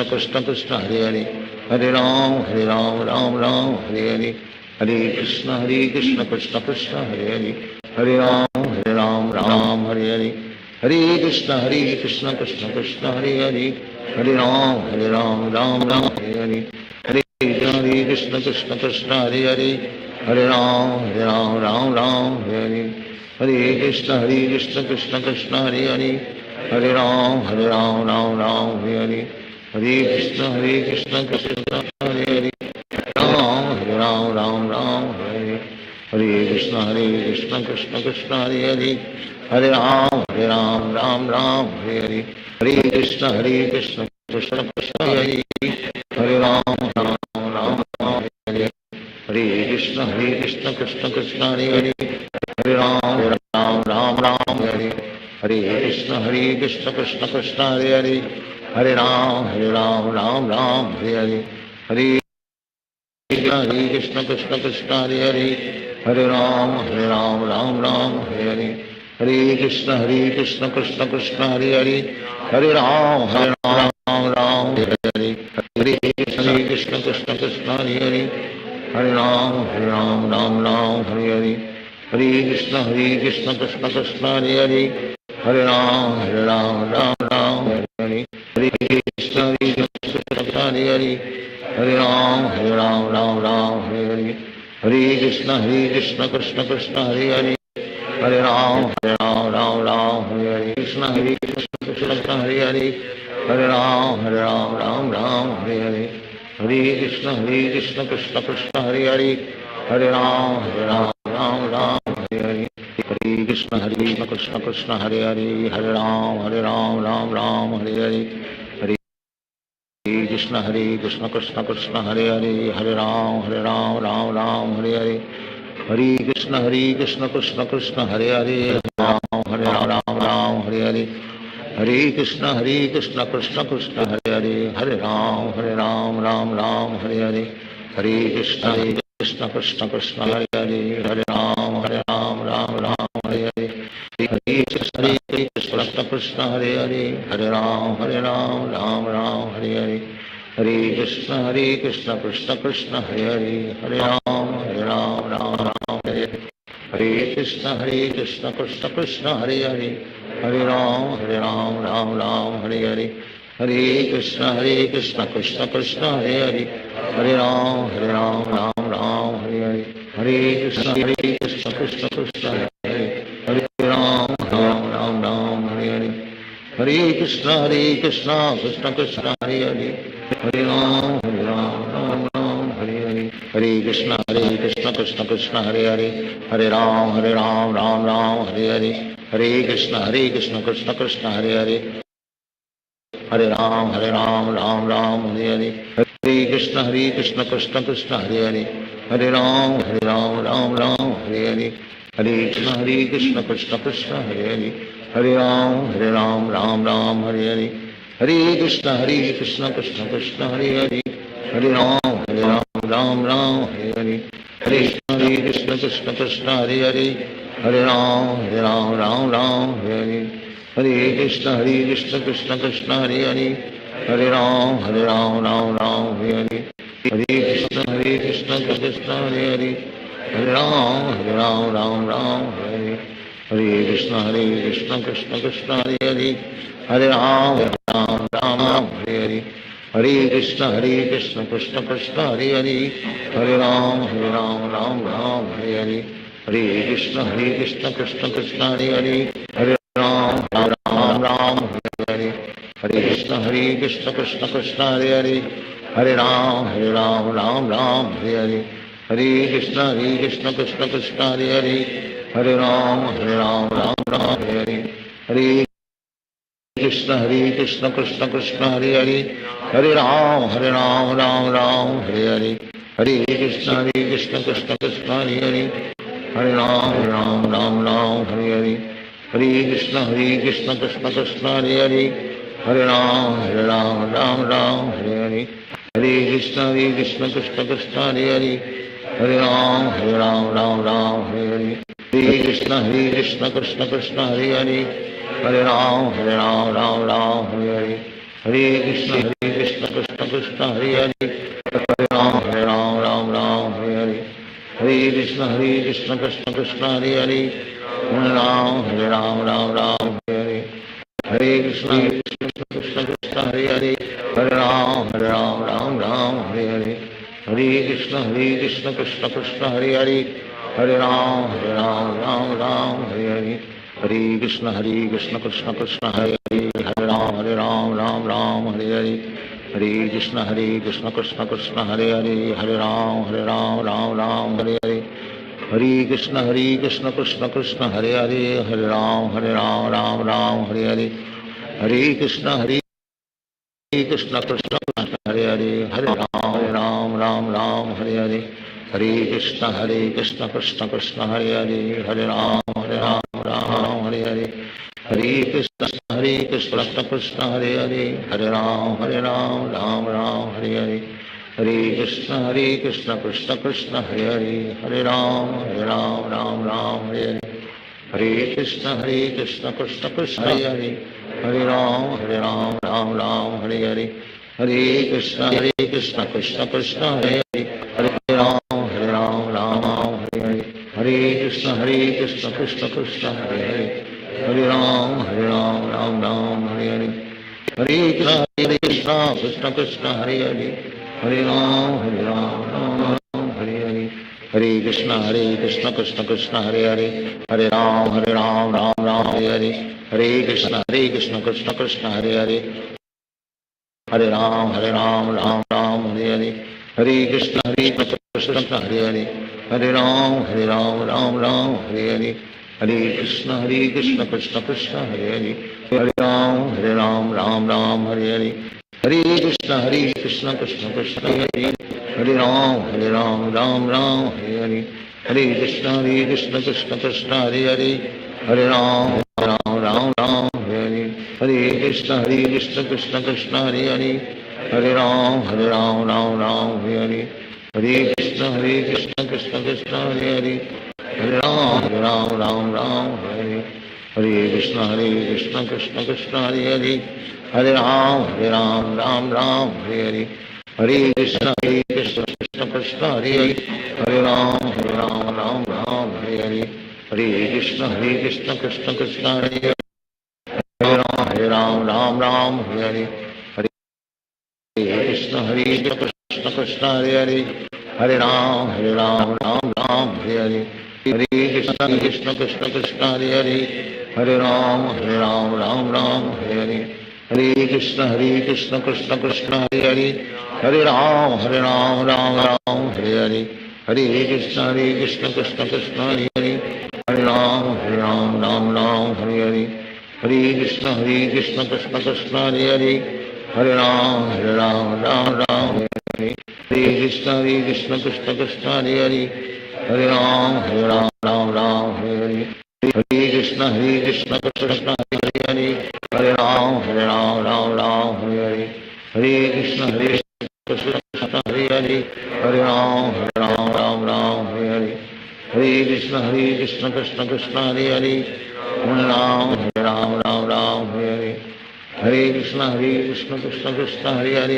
हरे हरे हरे राम हरे हरे हरे कृष्ण कृष्ण कृष्ण हरे हरे हरे राम हरे हरे हरे कृष्ण कृष्ण कृष्ण हरे हरे हरे राम हरे हरे हरे कृष्ण कृष्ण कृष्ण हरे हरे हरे राम हरे हरे हरे कृष्ण कृष्ण हरे हरे राम हरे हरे कृष्ण कृष्ण कृष्ण हरे हरे हरे राम हरे हरे हरे कृष्ण कृष्ण कृष्ण हरे हरे राम हरे हरे कृष्ण कृष्ण कृष्ण हरे हरे हरे राम हरे हरे कृष्ण कृष्ण कृष्ण हरे हरे हरे राम हरे हरे हरे कृष्ण कृष्ण कृष्ण हरे हरे हरे राम राम हरे हरे हरे कृष्ण कृष्ण कृष्ण हरे हरे हरे राम राम हरे हरे हरे कृष्ण कृष्ण कृष्ण हरे हरे हरे राम हरे हरे हरे कृष्ण कृष्ण कृष्ण हरे हरे हरे राम हरे हरे हरे कृष्ण कृष्ण हरे हरे हरे राम हरे हरे हरे कृष्ण कृष्ण कृष्ण हरे हरे हरे राम हरे हरे कृष्ण कृष्ण हरे हरे हरे राम हरे हरे हरे कृष्ण कृष्ण कृष्ण हरे हरे हरे राम हरे हरे हरे कृष्ण कृष्ण कृष्ण हरे हरे हरे राम हरे हरे हरे कृष्ण कृष्ण कृष्ण हरे हरे हरे राम हरे हरे हरे कृष्ण कृष्ण कृष्ण हरे हरे राम हरे हरे हरे कृष्ण कृष्ण कृष्ण हरे हरे, हरे राम राम राम हरे हरे, हरे कृष्ण कृष्ण कृष्ण हरे हरे, हरे राम राम राम हरे हरे, हरे कृष्ण कृष्ण हरे हरे, हरे राम राम हरे हरे, हरे कृष्ण कृष्ण हरे हरे, हरे राम राम हरे हरे, हरे कृष्ण कृष्ण कृष्ण हरे हरे, हरे राम राम हरे हरे, हरे कृष्ण कृष्ण कृष्ण हरे हरे, हरे राम राम हरे हरे, हरे कृष्ण कृष्ण कृष्ण हरे हरे, हरे राम राम हरे हरे, हरे कृष्ण कृष्ण कृष्ण हरे हरे, हरे राम राम हरे हरे, हरे कृष्ण कृष्ण कृष्ण हरे हरे, हरे राम राम हरे हरे, हरे कृष्ण कृष्ण कृष्ण हरे हरे, हरे राम राम हरे हरे, हरे कृष्ण कृष्ण कृष्ण हरे हरे, हरे राम राम हरे हरे, हरे कृष्ण कृष्ण कृष्ण हरे हरे, हरे राम राम हरे हरे, हरे कृष्ण कृष्ण कृष्ण हरे हरे, हरे राम हरे हरे, हरे कृष्ण कृष्ण कृष्ण हरे हरे, हरे राम राम हरे हरे, हरे कृष्ण कृष्ण कृष्ण हरे हरे, हरे राम राम हरे हरे, हरे कृष्ण कृष्ण हरे हरे, हरे राम राम हरे हरे, हरे कृष्ण कृष्ण कृष्ण हरे हरे, हरे राम हरे हरे, हरे कृष्ण कृष्ण कृष्ण हरे हरे, हरे राम राम हरे हरे, हरे कृष्ण कृष्ण कृष्ण हरे हरे, हरे राम हरे हरे, हरे कृष्ण कृष्ण कृष्ण हरे हरे, हरे राम राम हरे हरे, हरे कृष्ण कृष्ण कृष्ण हरे हरे, हरे राम राम हरे हरे, हरे कृष्ण कृष्ण कृष्ण हरे हरे, हरे राम राम हरे हरे, हरे कृष्ण कृष्ण कृष्ण हरे हरे, हरे राम राम हरे हरे, हरे कृष्ण कृष्ण कृष्ण हरे हरे, हरे राम राम हरे हरे, हरे कृष्ण कृष्ण कृष्ण हरे हरे, हरे राम राम हरे हरे, हरे कृष्ण कृष्ण कृष्ण हरे हरे, हरे राम राम हरे हरे, हरे कृष्ण कृष्ण कृष्ण हरे हरे, हरे राम राम हरे हरे, हरे कृष्ण कृष्ण कृष्ण हरे हरे, हरे राम राम हरे हरे, हरे कृष्ण कृष्ण कृष्ण हरे हरे, हरे राम राम हरे हरे, हरे कृष्ण कृष्ण कृष्ण हरे हरे, हरे राम राम हरे हरे, हरे कृष्ण कृष्ण कृष्ण हरे हरे, हरे राम राम हरे हरे, हरे कृष्ण कृष्ण कृष्ण हरे हरे, हरे राम राम हरे हरे, हरे कृष्ण कृष्ण कृष्ण हरे हरे, हरे राम राम हरे हरे, हरे कृष्ण कृष्ण कृष्ण कृष्ण हरे हरे, हरे राम हरे हरे, हरे कृष्ण कृष्ण कृष्ण हरे हरे, हरे राम हरे हरे, हरे कृष्ण कृष्ण हरे हरे, हरे राम राम हरे हरे, हरे कृष्ण कृष्ण कृष्ण हरे हरे, हरे राम राम हरे हरे, हरे कृष्ण कृष्ण कृष्ण हरे हरे, हरे राम राम हरे हरे, हरे कृष्ण कृष्ण कृष्ण हरे हरे, हरे राम हरे हरे, हरे कृष्ण कृष्ण कृष्ण हरे हरे, हरे राम हरे हरे, हरे कृष्ण कृष्ण कृष्ण हरे हरे, हरे राम हरे हरे, हरे कृष्ण कृष्ण कृष्ण हरे हरे, हरे राम राम हरे हरे, हरे कृष्ण कृष्ण कृष्ण हरे हरे, हरे राम राम हरे हरे, हरे कृष्ण कृष्ण हरे हरे, हरे राम राम हरे हरे, हरे कृष्ण कृष्ण कृष्ण हरे हरे, हरे राम राम हरे हरे, हरे कृष्ण कृष्ण कृष्ण हरे हरे, हरे राम राम हरे हरे, हरे कृष्ण कृष्ण कृष्ण हरे हरे, हरे राम राम हरे हरे, हरे कृष्ण कृष्ण कृष्ण हरे हरे हरे राम राम राम हरे हरे हरे कृष्ण कृष्ण कृष्ण हरे हरे हरे राम राम हरे हरे कृष्ण कृष्ण कृष्ण हरे हरे हरे राम राम हरे हरे हरे कृष्ण कृष्ण कृष्ण हरे हरे हरे राम राम हरे हरे हरे कृष्ण कृष्ण कृष्ण हरे हरे हरे राम राम हरे हरे हरे कृष्ण कृष्ण हरे हरे हरे राम राम हरे हरे हरे कृष्ण कृष्ण कृष्ण हरे हरे हरे राम राम हरे हरे हरे कृष्ण कृष्ण कृष्ण हरे हरे हरे राम राम हरे हरे हरे कृष्ण कृष्ण कृष्ण हरे हरे हरे राम राम हरे हरे हरे कृष्ण कृष्ण कृष्ण हरे हरे हरे राम राम हरे हरे कृष्ण कृष्ण कृष्ण हरे हरे हरे राम राम हरे हरे हरे कृष्ण कृष्ण कृष्ण हरे हरे हरे राम राम हरे हरे हरे कृष्ण कृष्ण कृष्ण हरे हरे हरे राम राम हरे हरे हरे कृष्ण कृष्ण कृष्ण हरे हरे हरे राम हरे हरे हरे कृष्ण कृष्ण कृष्ण हरे हरे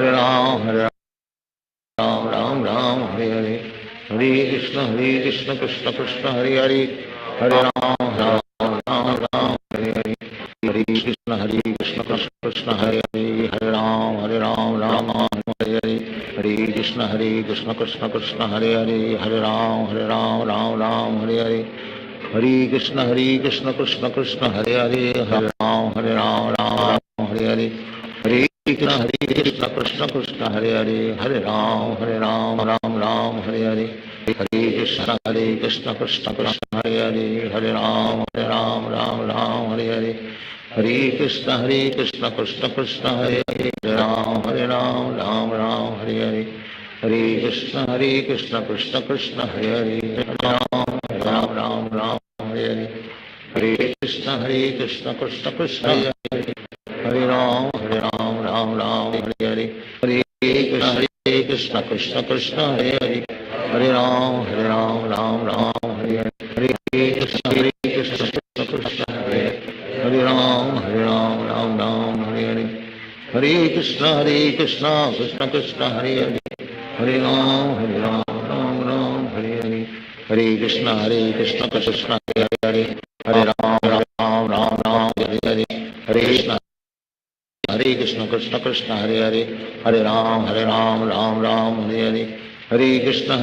हरे राम राम हरे हरे हरे कृष्ण कृष्ण कृष्ण हरे हरे हरे राम हरे हरे हरे कृष्ण कृष्ण कृष्ण हरे हरे हरे राम हरे हरे हरे कृष्ण कृष्ण कृष्ण हरे हरे हरे राम हरे हरे हरे कृष्ण कृष्ण कृष्ण हरे हरे हरे राम हरे हरे हरे कृष्ण कृष्ण कृष्ण हरे हरे हरे राम राम हरे हरे हरे कृष्ण कृष्ण कृष्ण हरे हरे हरे राम राम हरे हरे हरे कृष्ण कृष्ण कृष्ण हरे हरे हरे राम हरे हरे हरे कृष्ण कृष्ण कृष्ण हरे हरे हरे राम हरे हरे हरे कृष्ण कृष्ण कृष्ण हरे हरे हरे राम राम हरे हरे हरे कृष्ण कृष्ण कृष्ण हरे हरे हरे राम राम हरे हरे हरे कृष्ण कृष्ण कृष्ण हरे हरे राम राम हरे हरे हरे कृष्ण कृष्ण कृष्ण हरे हरे हरे राम हरे हरे हरे कृष्ण कृष्ण हरे हरे हरे राम हरे हरे हरे कृष्ण कृष्ण कृष्ण हरे हरे हरे राम राम हरे हरे हरे कृष्ण कृष्ण कृष्ण हरे हरे हरे राम हरे हरे हरे कृष्ण कृष्ण कृष्ण हरे हरे हरे राम राम हरे हरे हरे कृष्ण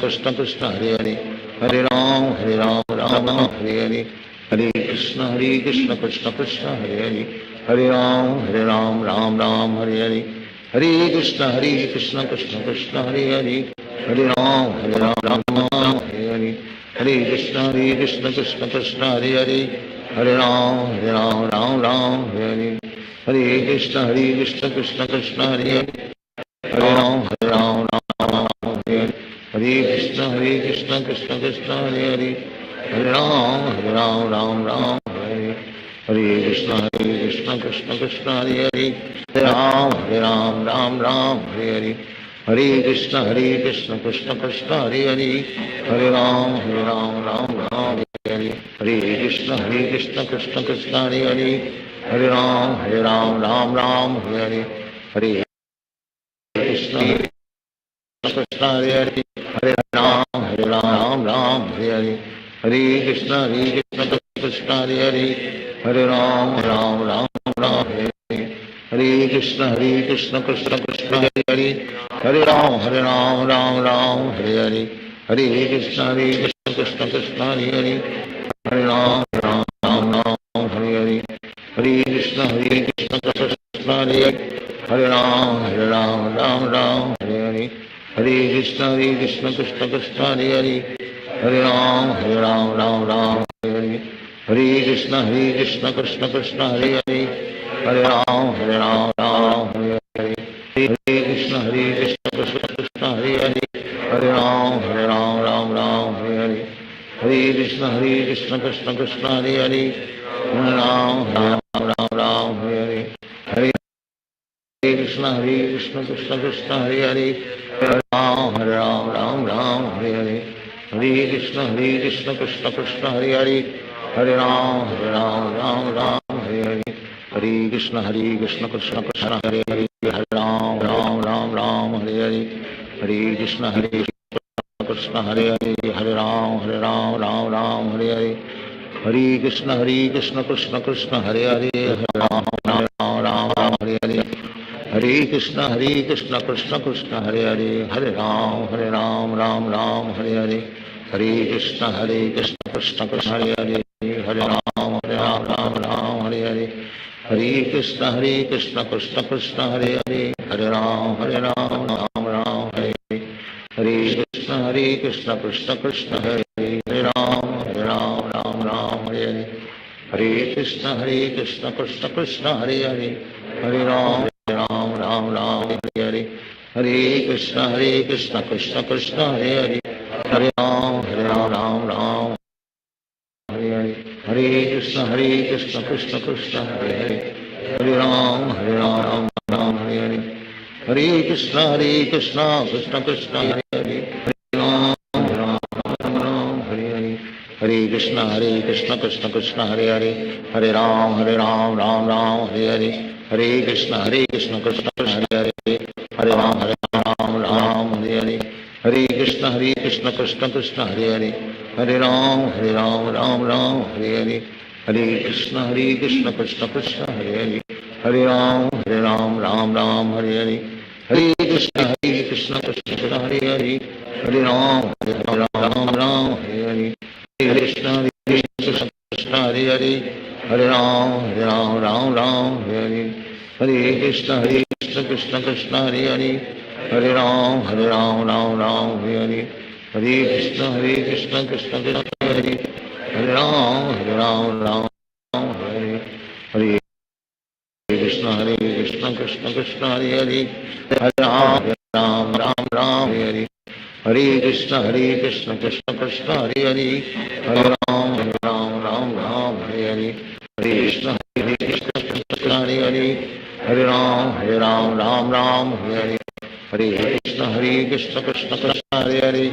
कृष्ण कृष्ण हरे हरे हरे राम हरे हरे हरे कृष्ण कृष्ण कृष्ण हरे हरे हरे राम राम हरे हरे हरे कृष्ण कृष्ण कृष्ण हरे हरे हरे राम हरे हरे हरे कृष्ण कृष्ण कृष्ण हरे हरे हरे राम हरे हरे हरे कृष्ण कृष्ण कृष्ण हरे हरे हरे राम हरे हरे हरे कृष्ण कृष्ण कृष्ण हरे हरे हरे राम हरे हरे हरे कृष्ण कृष्ण कृष्ण हरे हरे हरे राम हरे हरे हरे कृष्ण कृष्ण हरे हरे हरे राम हरे हरे हरे कृष्ण कृष्ण हरे हरे हरे राम हरे हरे हरे कृष्ण कृष्ण कृष्ण हरे हरे हरे राम हरे हरे हरे कृष्ण कृष्ण कृष्ण हरे हरे हरे राम हरे हरे हरे कृष्ण कृष्ण हरे हरे हरे राम हरे हरे हरे कृष्ण कृष्ण कृष्ण हरे हरे हरे राम हरे हरे हरे कृष्ण कृष्ण कृष्ण हरे हरे हरे राम हरे हरे हरे कृष्ण कृष्ण कृष्ण हरे हरे हरे राम हरे हरे हरे कृष्ण कृष्ण कृष्ण हरे हरे हरे राम कृष्ण कृष्ण कृष्ण हरे हरे हरे राम राम राम हरे हरे हरे कृष्ण कृष्ण कृष्ण हरे हरे हरे राम राम राम हरे हरे हरे कृष्ण कृष्ण कृष्ण हरे हरे हरे राम राम हरे हरे हरे कृष्ण कृष्ण हरे हरे हरे राम राम हरे हरे हरे कृष्ण कृष्ण कृष्ण हरे हरे हरे राम राम हरे हरे हरे कृष्ण कृष्ण कृष्ण हरे हरे हरे राम राम हरे हरे हरे कृष्ण कृष्ण कृष्ण हरे हरे हरे राम राम हरे हरे हरे कृष्ण कृष्ण कृष्ण हरे हरे हरे राम राम हरे हरे हरे कृष्ण कृष्ण कृष्ण हरे हरे हरे राम हरे हरे हरे कृष्ण कृष्ण कृष्ण हरे हरे हरे राम राम हरे हरे हरे कृष्ण कृष्ण कृष्ण हरे हरे हरे राम हरे हरे हरे कृष्ण कृष्ण कृष्ण हरे हरे हरे राम हरे हरे हरे कृष्ण कृष्ण कृष्ण हरे हरे हरे राम हरे हरे हरे कृष्ण कृष्ण कृष्ण हरे हरे हरे राम राम हरे हरे हरे कृष्ण कृष्ण कृष्ण हरे हरे हरे राम हरे हरे हरे कृष्ण कृष्ण कृष्ण हरे हरे हरे राम हरे हरे हरे कृष्ण कृष्ण कृष्ण हरे हरे हरे राम हरे हरे हरे कृष्ण कृष्ण कृष्ण हरे हरे हरे राम हरे हरे हरे कृष्ण कृष्ण कृष्ण हरे हरे हरे राम हरे हरे हरे कृष्ण कृष्ण कृष्ण हरे हरे हरे राम हरे हरे हरे कृष्ण कृष्ण कृष्ण हरे हरे हरे राम हरे हरे कृष्ण कृष्ण कृष्ण हरे हरे हरे राम हरे हरे हरे कृष्ण कृष्ण कृष्ण हरे हरे हरे राम हरे हरे हरे कृष्ण कृष्ण हरे हरे हरे राम हरे हरे हरे कृष्ण कृष्ण कृष्ण हरे हरे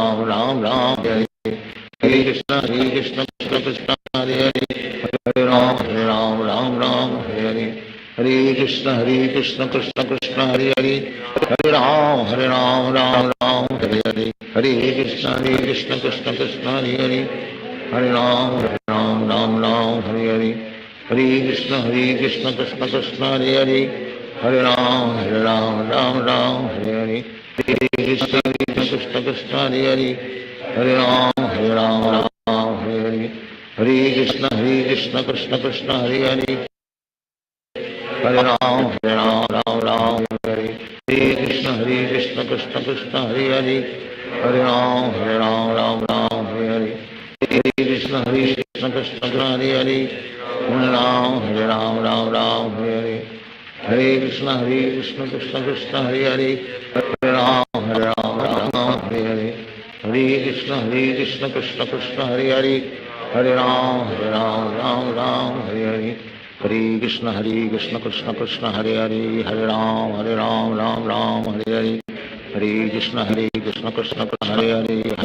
हरे राम हरे हरे हरे कृष्ण कृष्ण कृष्ण हरे हरे हरे राम हरे हरे हरे कृष्ण कृष्ण कृष्ण हरे हरे हरे राम हरे हरे हरे कृष्ण कृष्ण कृष्ण हरे हरे हरे राम हरे हरे हरे कृष्ण कृष्ण कृष्ण हरे हरे हरे राम हरे हरे हरे कृष्ण कृष्ण कृष्ण हरे हरे हरे राम हरे हरे हरे कृष्ण कृष्ण कृष्ण हरे हरे हरे राम हरे हरे हरे कृष्ण कृष्ण कृष्ण हरे हरे हरे राम हरे हरे हरे कृष्ण कृष्ण कृष्ण हरे हरे हरे राम हरे हरे हरे कृष्ण कृष्ण कृष्ण हरे हरे हरे राम हरे हरे हरे कृष्ण कृष्ण कृष्ण हरे हरे हरे राम हरे हरे हरे कृष्ण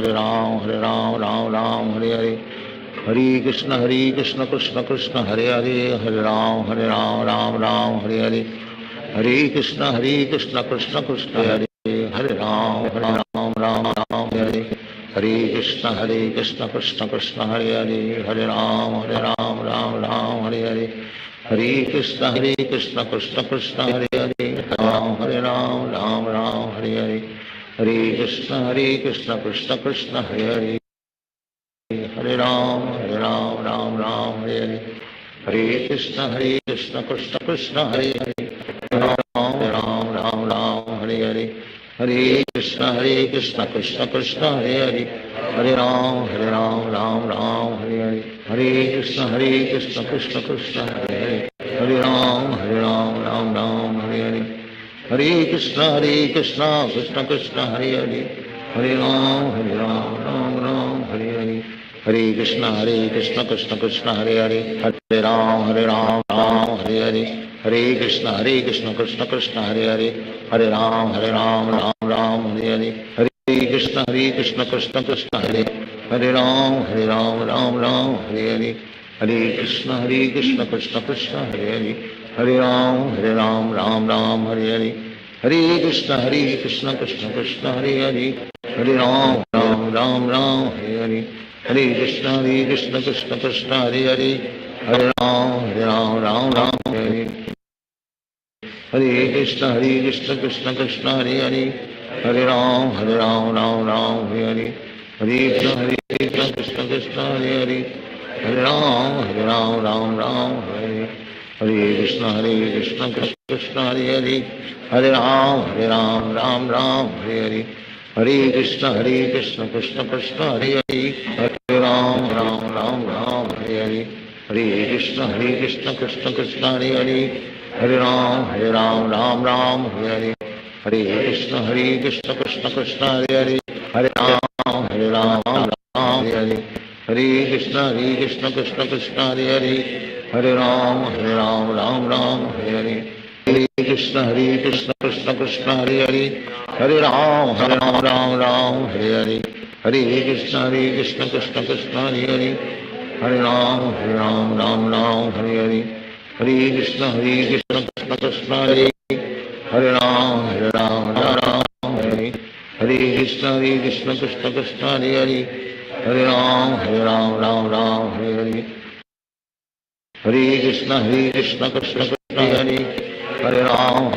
कृष्ण कृष्ण हरे हरे हरे राम हरे हरे हरे कृष्ण कृष्ण कृष्ण हरे हरे हरे राम हरे हरे हरे कृष्ण कृष्ण कृष्ण हरे हरे हरे राम हरे हरे हरे कृष्ण कृष्ण कृष्ण हरे हरे राम हरे हरे हरे कृष्ण कृष्ण कृष्ण हरे हरे हरे राम हरे हरे हरे कृष्ण कृष्ण कृष्ण हरे हरे हरे राम हरे हरे हरे कृष्ण कृष्ण कृष्ण हरे हरे हरे राम हरे हरे हरे कृष्ण कृष्ण कृष्ण हरे हरे हरे राम हरे हरे हरे कृष्ण कृष्ण कृष्ण हरे हरे हरे राम हरे हरे हरे कृष्ण कृष्ण कृष्ण हरे हरे हरे राम हरे हरे हरे कृष्ण कृष्ण कृष्ण हरे हरे हरे राम हरे हरे हरे कृष्ण कृष्ण कृष्ण हरे हरे हरे राम हरे हरे हरे कृष्ण कृष्ण कृष्ण हरे हरे, हरे राम राम राम हरे हरे, हरे कृष्ण कृष्ण कृष्ण हरे, हरे राम राम राम हरे हरे, हरे कृष्ण कृष्ण कृष्ण हरे हरे, हरे राम राम हरे हरे, हरे कृष्ण कृष्ण कृष्ण हरे हरे, हरे राम राम हरे हरे, हरे कृष्ण कृष्ण कृष्ण हरे हरे, हरे राम राम हरे हरे, हरे कृष्ण कृष्ण कृष्ण हरे हरे, हरे राम राम हरे हरे, हरे कृष्ण कृष्ण कृष्ण हरे हरे, हरे राम राम हरे हरे, हरे कृष्ण कृष्ण कृष्ण हरे हरे, हरे राम राम हरे हरे, हरे कृष्ण कृष्ण कृष्ण हरे हरे, हरे राम राम हरे हरे, हरे कृष्ण कृष्ण कृष्ण हरे हरे, हरे राम राम हरे हरे, हरे कृष्ण कृष्ण कृष्ण हरे हरे, हरे राम हरे हरे, हरे कृष्ण कृष्ण कृष्ण हरे हरे, हरे राम राम हरे हरे, हरे कृष्ण कृष्ण कृष्ण हरे हरे, हरे राम राम हरे हरे, हरे कृष्ण कृष्ण कृष्ण हरे हरे, हरे राम राम हरे हरे, हरे कृष्ण कृष्ण कृष्ण हरे, हरे राम राम हरे, हरे कृष्ण कृष्ण कृष्ण हरे हरे, हरे राम राम हरे हरे, हरे कृष्ण कृष्ण कृष्ण हरे, हरे राम राम हरे हरे, हरे कृष्ण कृष्ण कृष्ण हरे हरे, हरे राम राम हरे हरे, हरे कृष्ण कृष्ण कृष्ण हरे हरे, हरे राम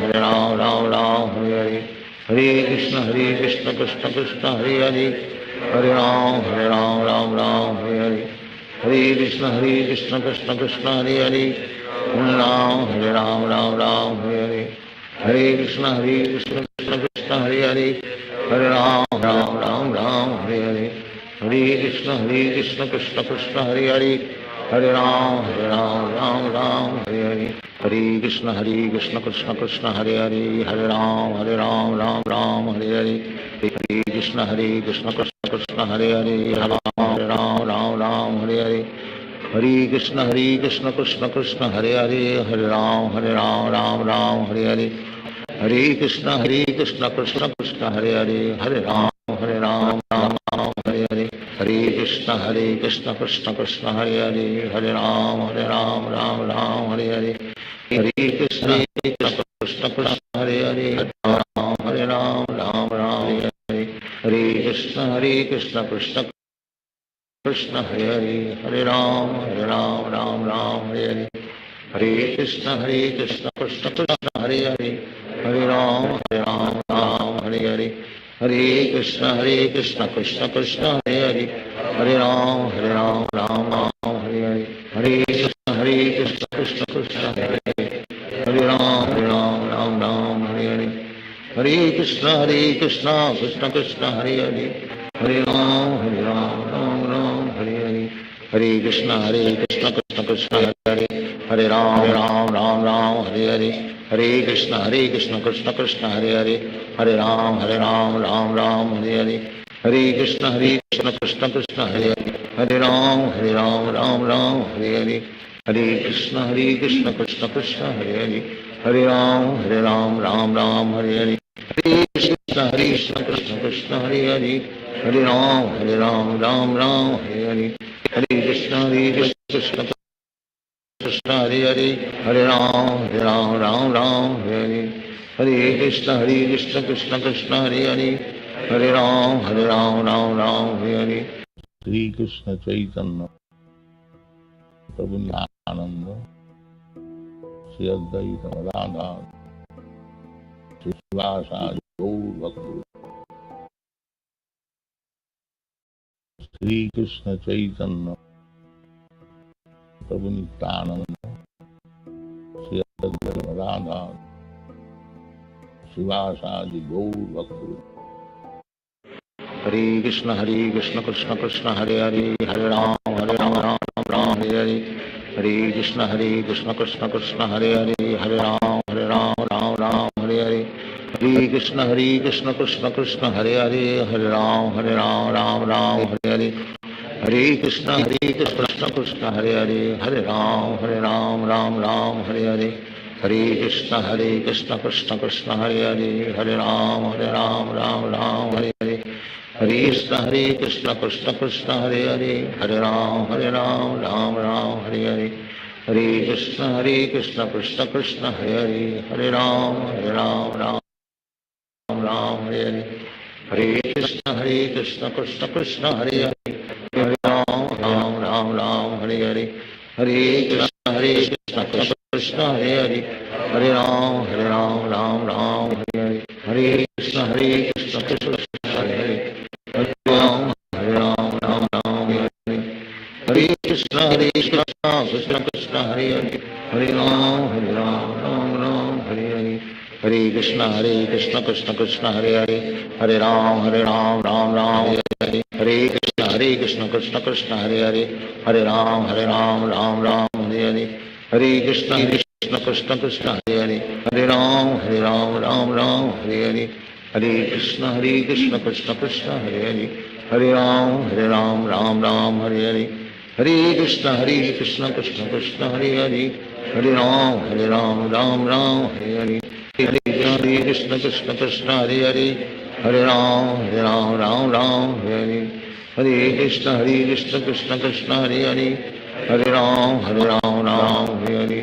राम हरे हरे, हरे कृष्ण कृष्ण कृष्ण हरे हरे, हरे राम राम हरे हरे, हरे कृष्ण कृष्ण कृष्ण हरे हरे, हरे राम राम हरे हरे, हरे कृष्ण कृष्ण कृष्ण हरे हरे, हरे राम राम हरे हरे, हरे कृष्ण कृष्ण कृष्ण हरे हरे, हरे राम हरे हरे, हरे कृष्ण कृष्ण कृष्ण हरे हरे, हरे राम राम हरे हरे, हरे कृष्ण कृष्ण कृष्ण हरे हरे, हरे राम राम हरे हरे, हरे कृष्ण कृष्ण कृष्ण हरे हरे, हरे राम राम हरे हरे, हरे कृष्ण कृष्ण कृष्ण हरे हरे, हरे राम हरे हरे, हरे कृष्ण कृष्ण कृष्ण हरे हरे, हरे राम राम हरे हरे, हरे कृष्ण कृष्ण कृष्ण हरे हरे, हरे राम राम हरे हरे, हरे कृष्ण कृष्ण कृष्ण हरे हरे, हरे राम राम हरे हरे, हरे कृष्ण कृष्ण कृष्ण हरे हरे, हरे राम राम हरे हरे, हरे कृष्ण कृष्ण कृष्ण हरे हरे, हरे राम राम हरे हरे, हरे कृष्ण कृष्ण कृष्ण हरे हरे, हरे राम राम हरे हरे, हरे कृष्ण कृष्ण कृष्ण हरे हरे, हरे राम राम हरे हरे, हरे कृष्ण कृष्ण कृष्ण हरे हरे, हरे राम राम हरे हरे, हरे कृष्ण कृष्ण कृष्ण हरे हरे, हरे राम राम हरे हरे, हरे कृष्ण कृष्ण कृष्ण हरे हरे, हरे राम राम हरे हरे, हरे कृष्ण कृष्ण कृष्ण हरे हरे, हरे राम राम हरे हरे, हरे कृष्ण कृष्ण कृष्ण हरे हरे, हरे राम राम हरे हरे, श्री कृष्ण चैतन्य प्रभु नित्यानंद, श्री अद्वैत गदाधर श्रीवासादि गौर भक्त, श्री कृष्ण चैतन्य प्रभु नित्यानंद, श्री अद्वैत गदाधर श्रीवासादि गौर भक्त, हरे कृष्ण कृष्ण कृष्ण हरे हरे, हरे राम राम हरे हरे, हरे कृष्ण कृष्ण कृष्ण हरे हरे, हरे राम राम हरे हरे, हरे कृष्ण कृष्ण कृष्ण हरे हरे, हरे राम राम हरे हरे, हरे कृष्ण कृष्ण कृष्ण हरे हरे, हरे राम राम हरे हरे, हरे कृष्ण कृष्ण कृष्ण हरे हरे हरे राम राम राम हरे हरे हरे कृष्ण कृष्ण हरे हरे हरे राम राम राम हरे हरे हरे कृष्ण कृष्ण हरे हरे हरे राम राम राम हरे हरे हरे कृष्ण कृष्ण हरे हरे हरे राम राम हरे हरे हरे कृष्ण कृष्ण हरे हरे हरे राम राम हरे हरे हरे कृष्ण कृष्ण हरे हरे हरे राम राम हरे हरे हरे कृष्ण कृष्ण हरे हरे हरे राम हरे हरे हरे कृष्ण कृष्ण हरे हरे हरे राम राम हरे हरे हरे कृष्ण कृष्ण हरे हरे हरे राम राम हरे हरे हरे कृष्ण कृष्ण हरे हरे हरे राम राम हरे हरे हरे कृष्ण कृष्ण हरे हरे हरे राम राम हरे हरे हरे कृष्ण कृष्ण हरे हरे हरे राम राम हरे हरे हरे कृष्ण कृष्ण हरे हरे हरे राम राम हरे हरे हरे कृष्ण कृष्ण हरे हरे हरे राम राम हरे हरे हरे कृष्ण कृष्ण हरे हरे हरे राम राम हरे हरे कृष्ण कृष्ण हरे हरे हरे राम राम हरे हरे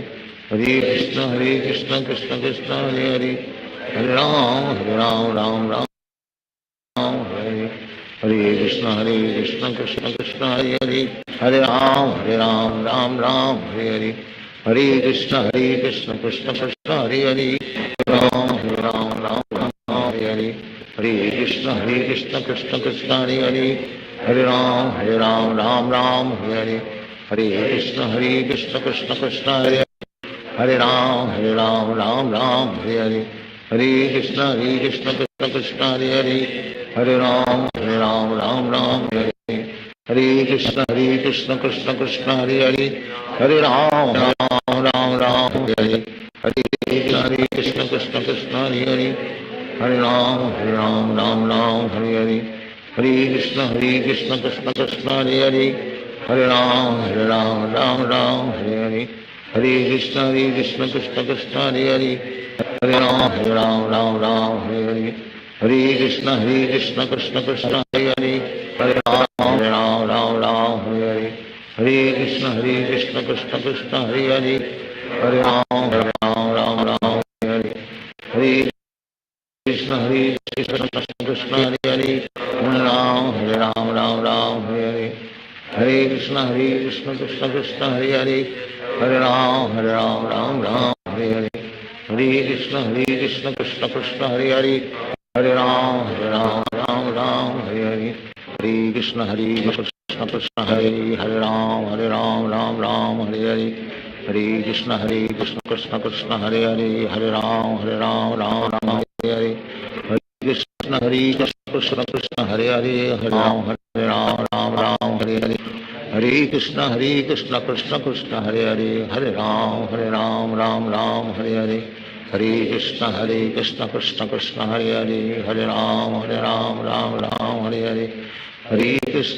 हरे कृष्ण कृष्ण कृष्ण हरे हरे राम हरे हरे हरे कृष्ण कृष्ण हरे हरे हरे राम राम हरे हरे हरे कृष्ण कृष्ण हरे हरे राम हरे हरे हरे कृष्ण कृष्ण हरे हरे हरे राम राम हरे हरे हरे कृष्ण कृष्ण हरे हरे हरे राम राम हरे हरे हरे कृष्ण कृष्ण हरे हरे हरे राम राम हरे हरे हरे कृष्ण कृष्ण हरे हरे हरे राम हरे हरे हरे कृष्ण कृष्ण हरे हरे हरे राम हरे हरे हरे कृष्ण कृष्ण हरे हरे हरे राम हरे हरे हरे कृष्ण कृष्ण हरे हरे हरे राम हरे हरे हरे कृष्ण कृष्ण हरे हरे हरे राम हरे हरे हरे कृष्ण कृष्ण हरे हरे हरे राम हरे हरे हरे कृष्ण कृष्ण हरे हरे हरे राम हरे हरे हरे कृष्ण कृष्ण हरे हरे राम हरे हरे हरे कृष्ण कृष्ण हरे हरे हरे राम हरे हरे हरे कृष्ण कृष्ण हरे हरे हरे राम हरे हरे हरे कृष्ण कृष्ण हरे हरे हरे राम हरे हरे हरे कृष्ण कृष्ण हरे हरे हरे राम हरे हरे हरे कृष्ण कृष्ण हरे हरे हरे राम हरे हरे हरे कृष्ण कृष्ण हरे हरे हरे राम हरे हरे हरे कृष्ण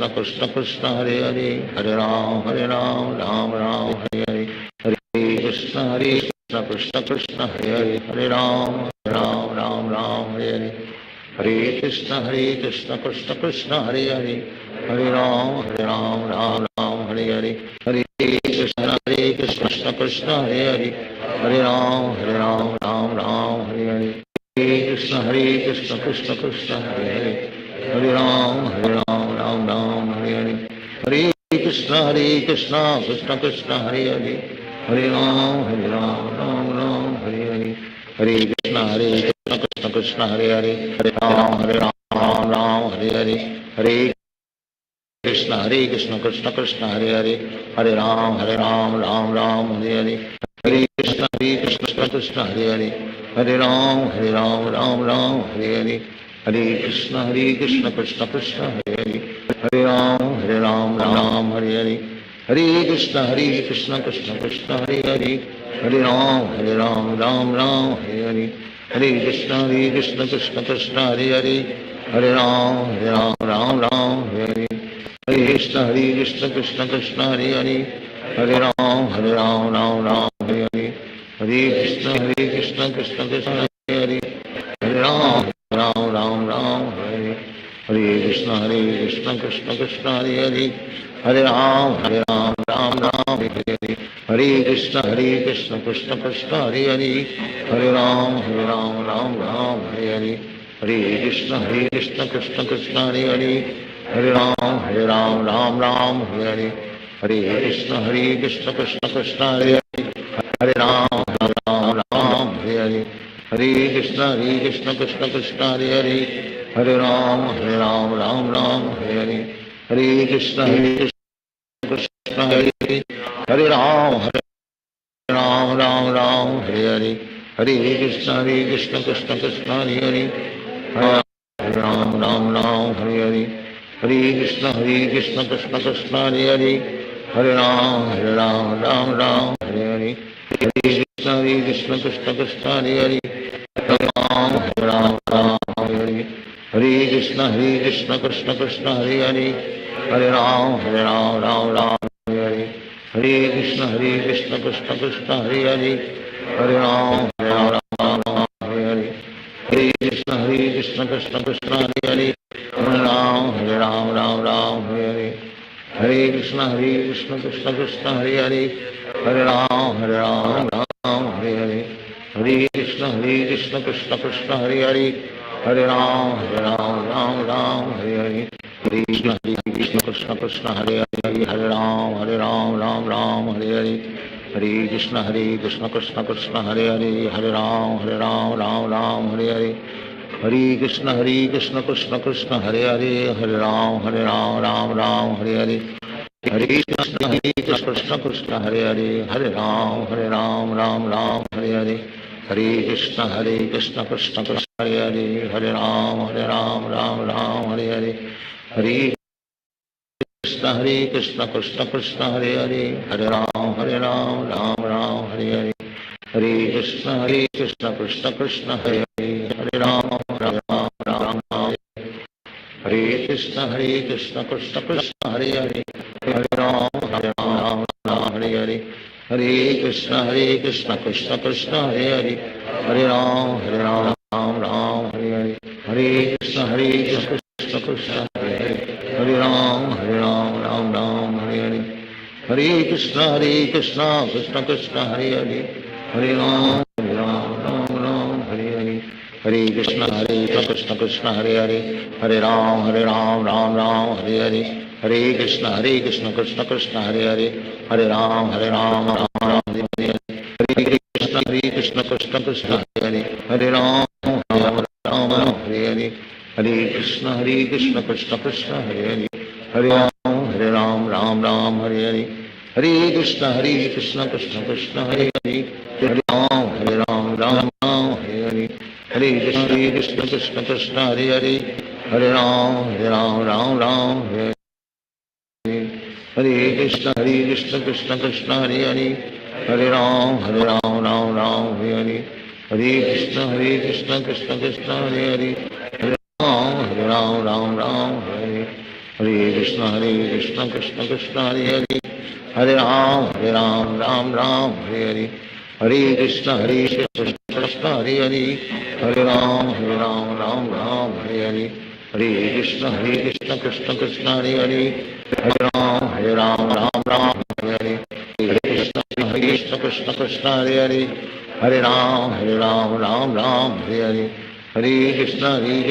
कृष्ण हरे हरे हरे राम हरे हरे हरे कृष्ण कृष्ण हरे हरे हरे राम हरे हरे हरे कृष्ण कृष्ण हरे हरे हरे राम हरे हरे हरे कृष्ण कृष्ण हरे हरे हरे राम हरे हरे हरे कृष्ण कृष्ण हरे हरे हरे राम हरे हरे हरे कृष्ण कृष्ण हरे हरे हरे राम राम हरे हरे हरे कृष्ण कृष्ण हरे हरे हरे राम हरे हरे हरे कृष्ण कृष्ण हरे हरे हरे राम हरे हरे हरे कृष्ण कृष्ण हरे हरे हरे राम हरे हरे हरे कृष्ण कृष्ण हरे हरे हरे राम हरे हरे हरे कृष्ण कृष्ण हरे हरे हरे राम हरे हरे हरे कृष्ण कृष्ण कृष्ण हरे हरे हरे राम राम राम राम हरे हरे कृष्ण कृष्ण कृष्ण हरे हरे हरे राम राम राम हरे हरे हरे कृष्ण कृष्ण कृष्ण हरे हरे हरे राम राम राम हरे हरे हरे कृष्ण कृष्ण कृष्ण हरे हरे हरे राम राम राम हरे हरे हरे कृष्ण कृष्ण कृष्ण हरे हरे हरे राम राम हरे हरे हरे कृष्ण कृष्ण कृष्ण हरे हरे हरे राम राम राम हरे हरे हरे कृष्ण कृष्ण हरे हरे हरे राम राम हरे हरे हरे कृष्ण कृष्ण कृष्ण हरे हरे हरे राम राम हरे हरे हरे कृष्ण कृष्ण कृष्ण हरे हरे हरे राम राम हरे हरे हरे कृष्ण कृष्ण कृष्ण हरे हरे हरे राम राम हरे हरे कृष्ण कृष्ण कृष्ण हरे हरे हरे राम राम हरे हरे हरे कृष्ण कृष्ण कृष्ण हरे हरे हरे राम हरे हरे हरे कृष्ण कृष्ण कृष्ण हरे हरे हरे राम राम हरे हरे हरे कृष्ण कृष्ण कृष्ण हरे हरे हरे राम राम हरे हरे हरे कृष्ण कृष्ण कृष्ण हरे हरे हरे राम राम हरे हरे हरे कृष्ण कृष्ण कृष्ण हरे हरे हरे राम राम हरे हरे हरे कृष्ण कृष्ण कृष्ण हरे हरे हरे राम राम हरे हरे हरे कृष्ण कृष्ण कृष्ण हरे हरे हरे राम राम हरे हरे हरे कृष्ण कृष्ण हरे हरे हरे राम राम हरे हरे हरे कृष्ण कृष्ण कृष्ण हरे हरे हरे राम राम हरे हरे हरे कृष्ण कृष्ण कृष्ण हरे हरे हरे राम राम हरे हरे हरे कृष्ण कृष्ण कृष्ण हरे हरे हरे राम राम हरे कृष्ण कृष्ण कृष्ण हरे हरे हरे राम हरे हरे हरे कृष्ण कृष्ण कृष्ण हरे हरे हरे राम राम हरे हरे हरे कृष्ण कृष्ण कृष्ण हरे हरे हरे राम राम हरे हरे हरे कृष्ण कृष्ण कृष्ण हरे हरे हरे राम राम हरे हरे हरे कृष्ण कृष्ण कृष्ण हरे हरे हरे राम राम हरे हरे हरे कृष्ण कृष्ण कृष्ण हरे हरे हरे राम राम हरे हरे हरे कृष्ण कृष्ण कृष्ण हरे हरे हरे राम राम हरे हरे हरे कृष्ण कृष्ण कृष्ण हरे हरे हरे राम राम हरे हरे हरे कृष्ण कृष्ण कृष्ण हरे हरे हरे राम राम हरे हरे हरे कृष्ण कृष्ण कृष्ण हरे हरे हरे राम राम हरे हरे कृष्ण कृष्ण कृष्ण हरे हरे हरे राम राम हरे हरे हरे कृष्ण कृष्ण कृष्ण हरे हरे हरे राम राम हरे हरे कृष्ण कृष्ण कृष्ण हरे हरे हरे राम राम हरे हरे हरे कृष्ण कृष्ण हरे हरे हरे राम राम हरे हरे हरे कृष्ण कृष्ण कृष्ण हरे हरे हरे राम राम हरे हरे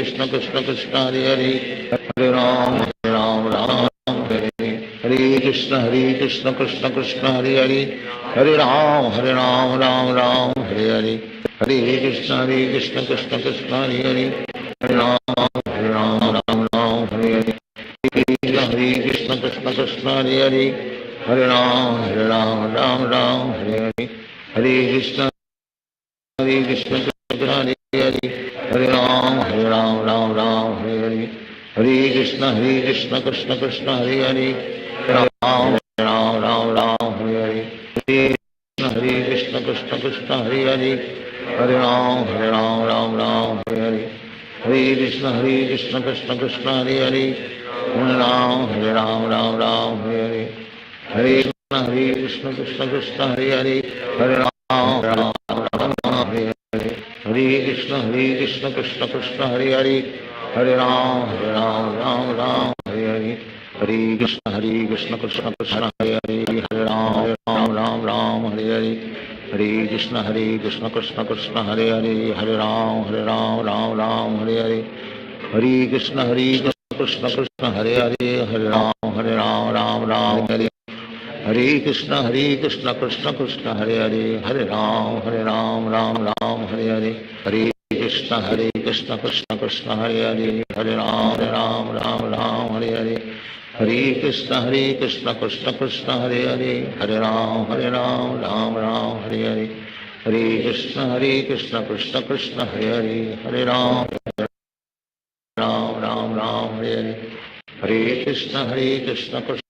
हरे कृष्ण कृष्ण कृष्ण हरे हरे हरे राम राम हरे हरे हरे कृष्ण कृष्ण कृष्ण हरे हरे हरे राम राम हरे हरे हरे कृष्ण कृष्ण कृष्ण हरे हरे हरे राम राम हरे हरे हरे कृष्ण कृष्ण कृष्ण हरे हरे हरे राम राम हरे हरे हरे कृष्ण कृष्ण कृष्ण हरे हरे हरे राम राम हरे हरे हरे कृष्ण कृष्ण कृष्ण हरे हरे हरे राम राम हरे हरे हरे कृष्ण कृष्ण कृष्ण हरे हरे हरे राम राम हरे हरे हरे कृष्ण कृष्ण कृष्ण हरे हरे हरे राम राम हरे हरे हरे कृष्ण कृष्ण कृष्ण हरे हरे हरे राम राम हरे हरे हरे कृष्ण कृष्ण कृष्ण हरे हरे हरे राम कृष्ण कृष्ण कृष्ण हरे हरे हरे राम राम राम हरे हरे हरे कृष्ण कृष्ण कृष्ण हरे हरे हरे राम राम हरे हरे हरे कृष्ण कृष्ण कृष्ण हरे हरे हरे राम राम हरे हरे हरे कृष्ण कृष्ण कृष्ण हरे हरे हरे राम राम हरे हरे कृष्ण कृष्ण कृष्ण हरे हरे राम राम हरे हरे हरे कृष्ण कृष्ण कृष्ण हरे हरे राम हरे हरे हरे कृष्ण कृष्ण कृष्ण हरे हरे राम हरे हरे हरे कृष्ण कृष्ण कृष्ण हरे हरे राम राम हरे हरे हरे कृष्ण कृष्ण